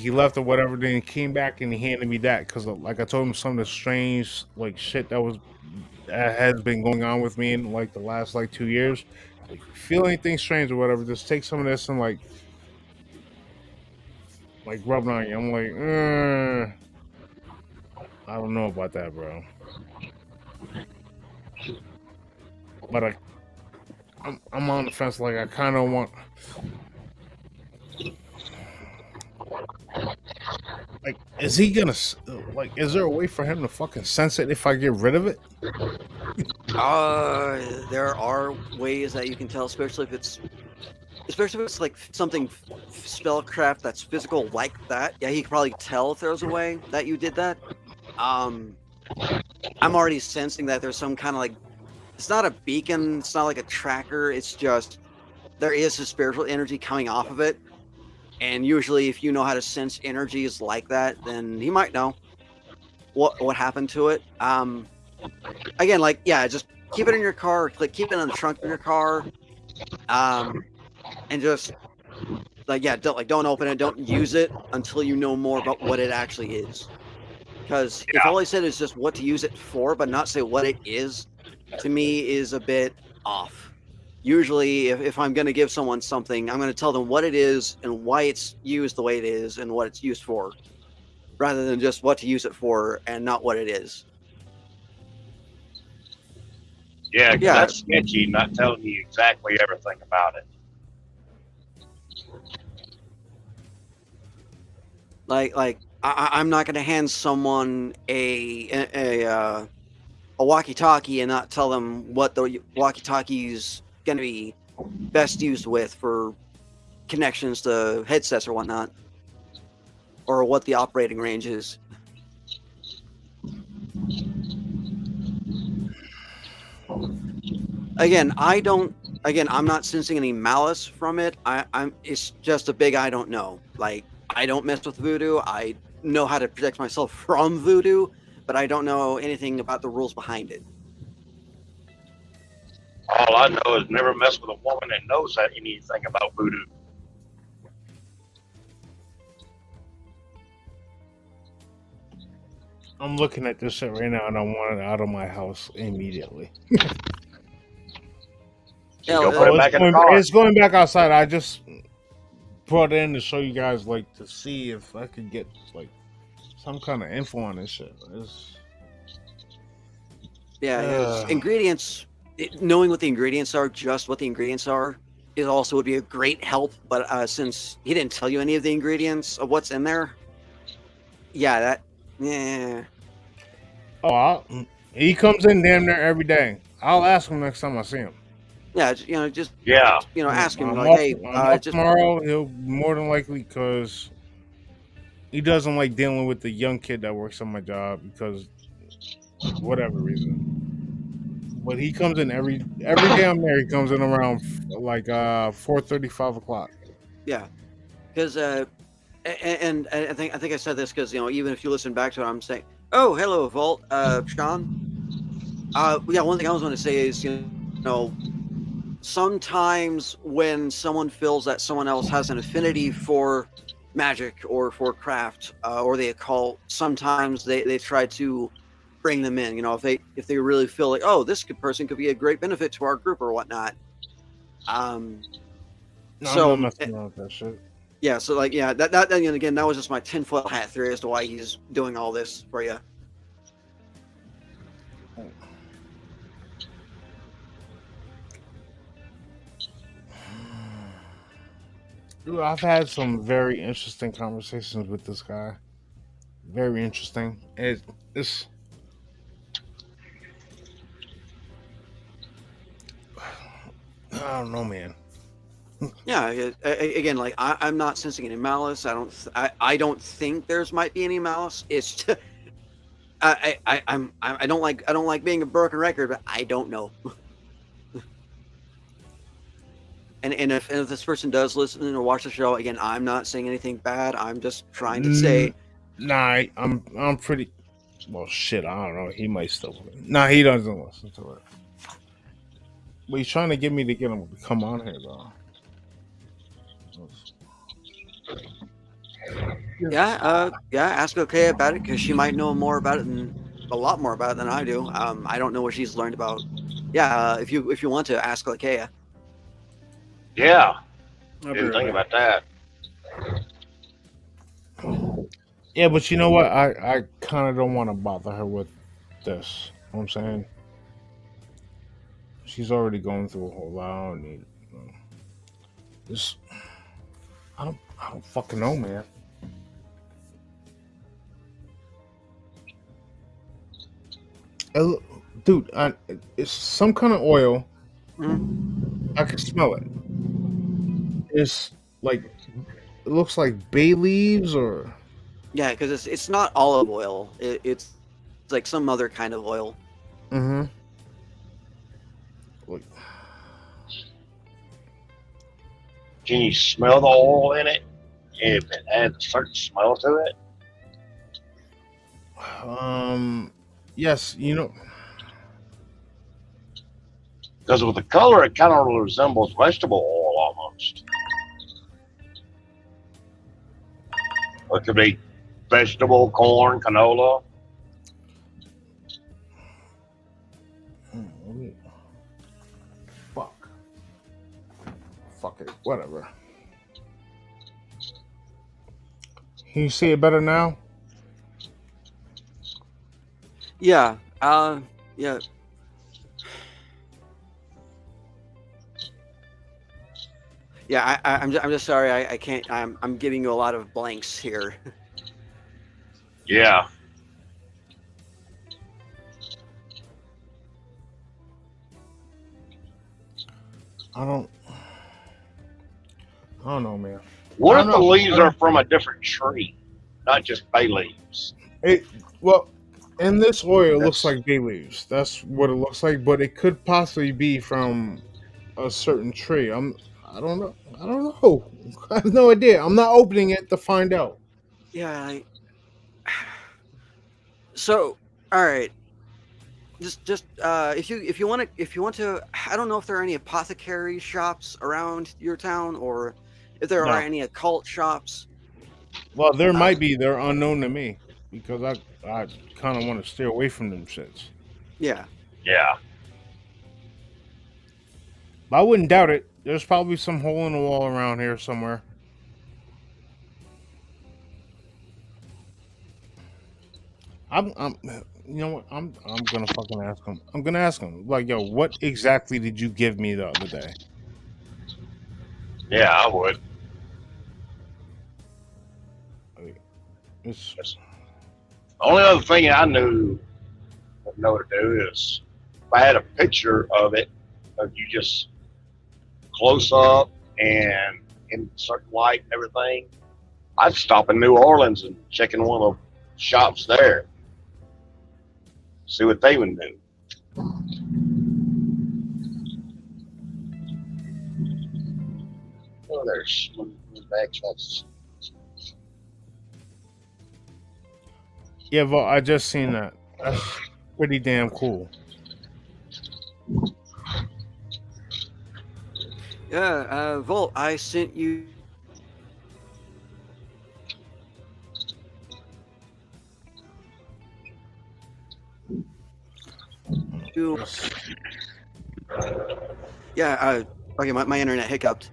left or whatever, then he came back and he handed me that because like I told him some of the strange like shit that has been going on with me in like the last like 2 years. Like, if you feel anything strange or whatever, just take some of this and like rub it on you. I'm like, I don't know about that, bro. But I'm on the fence. Like I kind of want. Like, is he gonna like? Is there a way for him to fucking sense it if I get rid of it? There are ways that you can tell, especially if it's like something spellcraft that's physical like that. Yeah, he could probably tell if there's a way that you did that. I'm already sensing that there's some kind of like, it's not a beacon, it's not like a tracker. It's just there is a spiritual energy coming off of it. And usually, if you know how to sense energies like that, then he might know what happened to it. Again, like, yeah, just keep it in your car, like keep it in the trunk of your car, and just like, yeah, don't open it, don't use it until you know more about what it actually is. Because if all I said is just what to use it for, but not say what it is, to me is a bit off. Usually, if I'm going to give someone something, I'm going to tell them what it is and why it's used the way it is and what it's used for, rather than just what to use it for and not what it is. Yeah, 'cause that's sketchy, not telling you exactly everything about it. Like I'm not going to hand someone a walkie-talkie and not tell them what the walkie-talkie's going to be best used with for connections to headsets or whatnot, or what the operating range is. Again, I'm not sensing any malice from it. It's just a big I don't know. Like, I don't mess with voodoo. I know how to protect myself from voodoo, but I don't know anything about the rules behind it. All I know is never mess with a woman that knows anything about voodoo. I'm looking at this shit right now, and I want it out of my house immediately. It's going back outside. I just brought it in to show you guys, like, to see if I could get like some kind of info on this shit. Ingredients. Knowing what the ingredients are, just what the ingredients are, it also would be a great help. But since he didn't tell you any of the ingredients of what's in there, he comes in damn near every day. I'll ask him next time I see him. Ask him tomorrow. He'll more than likely, because he doesn't like dealing with the young kid that works on my job because whatever reason. But he comes in every day I'm there. He comes in around like 4:30, 5 o'clock. Yeah, because and I think I said this because even if you listen back to it, I'm saying, oh, hello, Vault, Sean. One thing I was going to say is sometimes when someone feels that someone else has an affinity for magic or for craft or the occult, sometimes they try to bring them in. If they really feel like, oh, this person could be a great benefit to our group or whatnot. I'm not messing around with that shit. Yeah, so that and again, that was just my tinfoil hat theory as to why he's doing all this for you. Dude, I've had some very interesting conversations with this guy. Very interesting. It's I don't know, man. Yeah, again, like I'm not sensing any malice. I don't think there's might be any malice. It's just, I don't like being a broken record, but I don't know. and if this person does listen or watch the show, again, I'm not saying anything bad. I'm just trying to say. Nah, I'm pretty. Well, shit, I don't know. He might still. Nah, he doesn't listen to it. But he's trying to get me to get him to come on here, though. Ask okay about it because she might know more about it a lot more about it than I do. I don't know what she's learned about. If you want to ask Lakea. Yeah, didn't think about that. Yeah, but you know what? I kind of don't want to bother her with this. You know what I'm saying? She's already going through a whole lot. I don't need this. I don't fucking know, man. Dude, it's some kind of oil. I can smell it. It's like, it looks like bay leaves or. Yeah, because it's not olive oil. It's like some other kind of oil. Mm-hmm. Can you smell the oil in it? if it had a certain smell to it? Yes, you know. Because with the color, it kind of resembles vegetable oil almost. It could be vegetable, corn, canola. Fuck it, whatever. Can you see it better now? Yeah. Yeah. Yeah, I'm just sorry. I can't. I'm giving you a lot of blanks here. Yeah. I don't know, man. What I if don't the know. leaves are from a different tree, not just bay leaves? Well, in this oil, it looks like bay leaves. That's what it looks like, but it could possibly be from a certain tree. I don't know. I don't know. I have no idea. I'm not opening it to find out. Yeah. So, all right. Just if you want to, I don't know if there are any apothecary shops around your town, or if there are No. any occult shops. Well, there might be. They're unknown to me because I kind of want to steer away from them shits. Yeah. Yeah. But I wouldn't doubt it. There's probably some hole in the wall around here somewhere. You know what? I'm gonna fucking ask him. I'm gonna ask him. Like, yo, what exactly did you give me the other day? Yeah, I would. It's Only other thing I know to do is if I had a picture of it, of you just close up and in certain light and everything, I'd stop in New Orleans and check in one of the shops there. See what they would do. Oh, there's some backshots. yeah, well, I just seen that. That's pretty damn cool. Yeah. Volt, I sent you. Yeah. Okay. My internet hiccuped.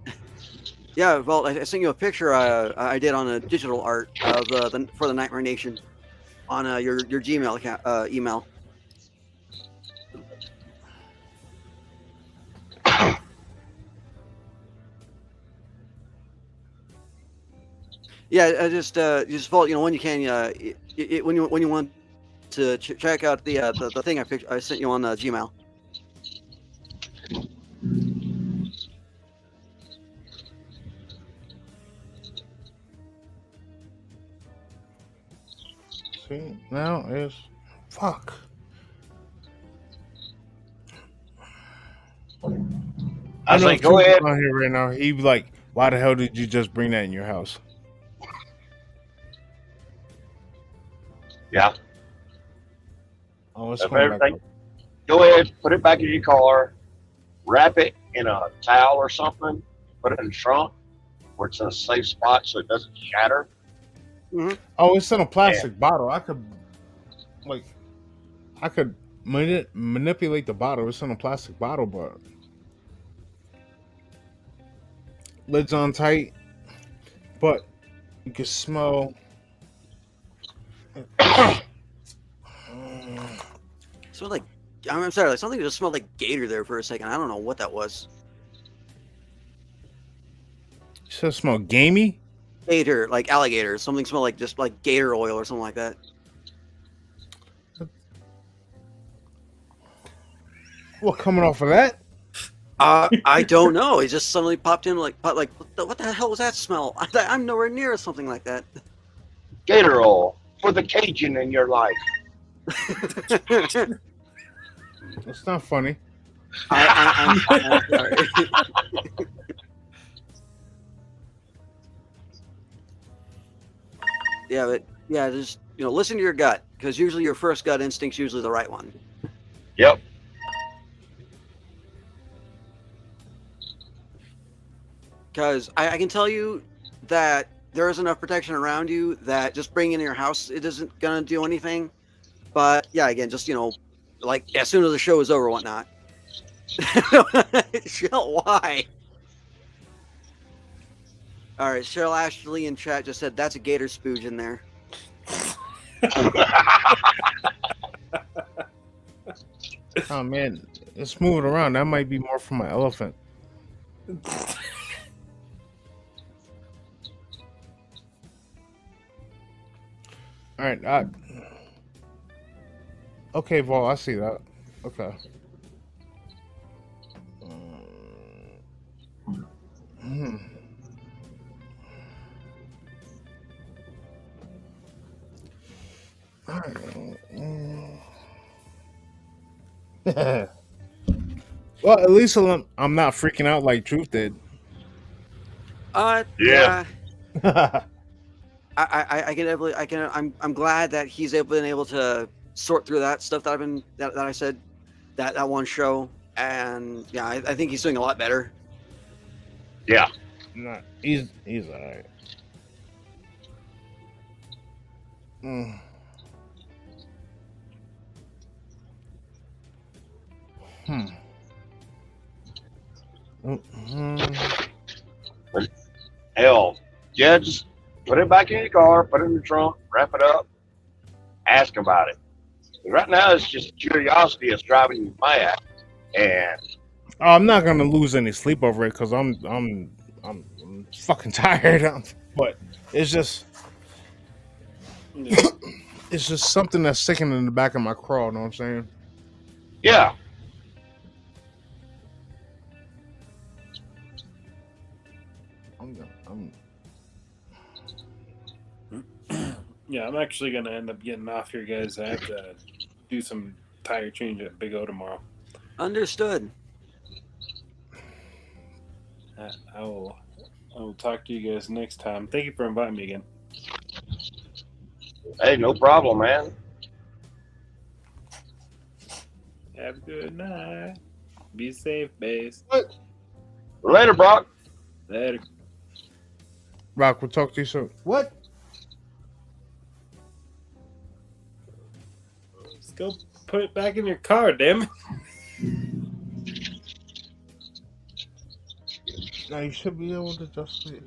Yeah, Volt, I sent you a picture I did on a digital art of for the Nightmare Nation on your Gmail account, email. Yeah, just Volt, when you can, when you want to check out the thing I sent you on Gmail. See, now is fuck. I know say, if go Truth's ahead. on here right now. He'd be like, "Why the hell did you just bring that in your house?" Yeah. Oh, it's If going back everything, up. go ahead, put it back in your car, wrap it in a towel or something, put it in the trunk where it's in a safe spot so it doesn't shatter. Oh, it's in a plastic bottle. I could manipulate the bottle. It's in a plastic bottle, but lid's on tight. But you can smell. Smelled like, I'm sorry, like something just smelled like gator there for a second. I don't know what that was. You said it smelled gamey? Gator, like alligator. Something smelled like just like gator oil or something like that. What, coming off of that? I don't know. It just suddenly popped in like what the hell was that smell? I'm nowhere near something like that. Gator oil for the Cajun in your life. It's not funny. I'm sorry. Yeah, but yeah, just listen to your gut, because usually your first gut instinct's usually the right one. Yep. Because I can tell you that there is enough protection around you that just bringing in your house, it isn't gonna do anything. But yeah, again, just like as soon as the show is over, whatnot. Why? All right, Cheryl Ashley in chat just said that's a gator spooge in there. Oh man, let's move it around. That might be more for my elephant. All right. Okay, Vol, I see that. Okay. Hmm. All right. Well, at least I'm not freaking out like Truth did. Yeah. I can definitely I'm glad that he's been able to sort through that stuff that I said that one show, and yeah, I think he's doing a lot better. Yeah. Nah, he's all right. Mm. Hell, yeah, just put it back in your car, put it in the trunk, wrap it up, ask about it. Right now, it's just curiosity that's driving you mad, and I'm not gonna lose any sleep over it because I'm fucking tired. But it's just it's just something that's sticking in the back of my craw. You know what I'm saying? yeah. Yeah, I'm actually gonna end up getting off here, guys. I have to do some tire change at Big O tomorrow. Understood. I will talk to you guys next time. Thank you for inviting me again. Hey, no problem, man. Have a good night. Be safe, base. Later, Brock. Later. Rock, we'll talk to you soon. What? Let's go put it back in your car, damn it. Now you should be able to just leave.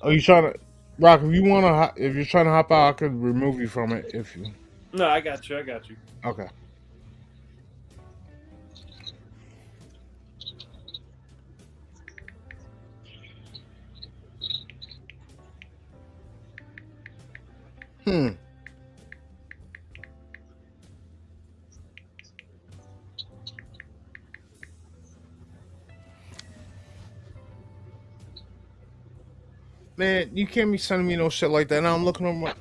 Oh, you trying to, Rock? If you're trying to hop out, I could remove you from it if you. No, I got you. Okay. Man, you can't be sending me no shit like that. Now I'm looking over my.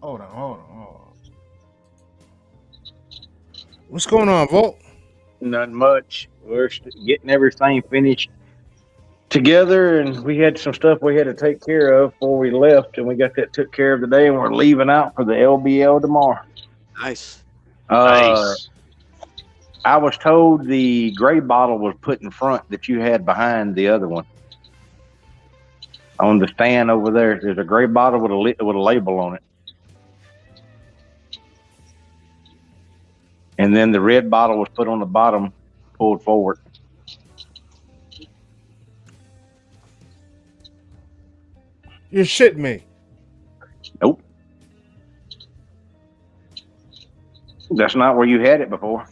Hold on. What's going on, Volt? Not much. We're getting everything finished together, and we had some stuff we had to take care of before we left, and we got that took care of today, and we're leaving out for the LBL tomorrow. Nice. Nice. I was told the gray bottle was put in front that you had behind the other one. On the stand over there, there's a gray bottle with a label on it. And then the red bottle was put on the bottom, pulled forward. You're shitting me. Nope. That's not where you had it before.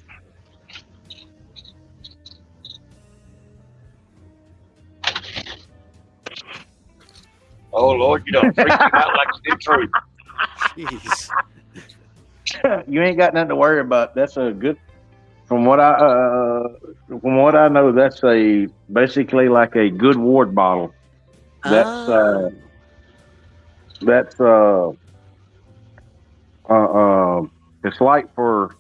Oh, Lord, you done freaked me out like you did Truth. Jeez. You ain't got nothing to worry about. That's a good. From what I know, that's basically like a good ward bottle. It's like for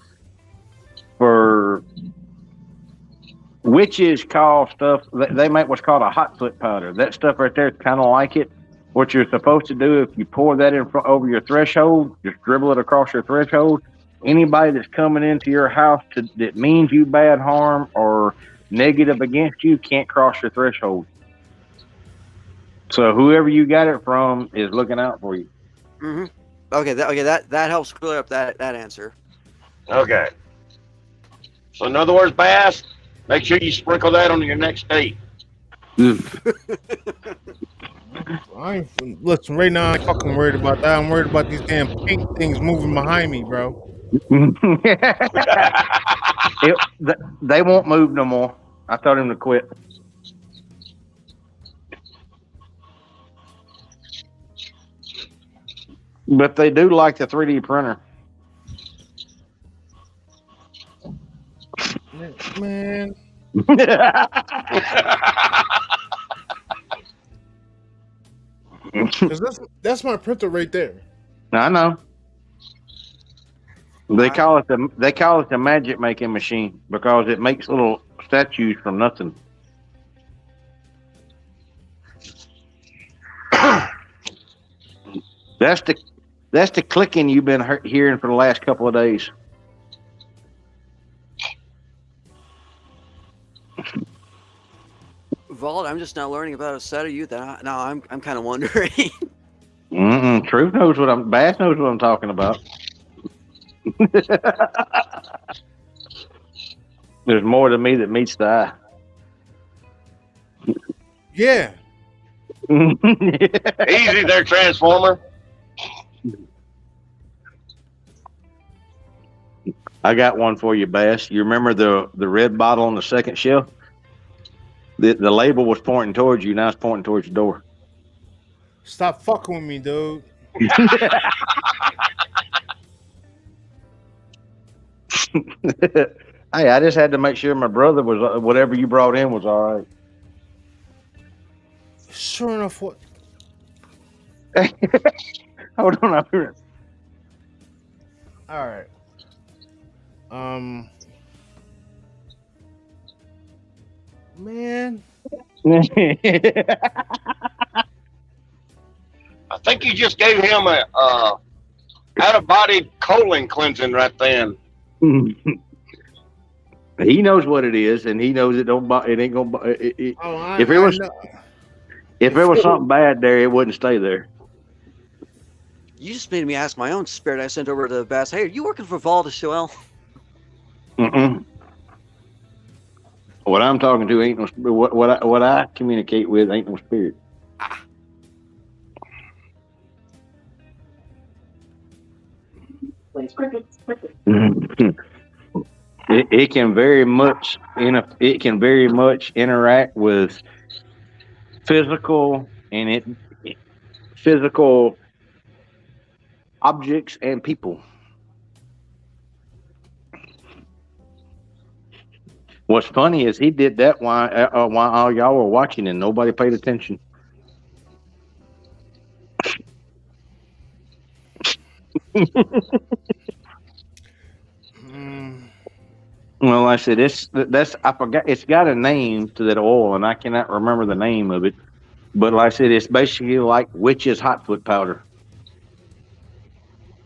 Witches call stuff. They make what's called a hot foot powder. That stuff right there is kind of like it. What you're supposed to do if you pour that in front over your threshold, just dribble it across your threshold. Anybody that's coming into your house that means you bad harm or negative against you can't cross your threshold. So whoever you got it from is looking out for you. Mm-hmm. Okay, that helps clear up that answer. Okay. So in other words, Bass, make sure you sprinkle that on your next date. Listen, right now, I'm fucking worried about that. I'm worried about these damn pink things moving behind me, bro. They won't move no more. I told him to quit. But they do like the 3D printer. Man. That's my printer right there. I know. They call it the magic making machine because it makes little statues from nothing. That's the clicking you've been hearing for the last couple of days. Vault, I'm just now learning about a set of you that now I'm kind of wondering. Truth knows Bass knows what I'm talking about. There's more to me that meets the eye. Yeah. Easy there, Transformer. I got one for you, Bass. You remember the red bottle on the second shelf? The label was pointing towards you. Now it's pointing towards your door. Stop fucking with me, dude. Hey, I just had to make sure my brother was whatever you brought in was all right. Sure enough, what? Hold on up here. All right. Man. I think you just gave him a out-of-body colon cleansing right then. He knows what it is, and he knows it ain't gonna. If it was something bad there, it wouldn't stay there. You just made me ask my own spirit I sent over to Bass. Hey, are you working for Vault as well? What I'm talking to ain't no what I communicate with ain't no spirit. It can very much interact with physical objects and people. What's funny is he did that while all y'all were watching and nobody paid attention. Well, I said I forgot. It's got a name to that oil, and I cannot remember the name of it. But like I said, it's basically like witch's hot foot powder.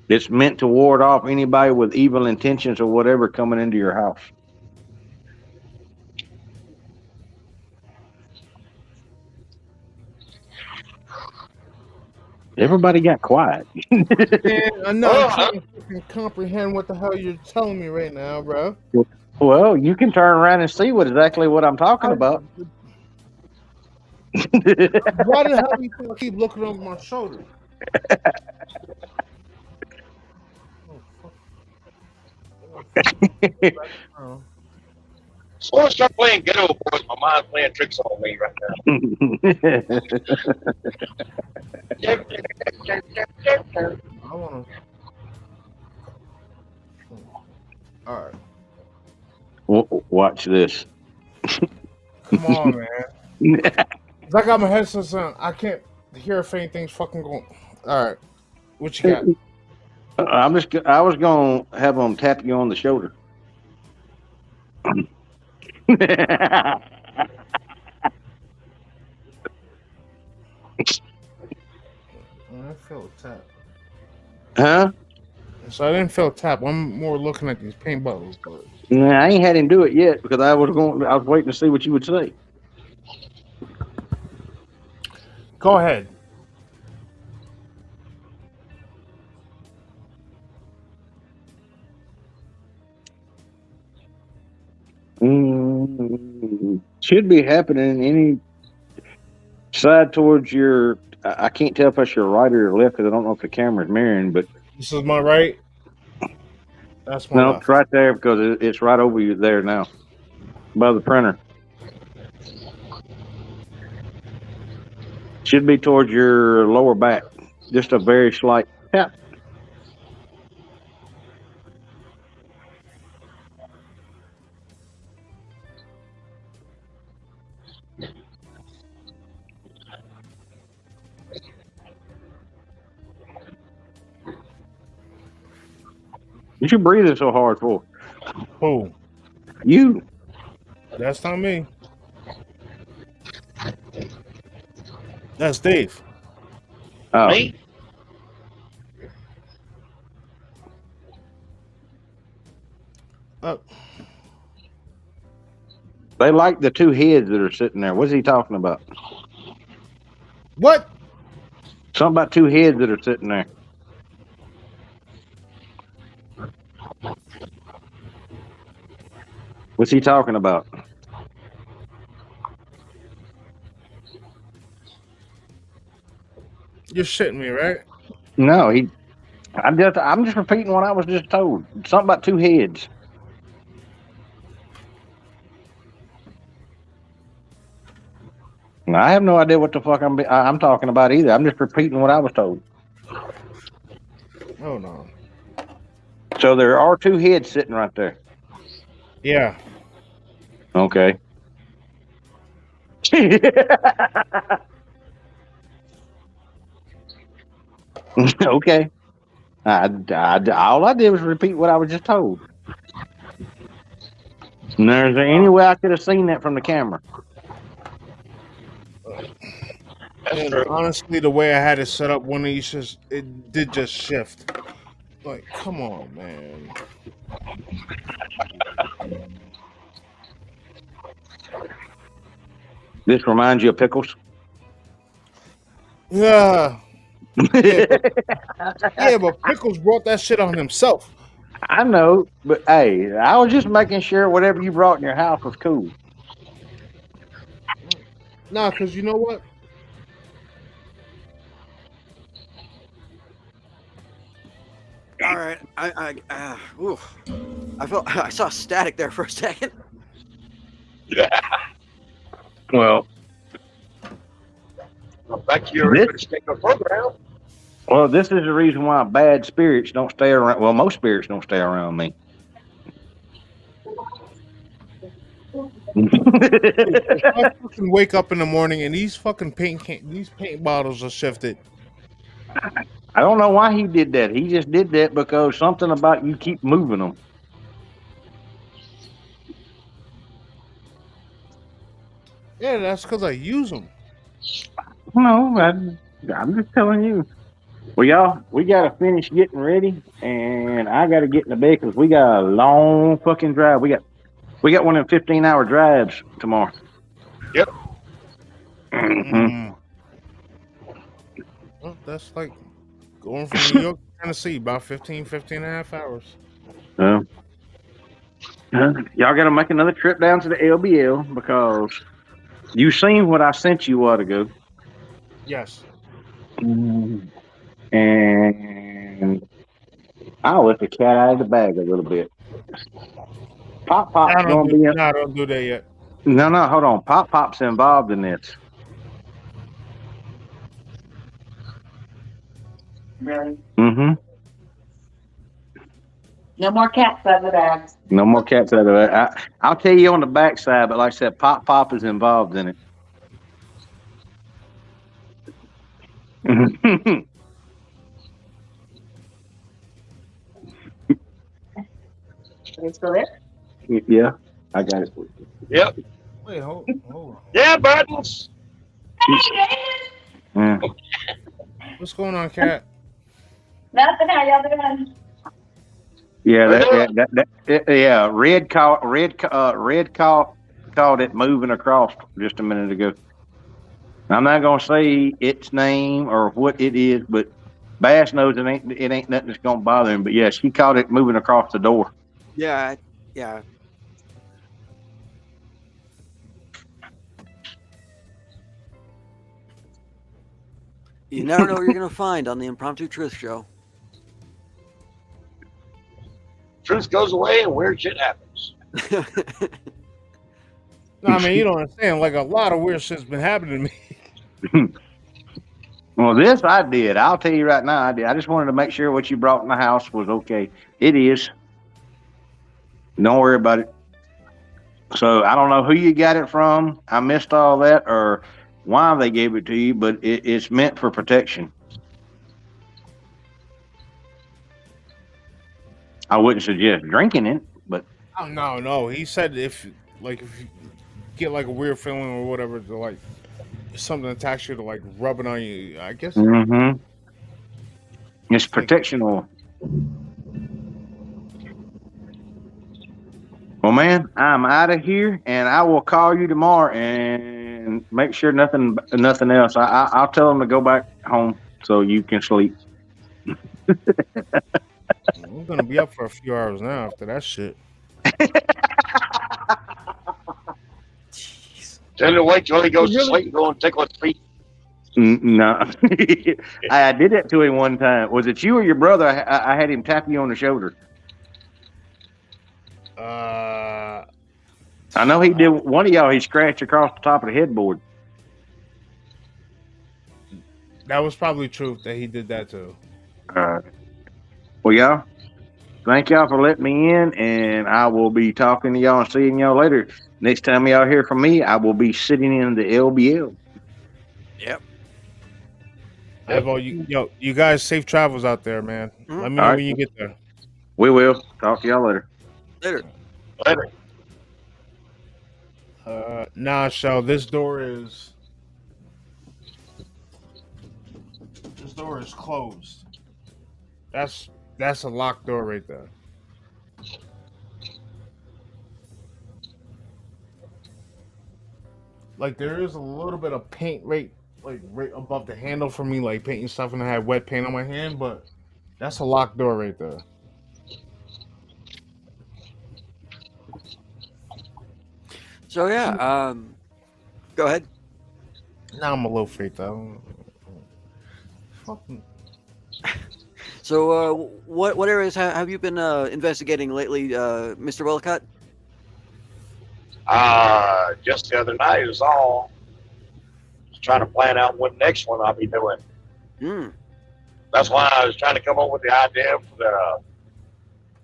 It's meant to ward off anybody with evil intentions or whatever coming into your house. Everybody got quiet. Man, I'm not trying to comprehend what the hell you're telling me right now, bro. Well, you can turn around and see exactly what I'm talking about. Why the hell do you think I keep looking over my shoulder? So let's start playing Ghetto Boys. My mind's playing tricks on me right now. I want to. All right. Watch this. Come on, man. I got my headset on. I can't hear if anything's fucking going. All right. What you got? I was gonna have them tap you on the shoulder. I felt tap. Huh? So I didn't feel tap. I'm more looking at these paint bottles. But Nah, I ain't had him do it yet because I was waiting to see what you would say. go ahead. Should be happening any side towards your. I can't tell if that's your right or your left because I don't know if the camera's mirroring, but This is my right. That's my no, left. it's right there because it's right over you there now, by the printer. Should be towards your lower back, just a very slight tap. What you breathing so hard for? Who? You. That's not me. That's Dave. Oh. Me? They like the two heads that are sitting there. What's he talking about? What? Something about two heads that are sitting there. What's he talking about? You're shitting me, right? No, I'm just repeating what I was just told. Something about two heads. I have no idea what the fuck I'm talking about either. I'm just repeating what I was told. Oh no. So there are two heads sitting right there. Yeah. Okay. Okay. All I did was repeat what I was just told. Now, is there any way I could have seen that from the camera? And honestly, the way I had it set up, when it did just shift. Like, come on, man. This reminds you of Pickles? Yeah. Yeah, but Pickles brought that shit on himself. I know, but hey, I was just making sure whatever you brought in your house was cool. Nah, because you know what? All right, I saw static there for a second. Yeah. Well, Back to your particular program. Well, this is the reason why bad spirits don't stay around. Well, most spirits don't stay around me. I fucking wake up in the morning and these fucking paint bottles are shifted. I don't know why he did that. He just did that because something about you keep moving them. Yeah, that's because I use them. No, I'm just telling you. Well, y'all, we got to finish getting ready, and I got to get in the bed because we got a long fucking drive. We got one of them 15-hour drives tomorrow. Yep. Mm-hmm. Well, that's like going from New York to Tennessee, about 15 and a half hours. Y'all got to make another trip down to the LBL because you seen what I sent you a while ago. Yes. And I'll let the cat out of the bag a little bit. Pop Pop's going to be... No, don't do that yet. No, hold on. Pop Pop's involved in this. Really? Mm-hmm. No more cats out of the bags. No more cats out of that. I'll tell you on the backside, but like I said, Pop is involved in it. Are you still there? Yeah, I got it. Yep. Wait, hold on. Yeah, Buttons. Yeah. What's going on, Cat? Nothing. How y'all doing? Yeah, We're doing yeah. Red called it moving across just a minute ago. I'm not gonna say its name or what it is, but Bass knows it ain't nothing that's gonna bother him. But yeah, she called it moving across the door. Yeah, yeah. You never know what you're going to find on the Impromptu Truth Show. Truth goes away and weird shit happens. No, I mean, you don't understand. Like, a lot of weird shit's been happening to me. Well, this I did. I'll tell you right now, I did. I just wanted to make sure what you brought in the house was okay. It is. Don't worry about it. So I don't know who you got it from. I missed all that or why they gave it to you, but it's meant for protection. I wouldn't suggest drinking it, but Oh, no. He said if you get like a weird feeling or whatever, to like something attacks you to like rub it on you. I guess. It's protection oil. Well, man, I'm out of here, and I will call you tomorrow and make sure nothing else. I'll tell them to go back home so you can sleep. I'm gonna be up for a few hours now after that shit. Tell him to wait till he goes to sleep and go and tickle his feet. No, I did that to him one time. Was it you or your brother? I had him tap you on the shoulder. I know he did. One of y'all, he scratched across the top of the headboard. That was probably true that he did that too. Well, y'all, thank y'all for letting me in, and I will be talking to y'all and seeing y'all later. Next time y'all hear from me, I will be sitting in the LBL. Yep. You guys, safe travels out there, man. Let me know when you get there. We will. Talk to y'all later. Later. Nah, Shell, this door is closed. That's a locked door right there. Like, there is a little bit of paint right above the handle for me, like painting stuff, and I had wet paint on my hand, but that's a locked door right there. So yeah, go ahead. Now I'm a little freaked out. Fucking. So what areas have you been investigating lately, Mr. Wilcott? Just the other night is all. Just trying to plan out what next one I'll be doing. That's why I was trying to come up with the idea for the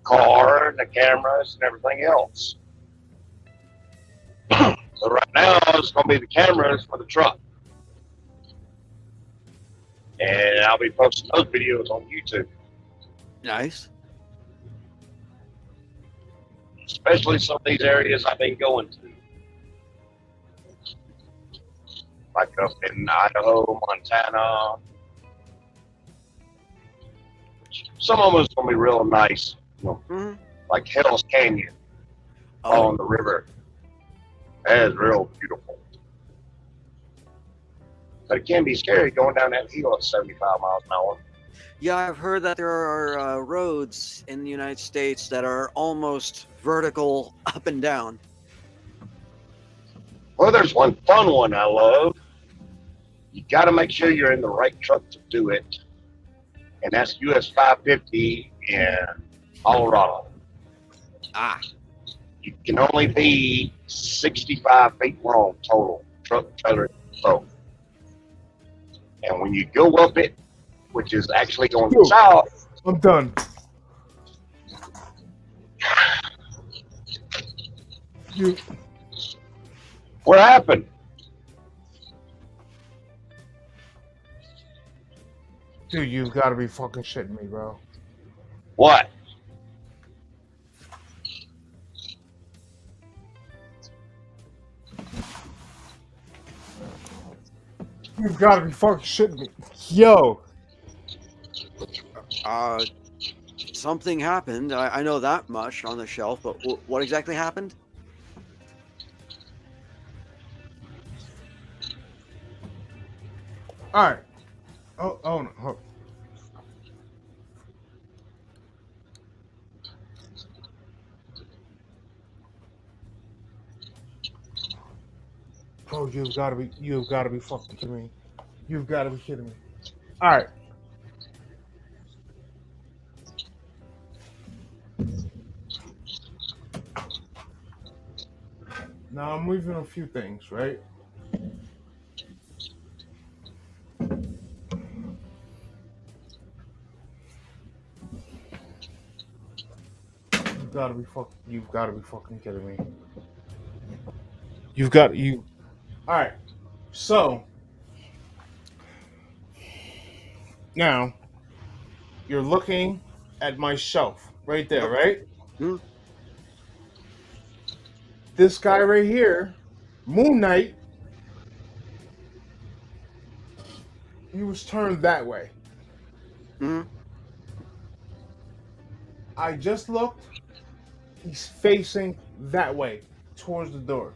car and the cameras and everything else. So right now it's going to be the cameras for the truck. And I'll be posting those videos on YouTube. Nice. Especially some of these areas I've been going to. Like up in Idaho, Montana. Some of them is going to be real nice. Like Hell's Canyon on the river. That is real beautiful. But it can be scary going down that hill at 75 miles an hour. Yeah, I've heard that there are roads in the United States that are almost vertical up and down. Well, there's one fun one I love. You got to make sure you're in the right truck to do it. And that's US 550 in Colorado. You can only be 65 feet long total, truck, trailer, both. And when you go up it, which is actually going south. I'm done. What happened? Dude, you've got to be fucking shitting me, bro. What? You've got to be fucking shitting me. Yo. Something happened. I know that much on the shelf, but what exactly happened? All right. Oh no. Oh. Oh, you've got to be fucking kidding me. You've got to be kidding me. All right. Now I'm moving a few things, right? You've got to be fucking kidding me. All right. So now you're looking at my shelf right there, right? Hmm? This guy right here, Moon Knight, he was turned that way. Hmm? I just looked. He's facing that way towards the door.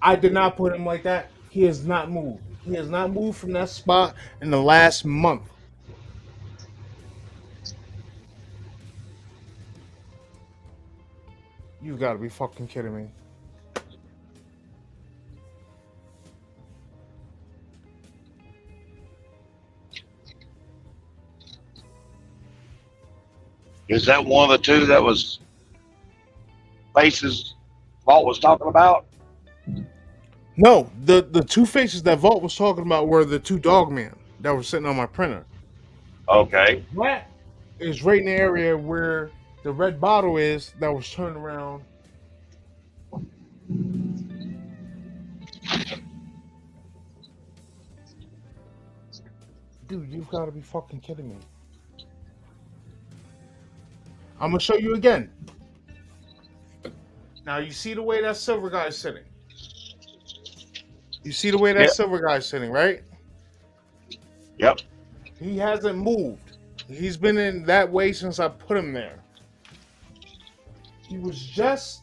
I did not put him like that. He has not moved. He has not moved from that spot in the last month. You gotta be fucking kidding me. Is that one of the two that was faces Vault was talking about? No, the two faces that Vault was talking about were the two dogmen that were sitting on my printer. Okay. That is right in the area where the red bottle is that was turned around. Dude, you've got to be fucking kidding me. I'm going to show you again. Now, you see the way that silver guy is sitting? You see the way that silver guy is sitting, right? Yep. He hasn't moved. He's been in that way since I put him there. He was just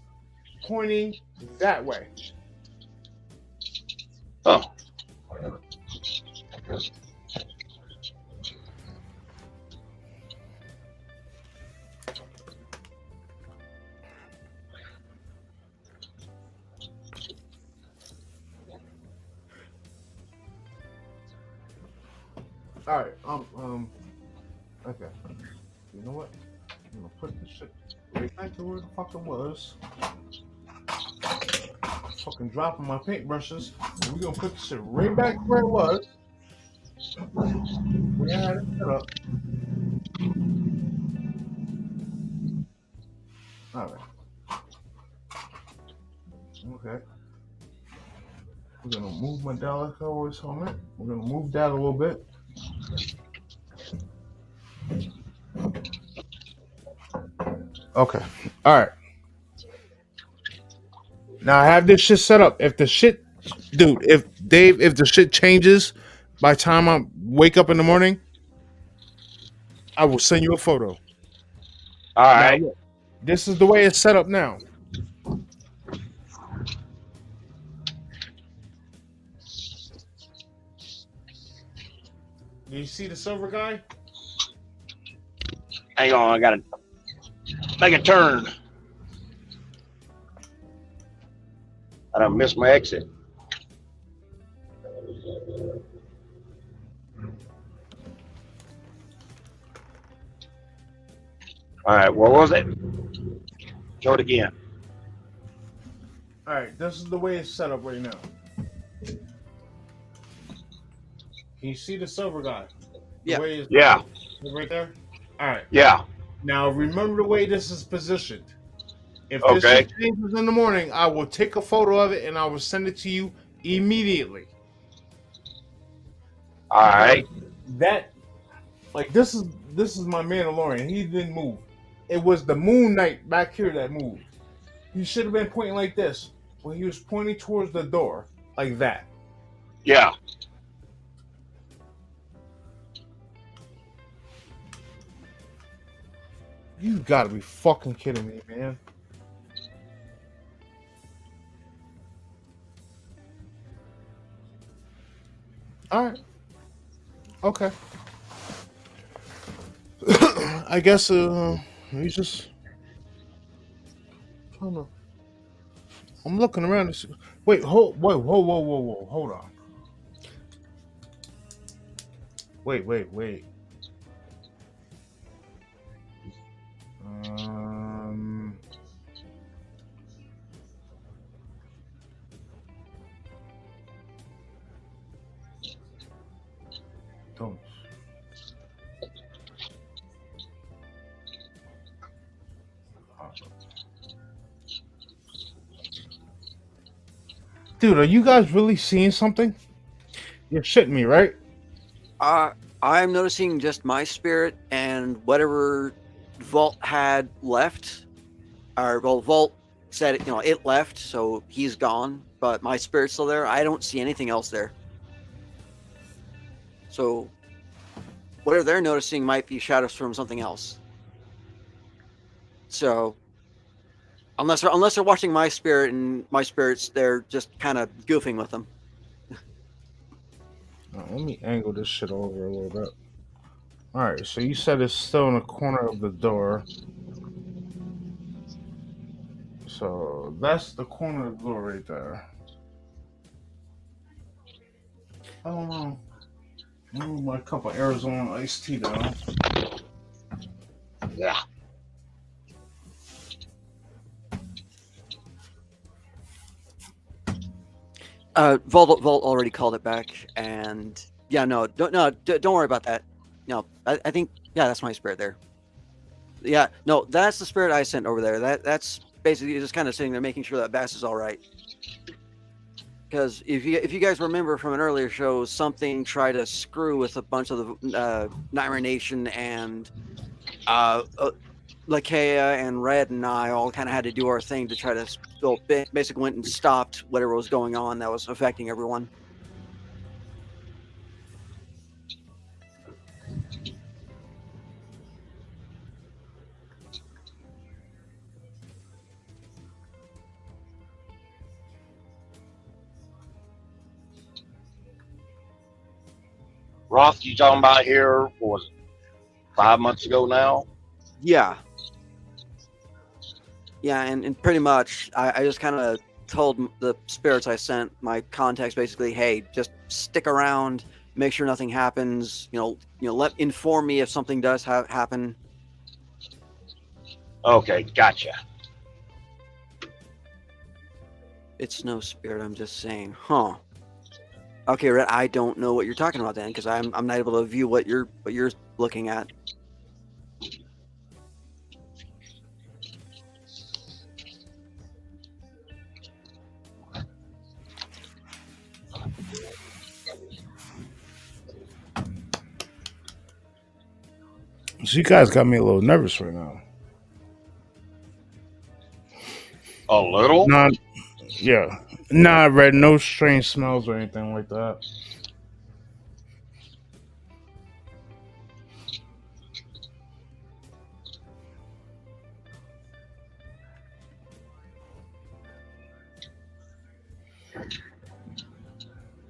pointing that way. Oh. All right. Okay. You know what? I'm gonna put this shit right back to where the fuck it was. Fucking dropping my paintbrushes. And we're gonna put this shit right back to where it was. We had it set up. All right. Okay. We're gonna move my Dallas Cowboys helmet. We're gonna move that a little bit. Okay. All right. Now I have this shit set up. If the shit, dude, if the shit changes by the time I wake up in the morning, I will send you a photo. All right. Now, look, this is the way it's set up now. Do you see the silver guy? Hang on, I gotta make a turn. I done missed my exit. All right, where was it? Show it again. All right, this is the way it's set up right now. Can you see the silver guy? Yeah. Yeah. Right there? All right. Yeah. Now, remember the way this is positioned. If this Okay. changes in the morning, I will take a photo of it and I will send it to you immediately. All right. That, like, this is my Mandalorian. He didn't move. It was the Moon Knight back here that moved. He should have been pointing like this. When he was pointing towards the door, like that. Yeah. You gotta be fucking kidding me, man. All right. Okay. I guess he's just trying to. I'm looking around. To see. Wait, hold on. Wait. Um, don't. Dude, are you guys really seeing something? You're shitting me, right? I'm noticing just my spirit and whatever Vault had left. Or well, Vault said it, it left, so he's gone. But my spirit's still there. I don't see anything else there. So whatever they're noticing might be shadows from something else. So unless they're watching my spirit and my spirits, they're just kind of goofing with them. Let me angle this shit over a little bit. All right, so you said it's still in the corner of the door. So that's the corner of the door right there. I don't know. Move my cup of Arizona iced tea down. Yeah. Vault already called it back, and yeah, don't worry about that. No, I think that's my spirit there. Yeah, no, that's the spirit I sent over there. That's basically just kind of sitting there making sure that Bass is all right. Because if you guys remember from an earlier show, something tried to screw with a bunch of the Nightmare Nation, and Lakeia and Red and I all kind of had to do our thing to try to basically went and stopped whatever was going on that was affecting everyone. Roth, you talking about here, what was it, 5 months ago now? Yeah, and pretty much I just kind of told the spirits I sent, my contacts, basically, hey, just stick around, make sure nothing happens, inform me if something does happen. Okay, gotcha. It's no spirit, I'm just saying. Huh. Okay, Red, I don't know what you're talking about then, because I'm not able to view what you're looking at. So you guys got me a little nervous right now. A little? Nah, Red, no strange smells or anything like that.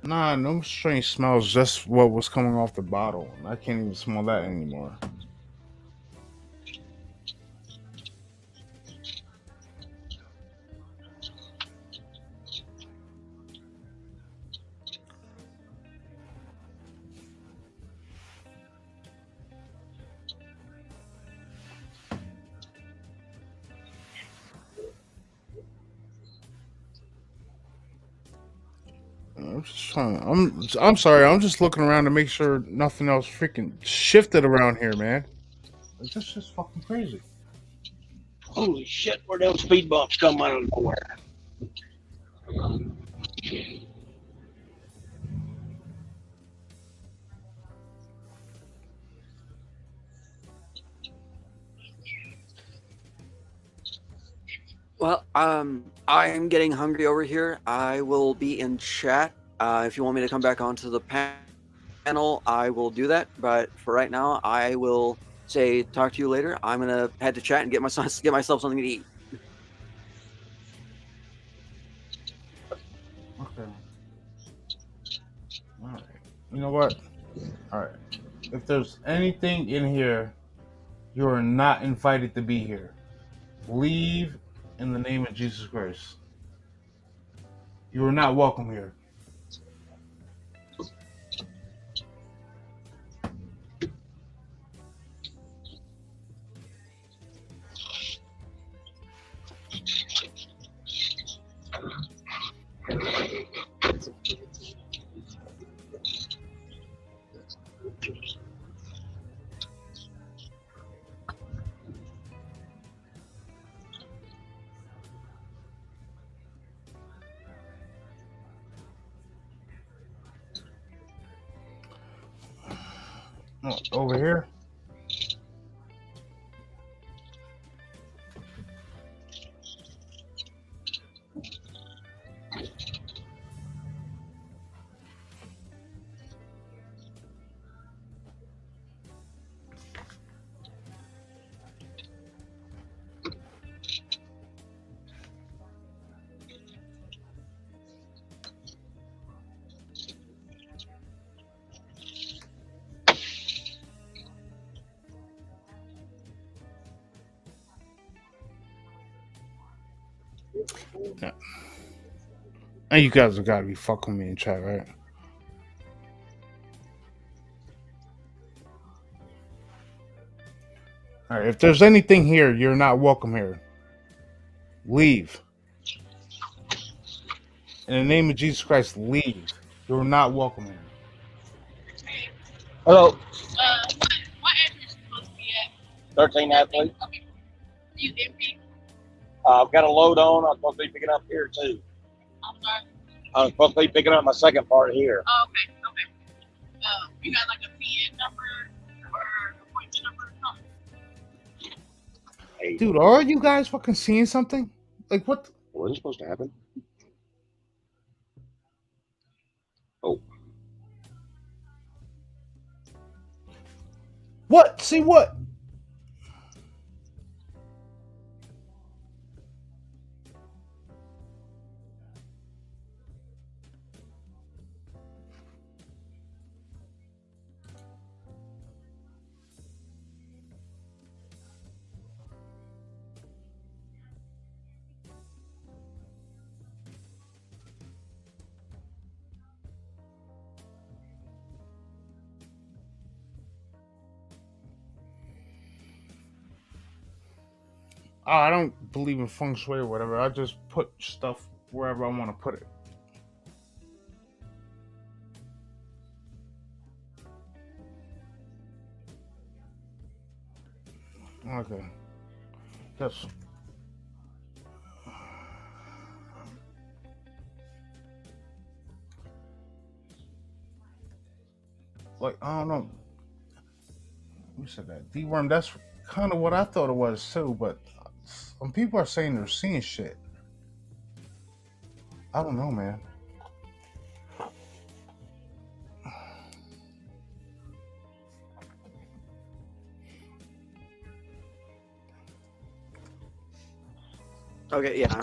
Nah, no strange smells, just what was coming off the bottle. I can't even smell that anymore. I'm just trying. I'm sorry. I'm just looking around to make sure nothing else freaking shifted around here, man. It's just fucking crazy. Holy shit, where those speed bumps come out of nowhere? Well, I am getting hungry over here. I will be in chat. If you want me to come back onto the panel, I will do that. But for right now, I will say talk to you later. I'm gonna head to chat and get myself something to eat. Okay. All right. You know what? All right. If there's anything in here, you are not invited to be here. Leave in the name of Jesus Christ. You are not welcome here. Over here. Yeah. And you guys have got to be fucking me in chat, right? All right. If there's anything here, you're not welcome here. Leave. In the name of Jesus Christ, leave. You're not welcome here. Hello. What address you supposed to be at? 13 athlete. Okay. You empty? I've got a load on. I'm supposed to be picking up here too. I'm sorry. I'm supposed to be picking up my second part here. Oh, okay. You got like a PN number or appointment number or something? Hey, Dude, are you guys fucking seeing something? Like what? what is supposed to happen? Oh, What? See what? Oh, I don't believe in feng shui or whatever. I just put stuff wherever I want to put it. Okay. That's like I don't know. Who said that? D-worm. That's kind of what I thought it was too. But some people are saying they're seeing shit. I don't know, man. Okay, yeah,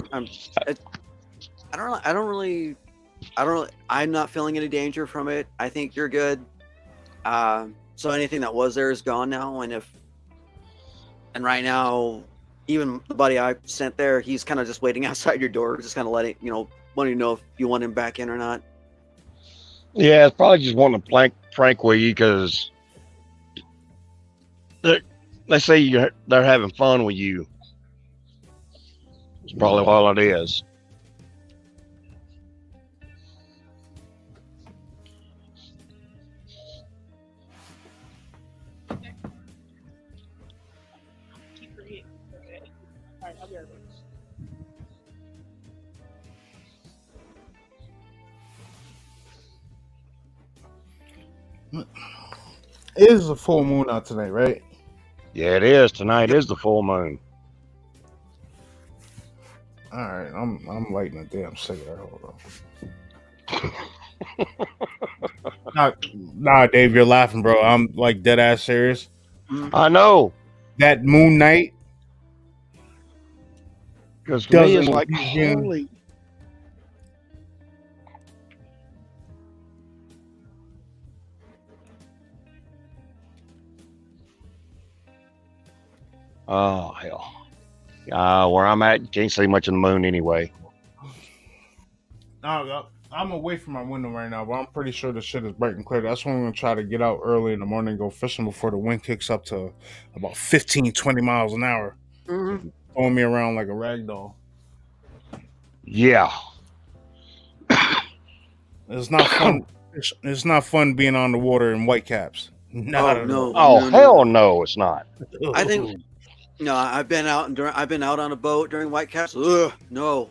I'm not feeling any danger from it. I think you're good. So anything that was there is gone now, and right now, even the buddy I sent there, he's kind of just waiting outside your door, just kind of wanting to know if you want him back in or not. yeah, it's probably just wanting to prank with you because they say they're having fun with you. It's probably all it is. Keep forgetting. Okay. All right, I'll be right back. It is a full moon out tonight, right? Yeah, it is. Tonight is the full moon. All right, I'm lighting a damn cigarette. Hold on. Nah, Dave, you're laughing, bro. I'm like dead ass serious. I know. That Moon Knight Because to me, it's doesn't. like, he's being- holy. Oh, hell. Where I'm at, you can't see much of the moon anyway. I'm away from my window right now, but I'm pretty sure the shit is bright and clear. That's why I'm going to try to get out early in the morning and go fishing before the wind kicks up to about 15, 20 miles an hour. Mhm. Throwing me around like a rag doll. Yeah. It's not fun. It's not fun being on the water in white caps. Not at all. Oh, hell no, it's not. I think no. I've been out on a boat during whitecaps. Ugh, no,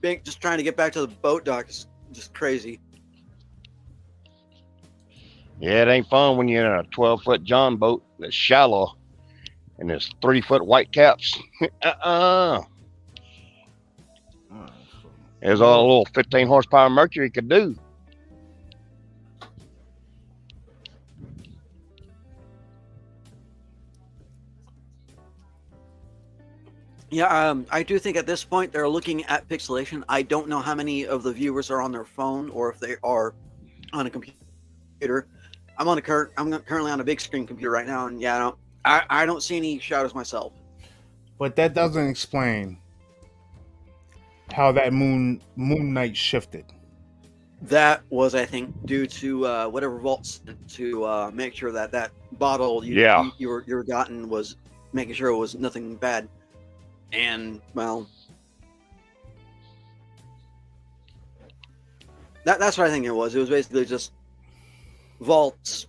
just trying to get back to the boat dock is just crazy. Yeah, it ain't fun when you're in a 12-foot John boat that's shallow and there's 3-foot white caps. There's all a little 15 horsepower Mercury could do. Yeah, I do think at this point they're looking at pixelation. I don't know how many of the viewers are on their phone or if they are on a computer. I'm currently on a big screen computer right now, and yeah, I don't see any shadows myself. But that doesn't explain how that moon night shifted. That was, I think, due to whatever Vault did to make sure that bottle you were gotten was making sure it was nothing bad. And well, that's what I think it was. It was basically just Vault's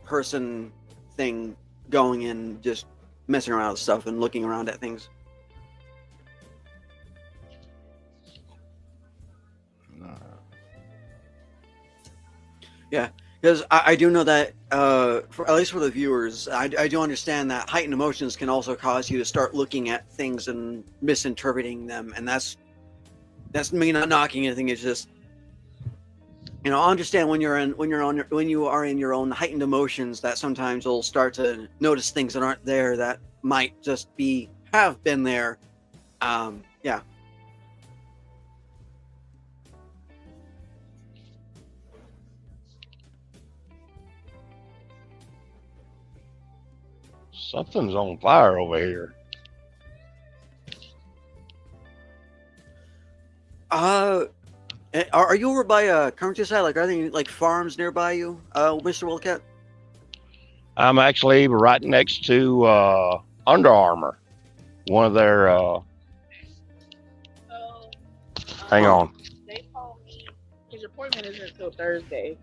person thing going in, just messing around with stuff and looking around at things. Yeah, because I do know that, at least for the viewers, I do understand that heightened emotions can also cause you to start looking at things and misinterpreting them, and that's me not knocking anything. It's just, I understand when you are in your own heightened emotions that sometimes you'll start to notice things that aren't there that might just have been there. Yeah. Something's on fire over here. Are you over by countryside? Like, are there any like farms nearby you, Mr. Wildcat? I'm actually right next to Under Armour. One of their. Hang on. They called me. His appointment isn't until Thursday.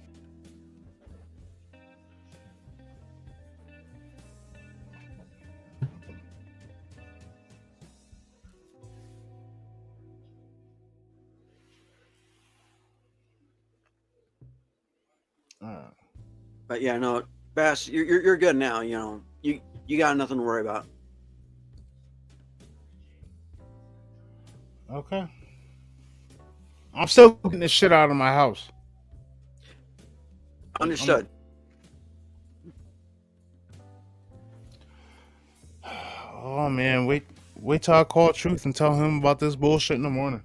But yeah, no, Bass, you're good now. You got nothing to worry about. Okay. I'm still getting this shit out of my house. Understood. Oh man, wait till I call Truth and tell him about this bullshit in the morning.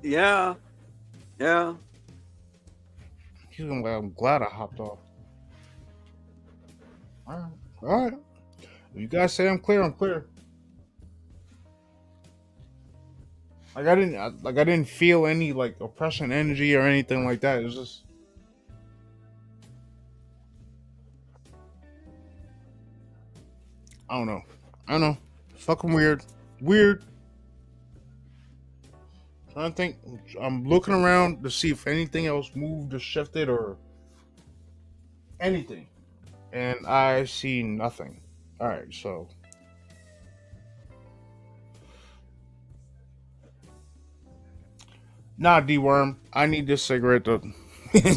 Yeah. He's gonna be like, I'm glad I hopped off. All right. If you guys say I'm clear, I'm clear. Like I didn't feel any like oppression energy or anything like that. It was just I don't know. Fucking weird. I think I'm looking around to see if anything else moved or shifted or anything, and I see nothing. All right, so D-Worm, I need this cigarette to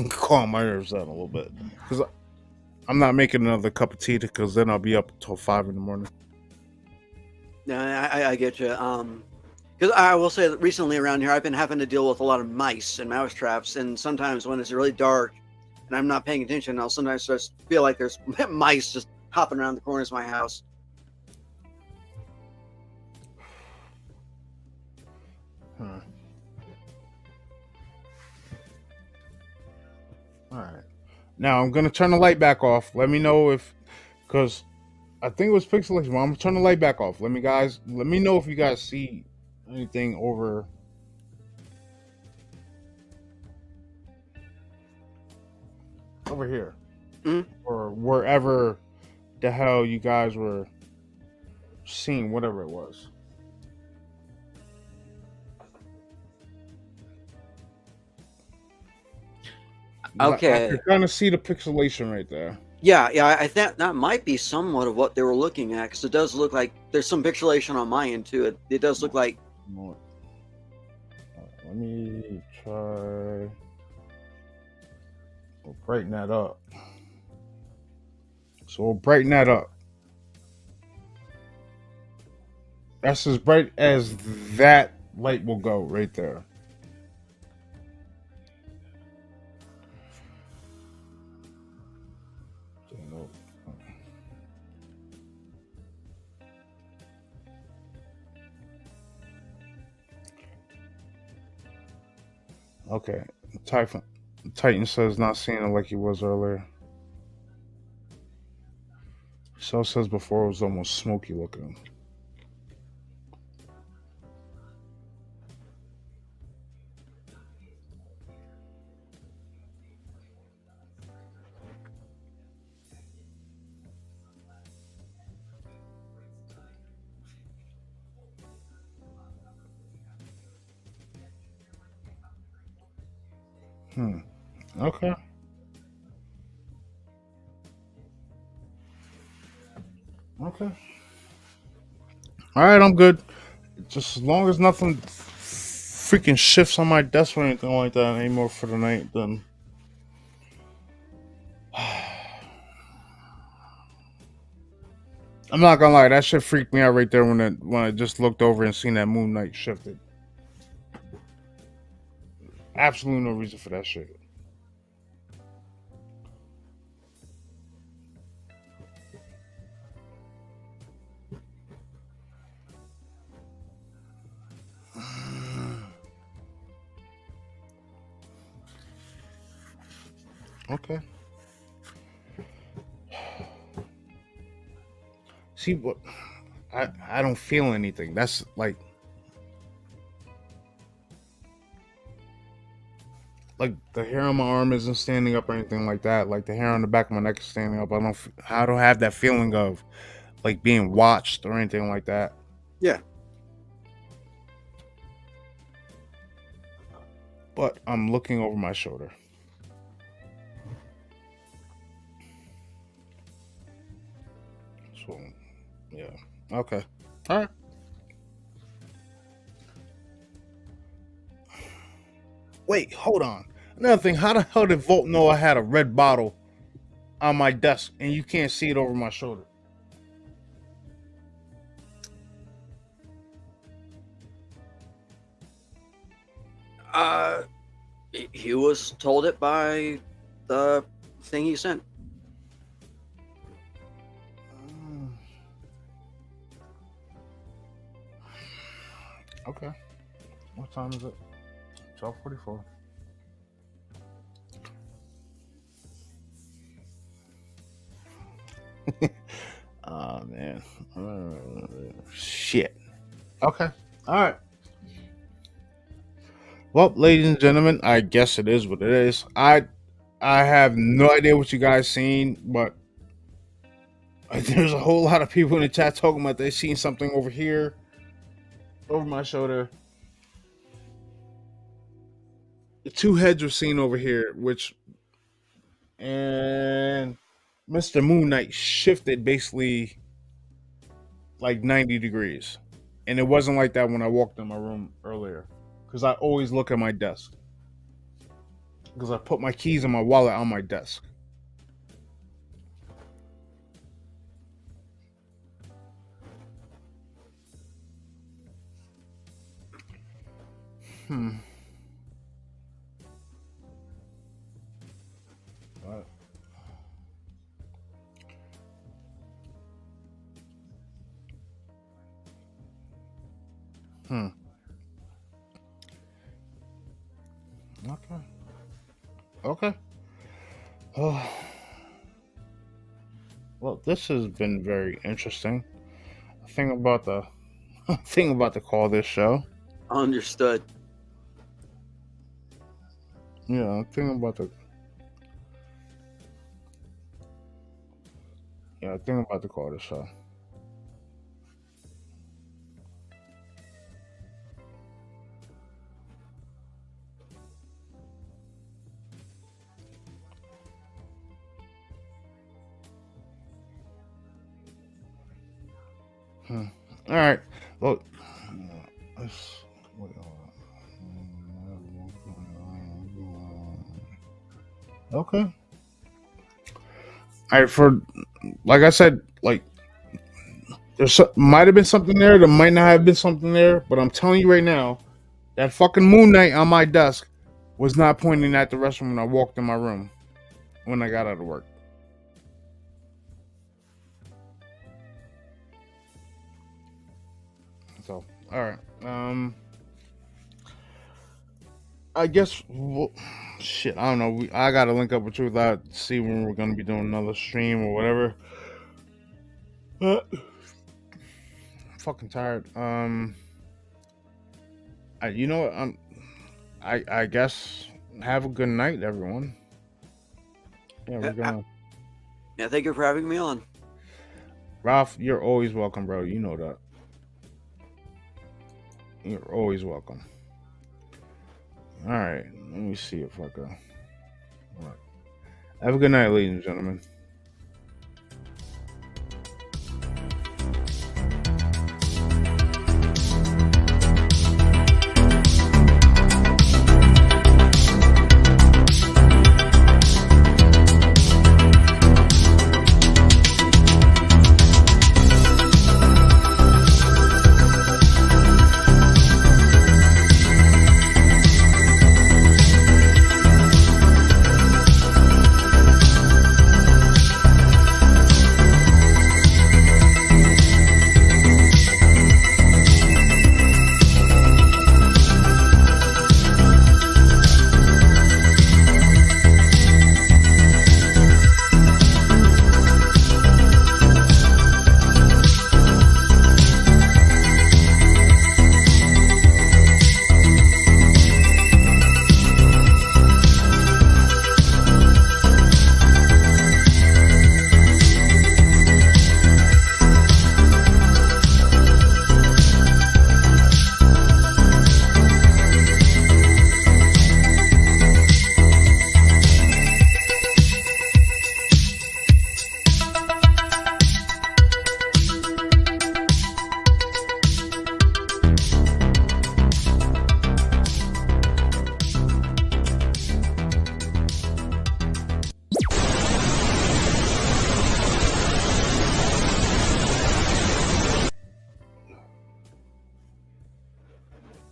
calm my nerves down a little bit because I'm not making another cup of tea because then I'll be up until 5 in the morning. Yeah, I get you. Because I will say that recently around here, I've been having to deal with a lot of mice and mouse traps, and sometimes when it's really dark, and I'm not paying attention, I'll sometimes just feel like there's mice just hopping around the corners of my house. Huh. All right. Now I'm gonna turn the light back off. Let me know if, because I think it was pixelation. Well, I'm gonna turn the light back off. Let me know if you guys see anything over here, or wherever the hell you guys were seeing whatever it was. Okay. You're trying to see the pixelation right there. Yeah, I think that might be somewhat of what they were looking at, because it does look like there's some pixelation on my end too. It does look like. Let me try. We'll brighten that up. So we'll brighten that up. That's as bright as that light will go right there. Okay. Titan says not seeing it like he was earlier. So says before it was almost smoky looking. Okay. Okay. All right, I'm good. Just as long as nothing freaking shifts on my desk or anything like that anymore for the night, then. I'm not gonna lie, that shit freaked me out right there when I just looked over and seen that moon night shifted. Absolutely no reason for that shit. Okay. See what? I don't feel anything. That's like the hair on my arm isn't standing up or anything like that. Like the hair on the back of my neck is standing up. I don't have that feeling of like being watched or anything like that. Yeah. But I'm looking over my shoulder. So, yeah. Okay. All right. Wait, hold on. Another thing, how the hell did Volt know I had a red bottle on my desk and you can't see it over my shoulder? He was told it by the thing he sent. Okay. What time is it? 12:44. Oh man. Shit. Okay. All right. Well, ladies and gentlemen, I guess it is what it is. I have no idea what you guys seen, but there's a whole lot of people in the chat talking about they seen something over here, over my shoulder. The two heads were seen over here, and Mr. Moon Knight shifted basically like 90 degrees. And it wasn't like that when I walked in my room earlier. Because I always look at my desk. Because I put my keys and my wallet on my desk. Hmm. Okay. Okay. Oh. Well, this has been very interesting. Thing about the thing about to call this show. Understood. Yeah, thing about the thing about to call this show. All right. Well, let's, wait, okay. All right. For like I said, like might have been something there. There might not have been something there. But I'm telling you right now, that fucking moon knight on my desk was not pointing at the restroom when I walked in my room when I got out of work. So, all right. I guess. Well, shit, I don't know. I gotta link up with you without see when we're gonna be doing another stream or whatever. I'm fucking tired. You know what? I guess have a good night, everyone. Yeah, we're gonna. Yeah, thank you for having me on. Ralph, you're always welcome, bro. You know that. You're always welcome. All right, let me see if I can. All right. Have a good night, ladies and gentlemen.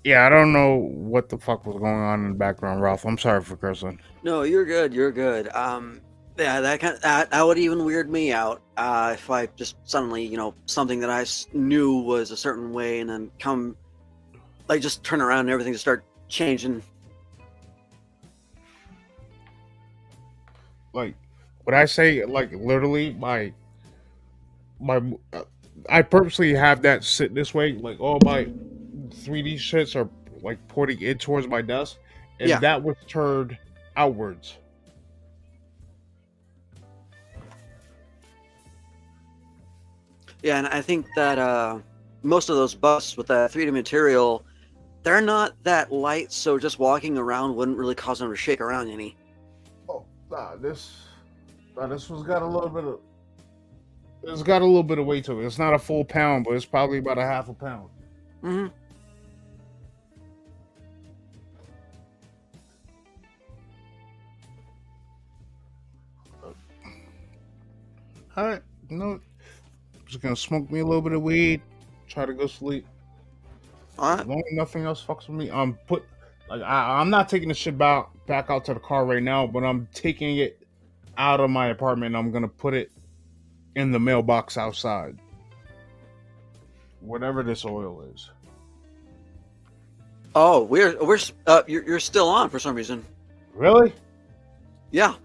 Yeah, I don't know what the fuck was going on in the background, Ralph. I'm sorry for cursing. No, you're good. You're good. Yeah, that would even weird me out. If I just suddenly, something that I knew was a certain way, and then just turn around and everything just start changing. Like, would I say like literally my I purposely have that sit this way, like all my 3D shits are like pointing in towards my desk, and Yeah. that was turned outwards. Yeah, and I think that most of those busts with that 3D material, they're not that light, so just walking around wouldn't really cause them to shake around any. Oh, this one's got a little bit of. It's got a little bit of weight to it. It's not a full pound, but it's probably about a half a pound. Mm-hmm. All right, just gonna smoke me a little bit of weed, try to go sleep. All right. As long as nothing else fucks with me, I'm not taking the shit back out to the car right now, but I'm taking it out of my apartment. I'm gonna put it in the mailbox outside. Whatever this oil is. Oh, you're still on for some reason. Really? Yeah.